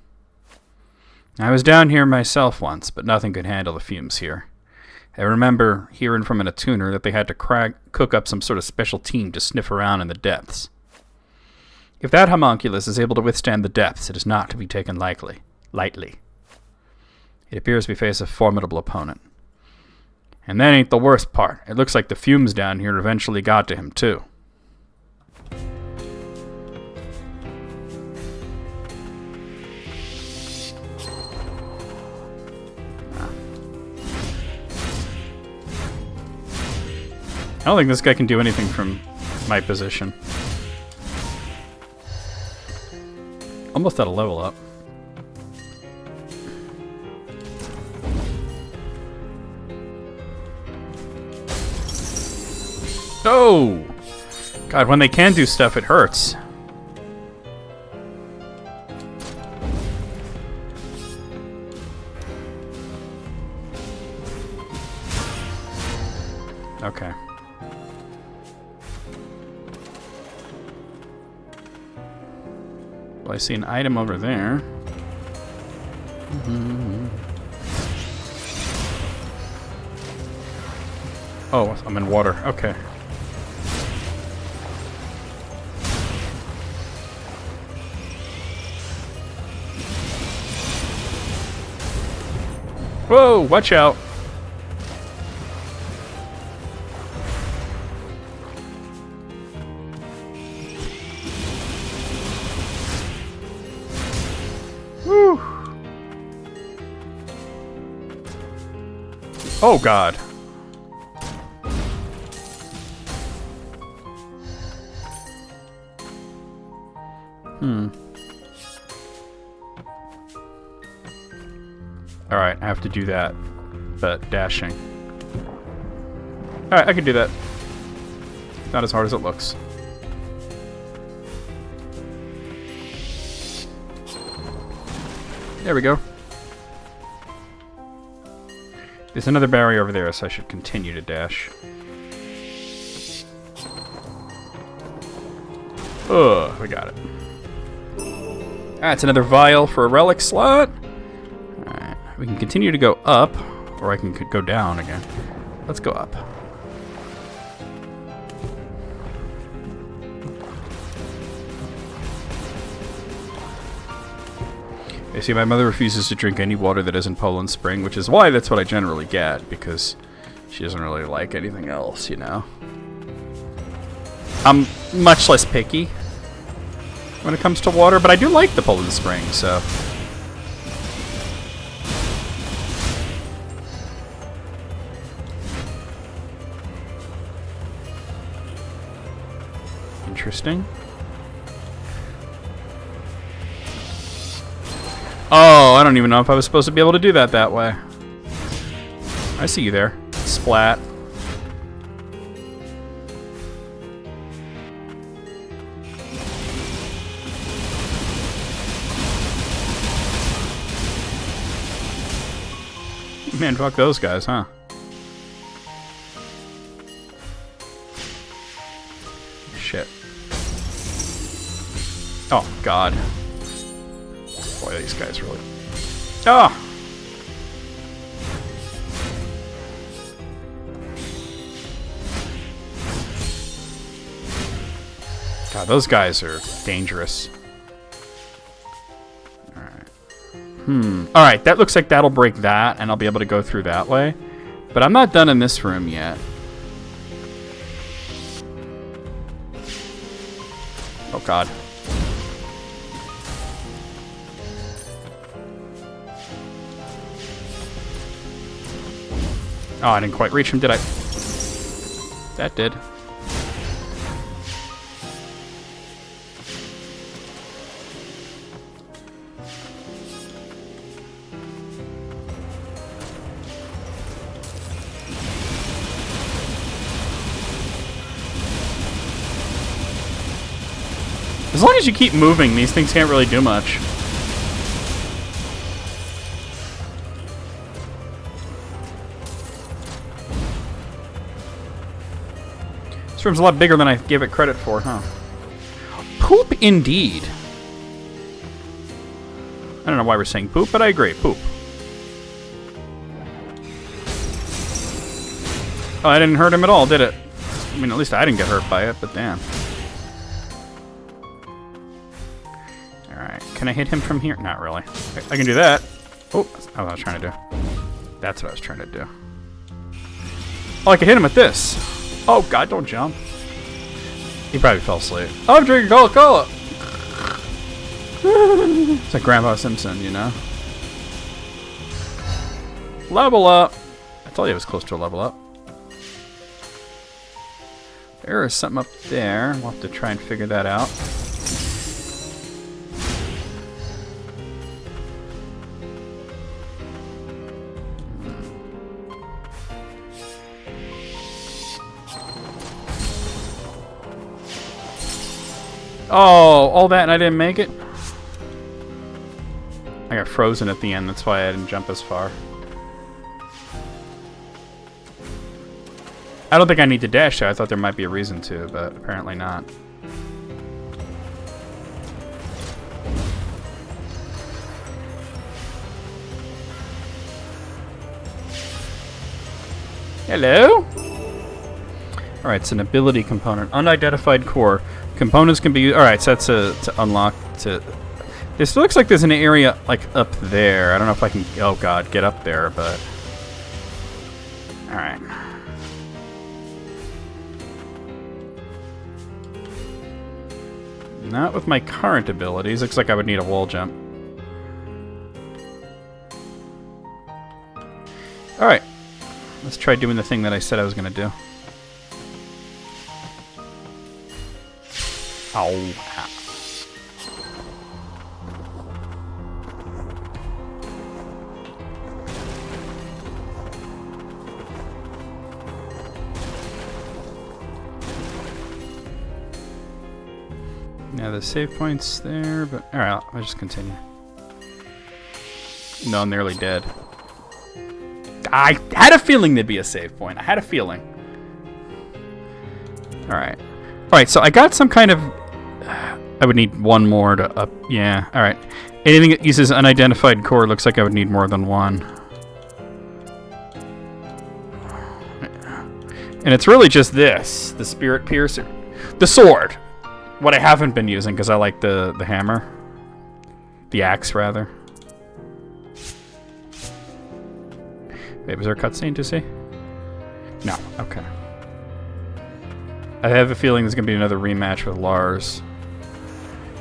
A: I was down here myself once, but nothing could handle the fumes here. I remember hearing from an attuner that they had to cook up some sort of special team to sniff around in the depths. If that homunculus is able to withstand the depths, it is not to be taken lightly. It appears we face a formidable opponent. And that ain't the worst part. It looks like the fumes down here eventually got to him, too. I don't think this guy can do anything from my position. Almost at a level up. Oh! God, when they can do stuff, it hurts. Okay. Well, I see an item over there. Oh, I'm in water. Okay. Whoa, watch out. Whew. Oh, God. Alright, I have to do that. But dashing. Alright, I can do that. Not as hard as it looks. There we go. There's another barrier over there, so I should continue to dash. Oh, we got it. That's another vial for a relic slot. Alright, we can continue to go up, or I can go down again. Let's go up. You see, my mother refuses to drink any water that isn't Poland Spring, which is why that's what I generally get, because she doesn't really like anything else, you know. I'm much less picky when it comes to water, but I do like the Poland Spring, so. Interesting. Oh, I don't even know if I was supposed to be able to do that way. I see you there. Splat. Man, fuck those guys, huh? Shit. Oh, God. Boy, these guys really... Ah! God, those guys are dangerous. Alright, that looks like that'll break that, and I'll be able to go through that way. But I'm not done in this room yet. Oh, God. Oh, I didn't quite reach him, did I? That did. As long as you keep moving, these things can't really do much. This room's a lot bigger than I gave it credit for, huh? Poop indeed. I don't know why we're saying poop, but I agree. Poop. Oh, I didn't hurt him at all, did it? I mean, at least I didn't get hurt by it, but damn. Alright, can I hit him from here? Not really. I can do that. Oh, that's what I was trying to do. That's what I was trying to do. Oh, I can hit him with this. Oh, God, don't jump. He probably fell asleep. I'm drinking Coca-Cola. It's like Grandpa Simpson, you know? Level up. I told you it was close to a level up. There is something up there. We'll have to try and figure that out. Oh, all that and I didn't make it? I got frozen at the end, that's why I didn't jump as far. I don't think I need to dash there. I thought there might be a reason to, but apparently not. Hello? Alright, it's an ability component. Unidentified core. Components can be used. Alright, so that's to unlock to... This looks like there's an area, like, up there. I don't know if I can... Oh, God, get up there, but... Alright. Not with my current abilities. Looks like I would need a wall jump. Alright. Let's try doing the thing that I said I was going to do. Ow. Yeah, the save point's there, but alright, I'll just continue. No, I'm nearly dead. I had a feeling there'd be a save point. I had a feeling. Alright. Alright, so I got some kind of... I would need one more to up... Yeah, alright. Anything that uses unidentified core looks like I would need more than one. And it's really just this. The Spirit Piercer. The sword! What I haven't been using, because I like the hammer. The axe, rather. Wait, was there a cutscene to see? No, okay. I have a feeling there's going to be another rematch with Lars.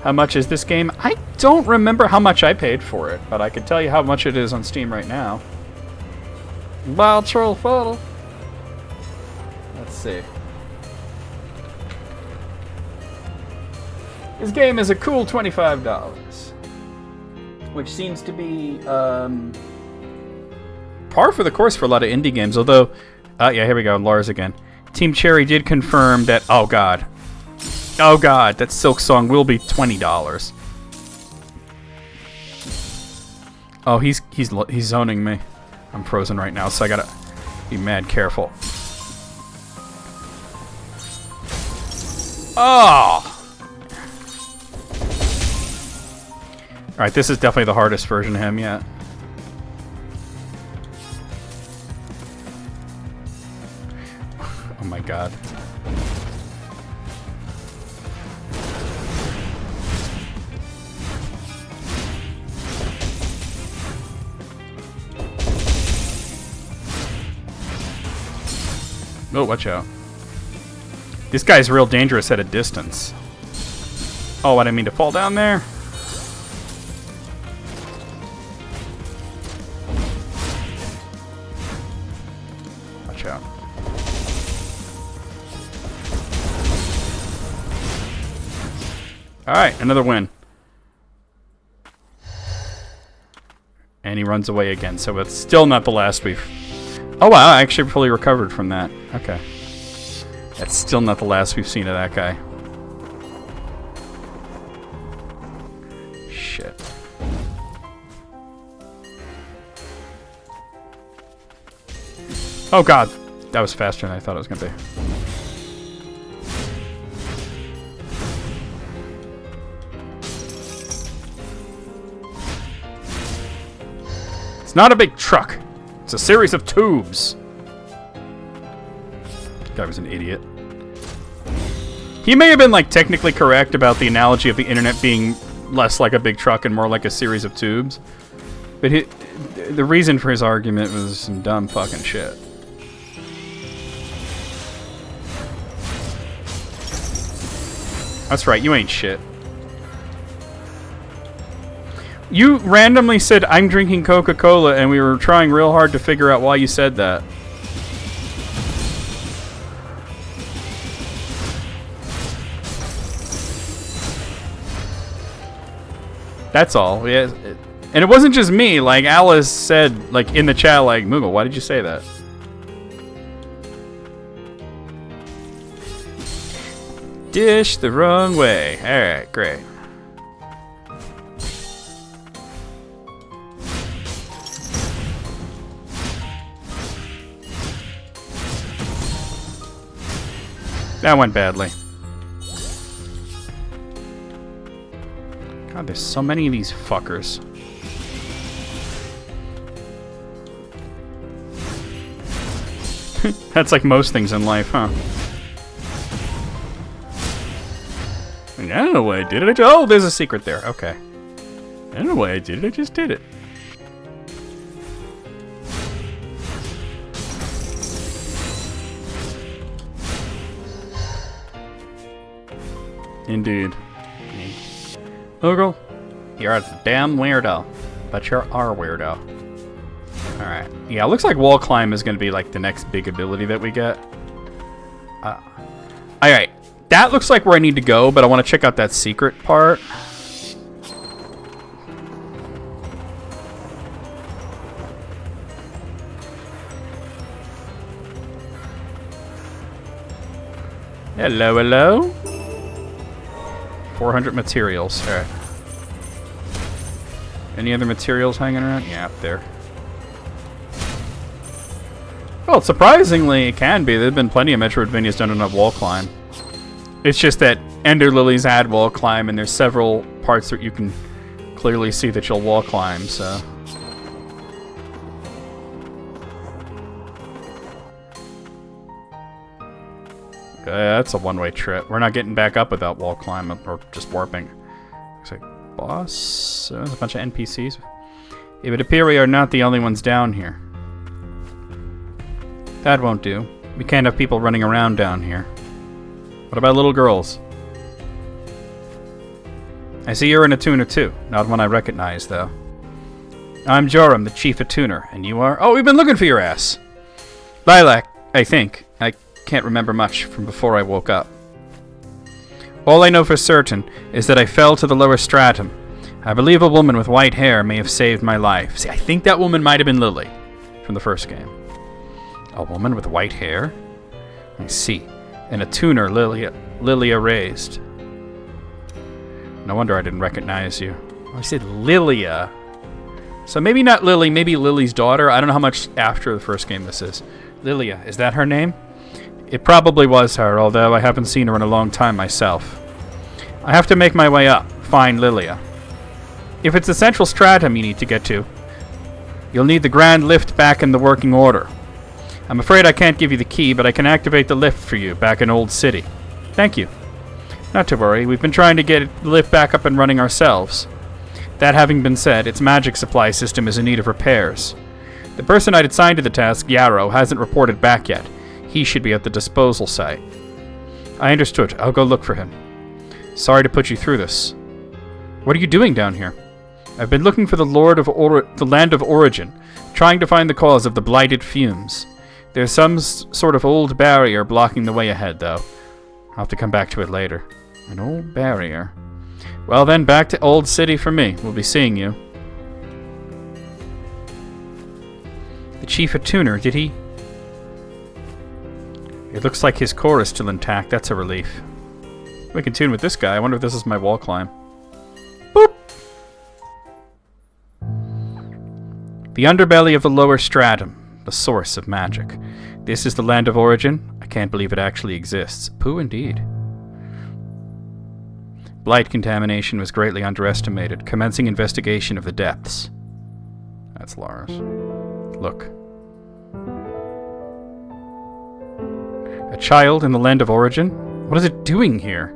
A: How much is this game? I don't remember how much I paid for it, but I can tell you how much it is on Steam right now. Wild Troll Photo. Let's see. This game is a cool $25, which seems to be par for the course for a lot of indie games. Although, yeah, here we go. Lars again. Team Cherry did confirm that. Oh god, that Silk Song will be $20. Oh, he's zoning me. I'm frozen right now, so I gotta be mad careful. Oh! Alright, this is definitely the hardest version of him yet. Oh my god. Oh, watch out. This guy's real dangerous at a distance. Oh, I didn't mean to fall down there. Watch out. Alright, another win. And he runs away again, so it's still not the last we've... Oh wow, I actually fully recovered from that. Okay. That's still not the last we've seen of that guy. Shit. Oh god, that was faster than I thought it was gonna be. It's not a big truck. It's a series of tubes. Guy was an idiot. He may have been like technically correct about the analogy of the internet being less like a big truck and more like a series of tubes, but the reason for his argument was some dumb fucking shit. That's right, you ain't shit. You randomly said, I'm drinking Coca-Cola, and we were trying real hard to figure out why you said that. That's all. Yeah, and it wasn't just me. Like, Alice said, like, in the chat, like, Moogle, why did you say that? Dish the wrong way. Alright, great. That went badly. God, there's so many of these fuckers. That's like most things in life, huh? I don't know why I did it. Oh, there's a secret there. Okay. I don't know why I did it. I just did it. Indeed. Moogle, you're a damn weirdo. But you're our weirdo. Alright. Yeah, it looks like wall climb is going to be like the next big ability that we get. Alright. That looks like where I need to go, but I want to check out that secret part. Hello, hello. 400 materials. Alright. Any other materials hanging around? Yeah, up there. Well, surprisingly, it can be. There have been plenty of Metroidvanias done on a wall climb. It's just that Ender Lilies had wall climb, and there's several parts that you can clearly see that you'll wall climb, so... Okay, that's a one-way trip. We're not getting back up without wall climb, or just warping. Looks like boss... there's a bunch of NPCs. It would appear we are not the only ones down here. That won't do. We can't have people running around down here. What about little girls? I see you're an attuner too. Not one I recognize, though. I'm Joram, the chief attuner, and you are... Oh, we've been looking for your ass! Lilac, I think. I can't remember much from before I woke up. All I know for certain is that I fell to the lower stratum. I believe a woman with white hair may have saved my life. See, I think that woman might have been Lily from the first game. A woman with white hair? I see. And a tuner Lilia raised. No wonder I didn't recognize you. I said Lilia. So maybe not Lily, maybe Lily's daughter. I don't know how much after the first game this is. Lilia, is that her name? It probably was her, although I haven't seen her in a long time myself. I have to make my way up, find Lilia. If it's the central stratum you need to get to, you'll need the grand lift back in the working order. I'm afraid I can't give you the key, but I can activate the lift for you back in Old City. Thank you. Not to worry, we've been trying to get the lift back up and running ourselves. That having been said, its magic supply system is in need of repairs. The person I'd assigned to the task, Yarrow, hasn't reported back yet. He should be at the disposal site. I understood. I'll go look for him. Sorry to put you through this. What are you doing down here? I've been looking for the the land of origin, trying to find the cause of the blighted fumes. There's some sort of old barrier blocking the way ahead, though. I'll have to come back to it later. An old barrier. Well then, back to Old City for me. We'll be seeing you. The Chief of Tuner, did he? It looks like his core is still intact. That's a relief. We can tune with this guy. I wonder if this is my wall climb. Boop! The underbelly of the lower stratum. The source of magic. This is the land of origin? I can't believe it actually exists. Pooh, indeed. Blight contamination was greatly underestimated. Commencing investigation of the depths. That's Lars. Look. A child in the land of origin? What is it doing here?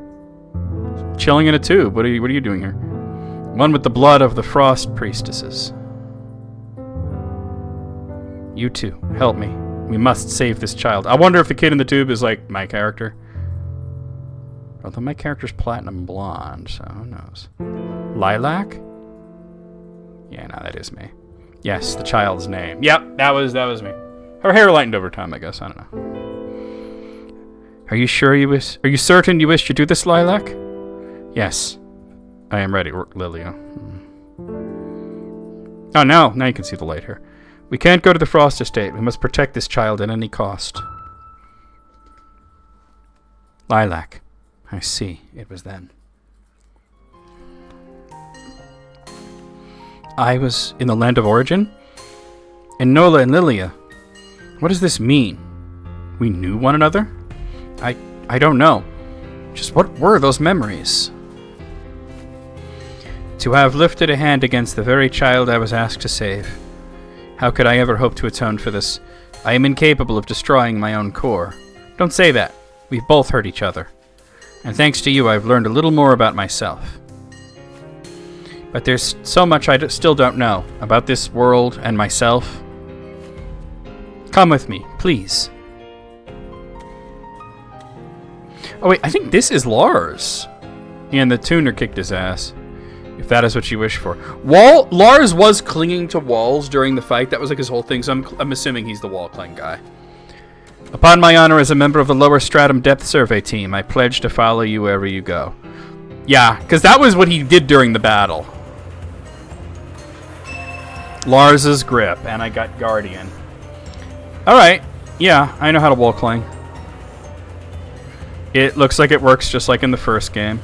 A: Chilling in a tube. What are you doing here? One with the blood of the frost priestesses. You two, help me. We must save this child. I wonder if the kid in the tube is like my character. Although my character's platinum blonde, so who knows? Lilac? Yeah, no, that is me. Yes, the child's name. Yep, that was me. Her hair lightened over time, I guess. I don't know. Are you certain you wish to do this, Lilac? Yes. I am ready, Lilia. Oh, now you can see the light here. We can't go to the Frost Estate. We must protect this child at any cost. Lilac. I see. It was then. I was in the land of origin? And Nola and Lilia. What does this mean? We knew one another? I don't know. Just what were those memories? To have lifted a hand against the very child I was asked to save. How could I ever hope to atone for this? I am incapable of destroying my own core. Don't say that. We've both hurt each other. And thanks to you, I've learned a little more about myself. But there's so much I still don't know about this world and myself. Come with me, please. Oh wait, I think this is Lars. And the tuner kicked his ass. If that is what you wish for. Lars was clinging to walls during the fight. That was like his whole thing, so I'm assuming he's the wall cling guy. Upon my honor as a member of the Lower Stratum Depth Survey Team, I pledge to follow you wherever you go. Yeah, because that was what he did during the battle. Lars's grip, and I got Guardian. Alright, yeah, I know how to wall cling. It looks like it works just like in the first game.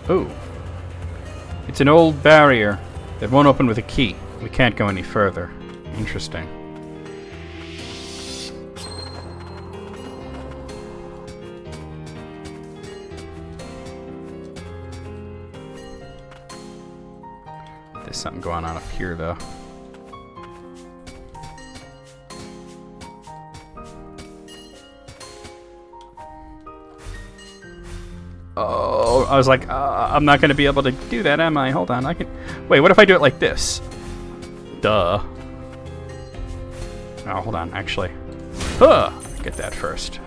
A: Ooh. It's an old barrier that won't open with a key. We can't go any further. Interesting. There's something going on up here, though. Oh, I was like, I'm not going to be able to do that, am I? Hold on, I can... Wait, what if I do it like this? Duh. Oh, hold on, actually. Get that first.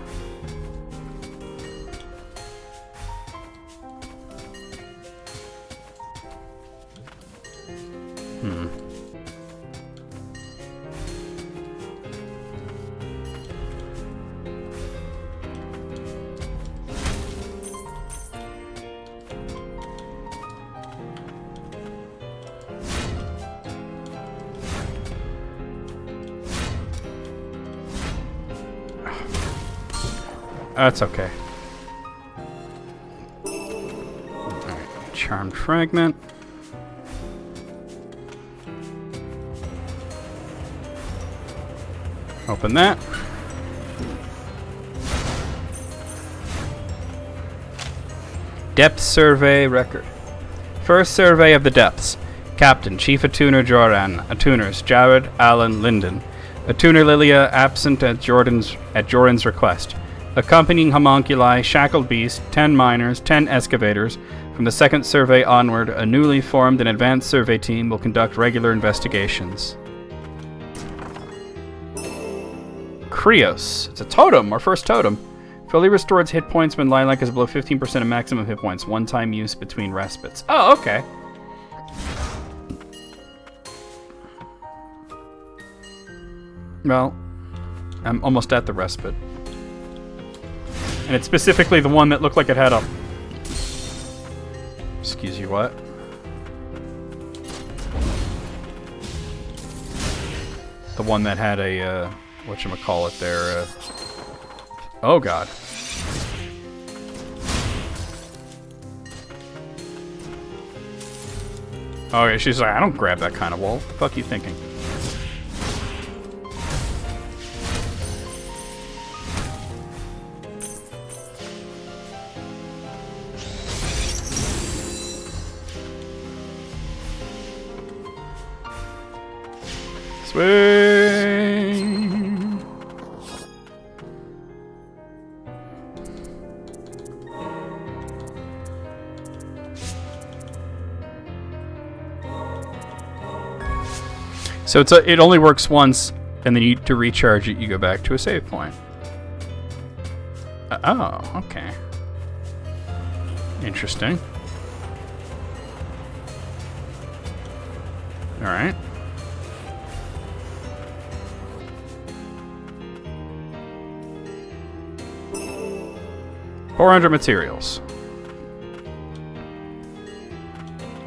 A: That's okay. Alright, charmed fragment. Open that. Depth survey record. First survey of the depths. Captain, Chief Attuner Joran. Attuners, Jared, Allen, Linden. Attuner Lilia, absent at Joran's request. Accompanying homunculi, shackled beast, 10 miners, 10 excavators. From the second survey onward, a newly formed and advanced survey team will conduct regular investigations. Krios. It's a totem, our first totem. Fully restores hit points when lilac is below 15% of maximum hit points. One-time use between respites. Oh, okay. Well, I'm almost at the respite. And it's specifically the one that looked like it had a... Excuse you, what? The one that had a, whatchamacallit there, Oh, God. Oh, yeah, she's like, I don't grab that kind of wall. What the fuck are you thinking? Swing! So it only works once, and then to recharge it, you go back to a save point. Oh, okay. Interesting. All right. $400 materials.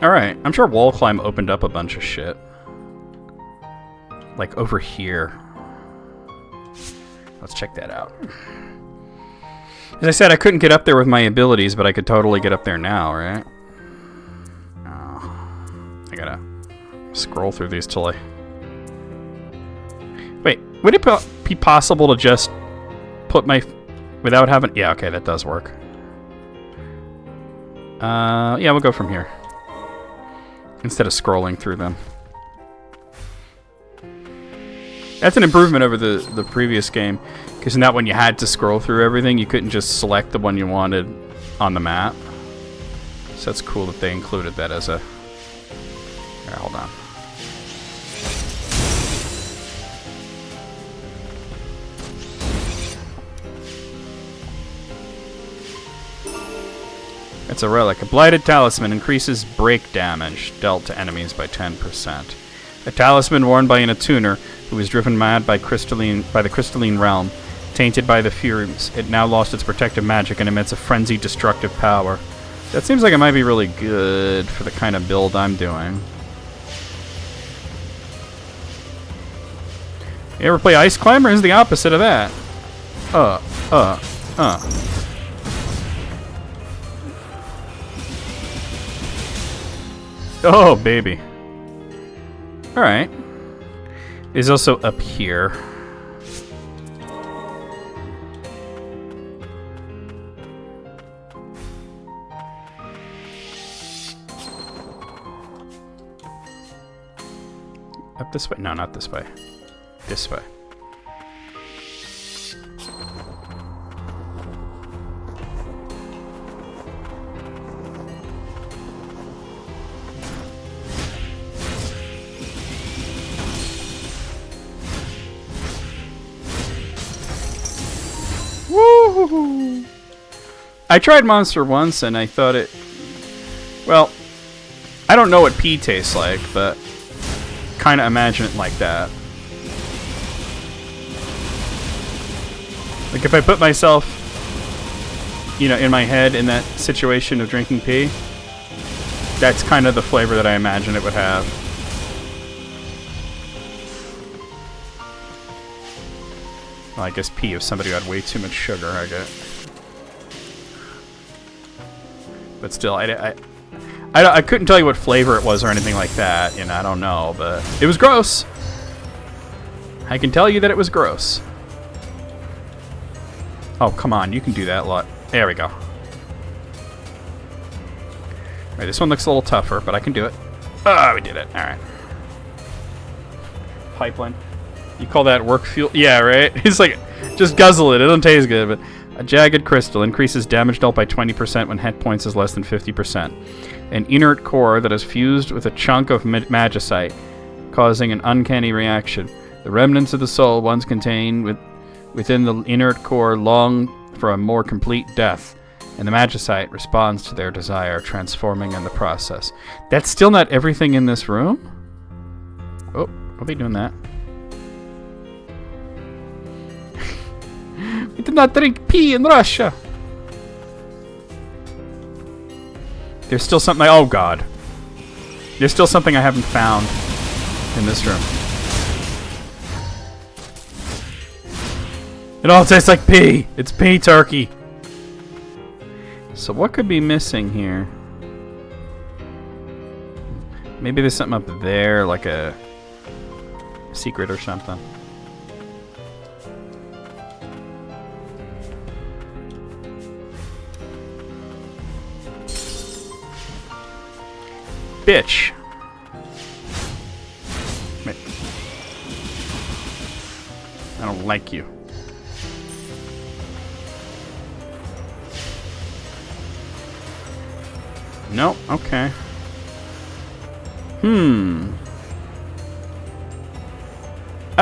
A: All right. I'm sure wall climb opened up a bunch of shit. Like over here. Let's check that out. As I said, I couldn't get up there with my abilities, but I could totally get up there now, right? Oh, I gotta scroll through these till I... Wait, would it be possible to just put my... Without having... Yeah, okay, that does work. Yeah, we'll go from here. Instead of scrolling through them. That's an improvement over the previous game, because in that one you had to scroll through everything. You couldn't just select the one you wanted on the map. So that's cool that they included that as a... Here, hold on. It's a relic. A blighted talisman increases break damage dealt to enemies by 10%. A talisman worn by an attuner who was driven mad by the crystalline realm, tainted by the fumes. It now lost its protective magic and emits a frenzied destructive power. That seems like it might be really good for the kind of build I'm doing. You ever play Ice Climber? It's the opposite of that. Oh, baby. Alright. Is also up here. Up this way? No, not this way. This way. Woo! I tried Monster once and I thought it... Well, I don't know what pee tastes like, but kind of imagine it like that. Like if I put myself, you know, in my head in that situation of drinking pee, that's kind of the flavor that I imagine it would have. Well, I guess pee of somebody who had way too much sugar, I guess. But still, I couldn't tell you what flavor it was or anything like that. You know, I don't know, but it was gross. I can tell you that it was gross. Oh, come on. You can do that a lot. There we go. All right, this one looks a little tougher, but I can do it. Oh, we did it. All right. Pipeline. You call that work fuel? Yeah, right? It's like, just guzzle it. It doesn't taste good, but... A jagged crystal increases damage dealt by 20% when hit points is less than 50%. An inert core that is fused with a chunk of magicite, causing an uncanny reaction. The remnants of the soul once contained within the inert core long for a more complete death, and the magicite responds to their desire, transforming in the process. That's still not everything in this room? Oh, are they doing that? We did not drink pee in Russia. There's still something. Oh God. There's still something I haven't found in this room. It all tastes like pee. It's pee turkey. So what could be missing here? Maybe there's something up there, like a secret or something. Bitch. I don't like you. No, okay. I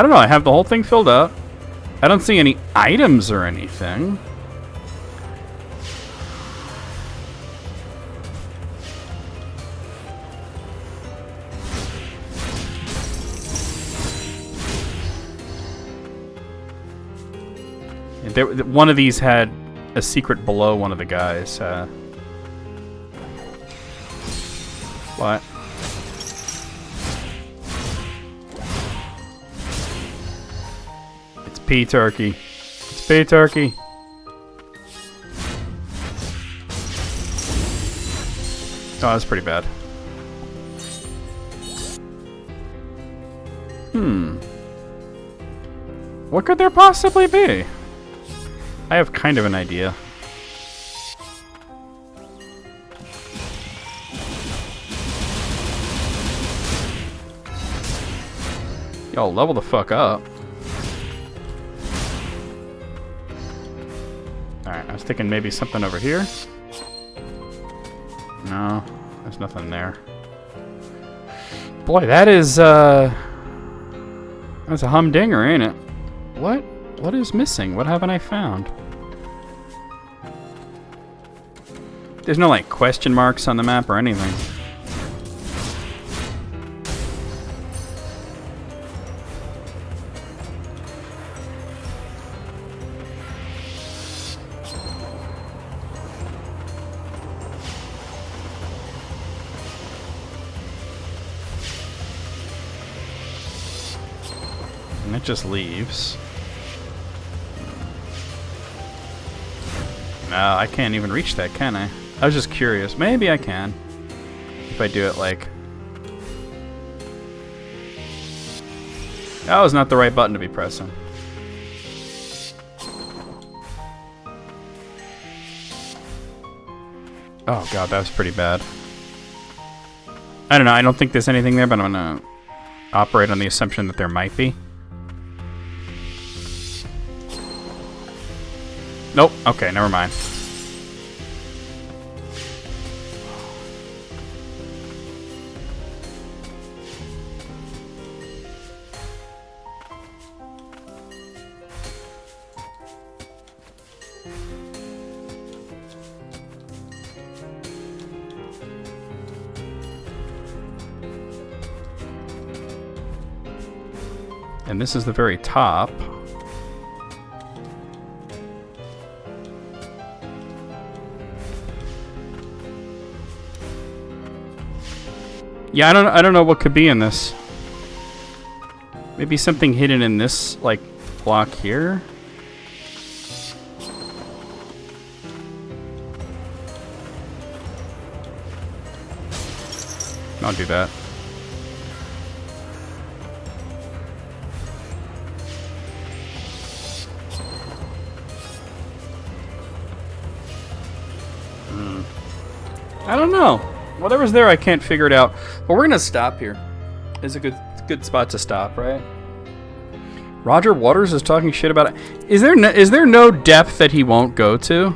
A: don't know, I have the whole thing filled up. I don't see any items or anything. One of these had a secret below one of the guys. What? It's pea turkey. It's pea turkey. Oh, that's pretty bad. What could there possibly be? I have kind of an idea. Yo, level the fuck up. Alright, I was thinking maybe something over here. No, there's nothing there. Boy, that is, that's a humdinger, ain't it? What? What is missing? What haven't I found? There's no, like, question marks on the map or anything. And it just leaves. No, I can't even reach that, can I? I was just curious. Maybe I can. If I do it like... That was not the right button to be pressing. Oh god, that was pretty bad. I don't know, I don't think there's anything there, but I'm gonna operate on the assumption that there might be. Nope, okay, never mind. And this is the very top. Yeah, I don't know what could be in this. Maybe something hidden in this, like, block here? Don't do that. I don't know. Whatever's there, I can't figure it out. But we're gonna stop here. It's a good spot to stop, right? Roger Waters is talking shit about it. Is there no depth that he won't go to?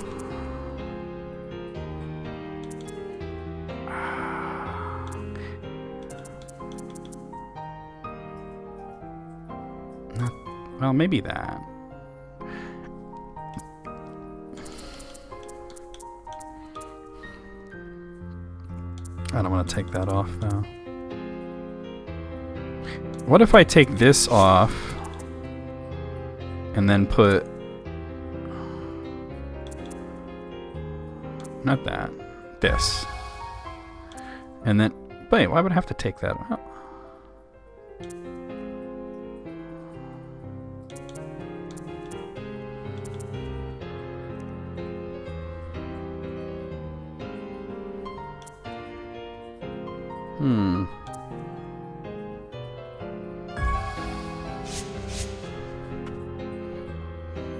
A: Well, maybe that. I don't want to take that off now. What if I take this off and then put... Not that. This. And then... Wait, why would I have to take that out?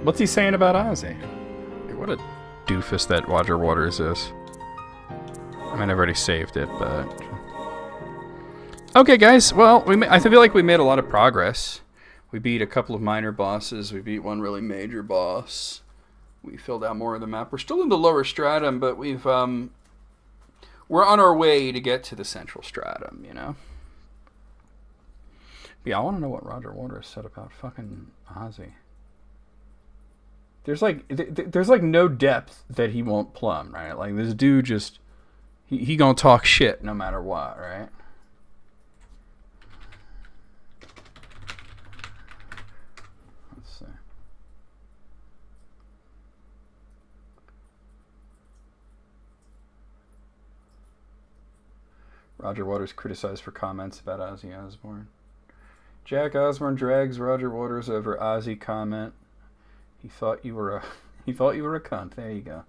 A: What's he saying about Ozzy? What a doofus that Roger Waters is. I mean, I've already saved it, but... Okay, guys. Well, I feel like we made a lot of progress. We beat a couple of minor bosses. We beat one really major boss. We filled out more of the map. We're still in the lower stratum, but we're on our way to get to the central stratum, you know? But yeah, I want to know what Roger Waters said about fucking Ozzy. There's like no depth that he won't plumb, right? Like this dude just he gonna talk shit no matter what, right? Let's see. Roger Waters criticized for comments about Ozzy Osbourne. Jack Osbourne drags Roger Waters over Ozzy comment. He thought you were a cunt. There you go.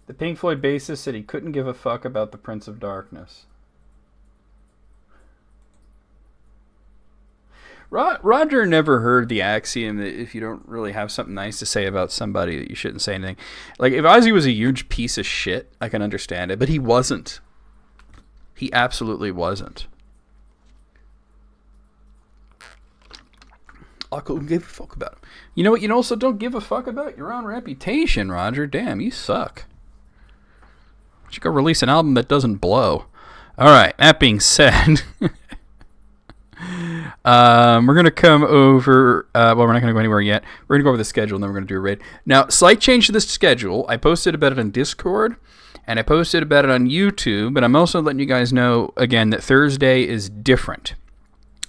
A: The Pink Floyd bassist said he couldn't give a fuck about the Prince of Darkness. Roger never heard the axiom that if you don't really have something nice to say about somebody, that you shouldn't say anything. Like, if Ozzy was a huge piece of shit, I can understand it, but he wasn't. He absolutely wasn't. I couldn't give a fuck about him. You know what? You also don't give a fuck about your own reputation, Roger. Damn, you suck. Why don't you go release an album that doesn't blow? All right, that being said, we're going to come over... well, we're not going to go anywhere yet. We're going to go over the schedule, and then we're going to do a raid. Now, slight change to the schedule. I posted about it on Discord, and I posted about it on YouTube, but I'm also letting you guys know, again, that Thursday is different.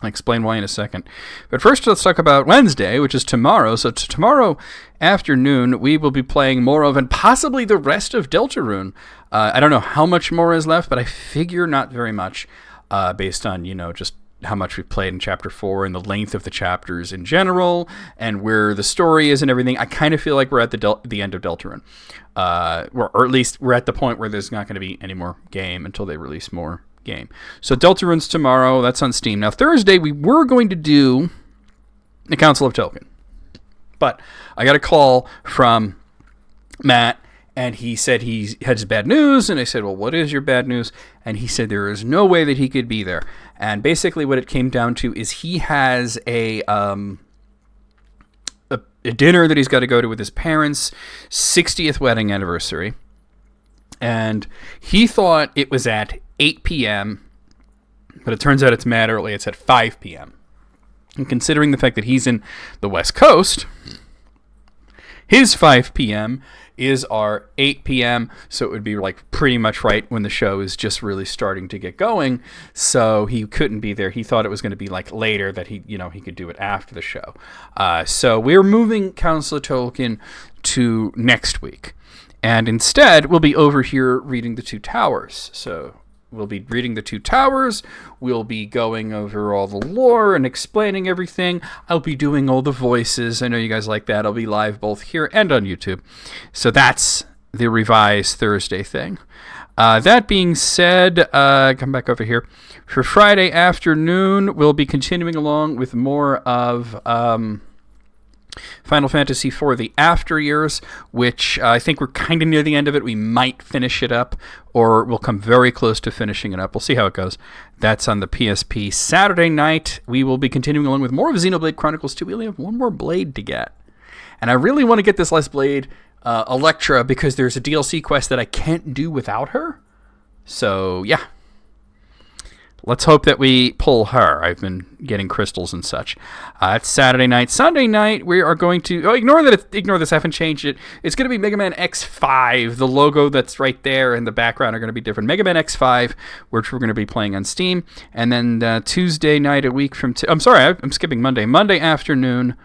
A: I'll explain why in a second. But first, let's talk about Wednesday, which is tomorrow. So tomorrow afternoon, we will be playing more of, and possibly the rest of Deltarune. I don't know how much more is left, but I figure not very much, based on, just how much we've played in Chapter 4 and the length of the chapters in general, and where the story is and everything. I kind of feel like we're at the end of Deltarune. Or at least we're at the point where there's not going to be any more game until they release more game. So Deltarune's tomorrow. That's on Steam. Now Thursday we were going to do the Council of Tolkien, but I got a call from Matt, and he said he had bad news, and I said, well, what is your bad news? And he said there is no way that he could be there. And basically what it came down to is he has a dinner that he's got to go to with his parents' 60th wedding anniversary, and he thought it was at 8 p.m., but it turns out it's mad early. It's at 5 p.m. And considering the fact that he's in the West Coast, his 5 p.m. is our 8 p.m., so it would be like pretty much right when the show is just really starting to get going, so he couldn't be there. He thought it was going to be like later, that he could do it after the show. So we're moving Council of Tolkien to next week, and instead we'll be over here reading the Two Towers. So we'll be reading the Two Towers. We'll be going over all the lore and explaining everything. I'll be doing all the voices. I know you guys like that. I'll be live both here and on YouTube. So that's the revised Thursday thing. That being said, come back over here. For Friday afternoon, we'll be continuing along with more of Final Fantasy IV The After Years, which I think we're kind of near the end of it. We might finish it up, or we'll come very close to finishing it up. We'll see how it goes. That's on the PSP. Saturday night, we will be continuing along with more of Xenoblade Chronicles 2. We only have one more Blade to get. And I really want to get this last Blade, Electra, because there's a DLC quest that I can't do without her. So, yeah. Let's hope that we pull her. I've been getting crystals and such. It's Saturday night. Sunday night, we are going to... Oh, ignore this. I haven't changed it. It's going to be Mega Man X5. The logo that's right there in the background are going to be different. Mega Man X5, which we're going to be playing on Steam. And then Tuesday night, a week from... I'm sorry, I'm skipping Monday. Monday afternoon,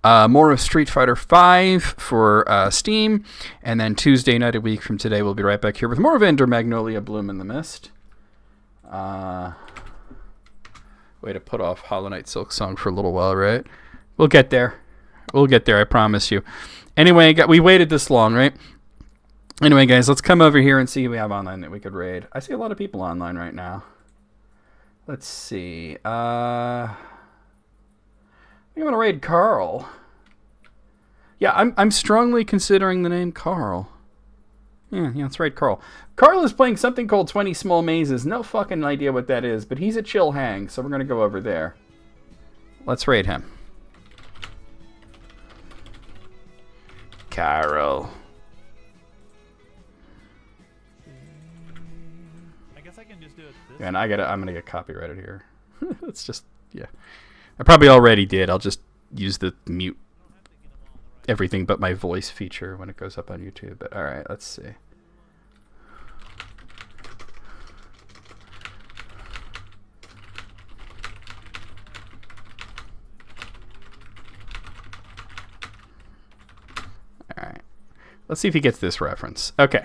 A: more of Street Fighter V for Steam. And then Tuesday night, a week from today, we'll be right back here with more of Ender Magnolia Bloom in the Mist. Way to put off Hollow Knight Silk Song for a little while, right? We'll get there. I promise you. Anyway, we waited this long, right? Anyway, guys, let's come over here and see who we have online that we could raid. I see a lot of people online right now. Let's see. I think I'm going to raid Carl. Yeah, I'm strongly considering the name Carl. Yeah, that's right, Carl. Carl is playing something called 20 Small Mazes. No fucking idea what that is, but he's a chill hang, so we're going to go over there. Let's raid him. Carl.
B: I guess I can just do it this
A: And I'm going to get copyrighted here. It's just, yeah. I probably already did. I'll just use the mute everything but my voice feature when it goes up on YouTube. But all right, let's see. All right. Let's see if he gets this reference. Okay.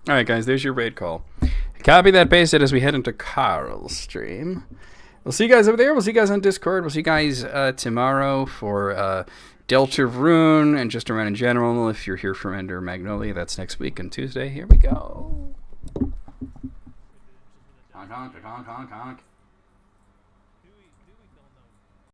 A: All right, guys, there's your raid call. Copy that, paste it as we head into Carl's stream. We'll see you guys over there. We'll see you guys on Discord. We'll see you guys tomorrow for Delta Rune and just around in general. If you're here from Ender Magnolia, that's next week on Tuesday. Here we go. Honk, honk, honk, honk, honk.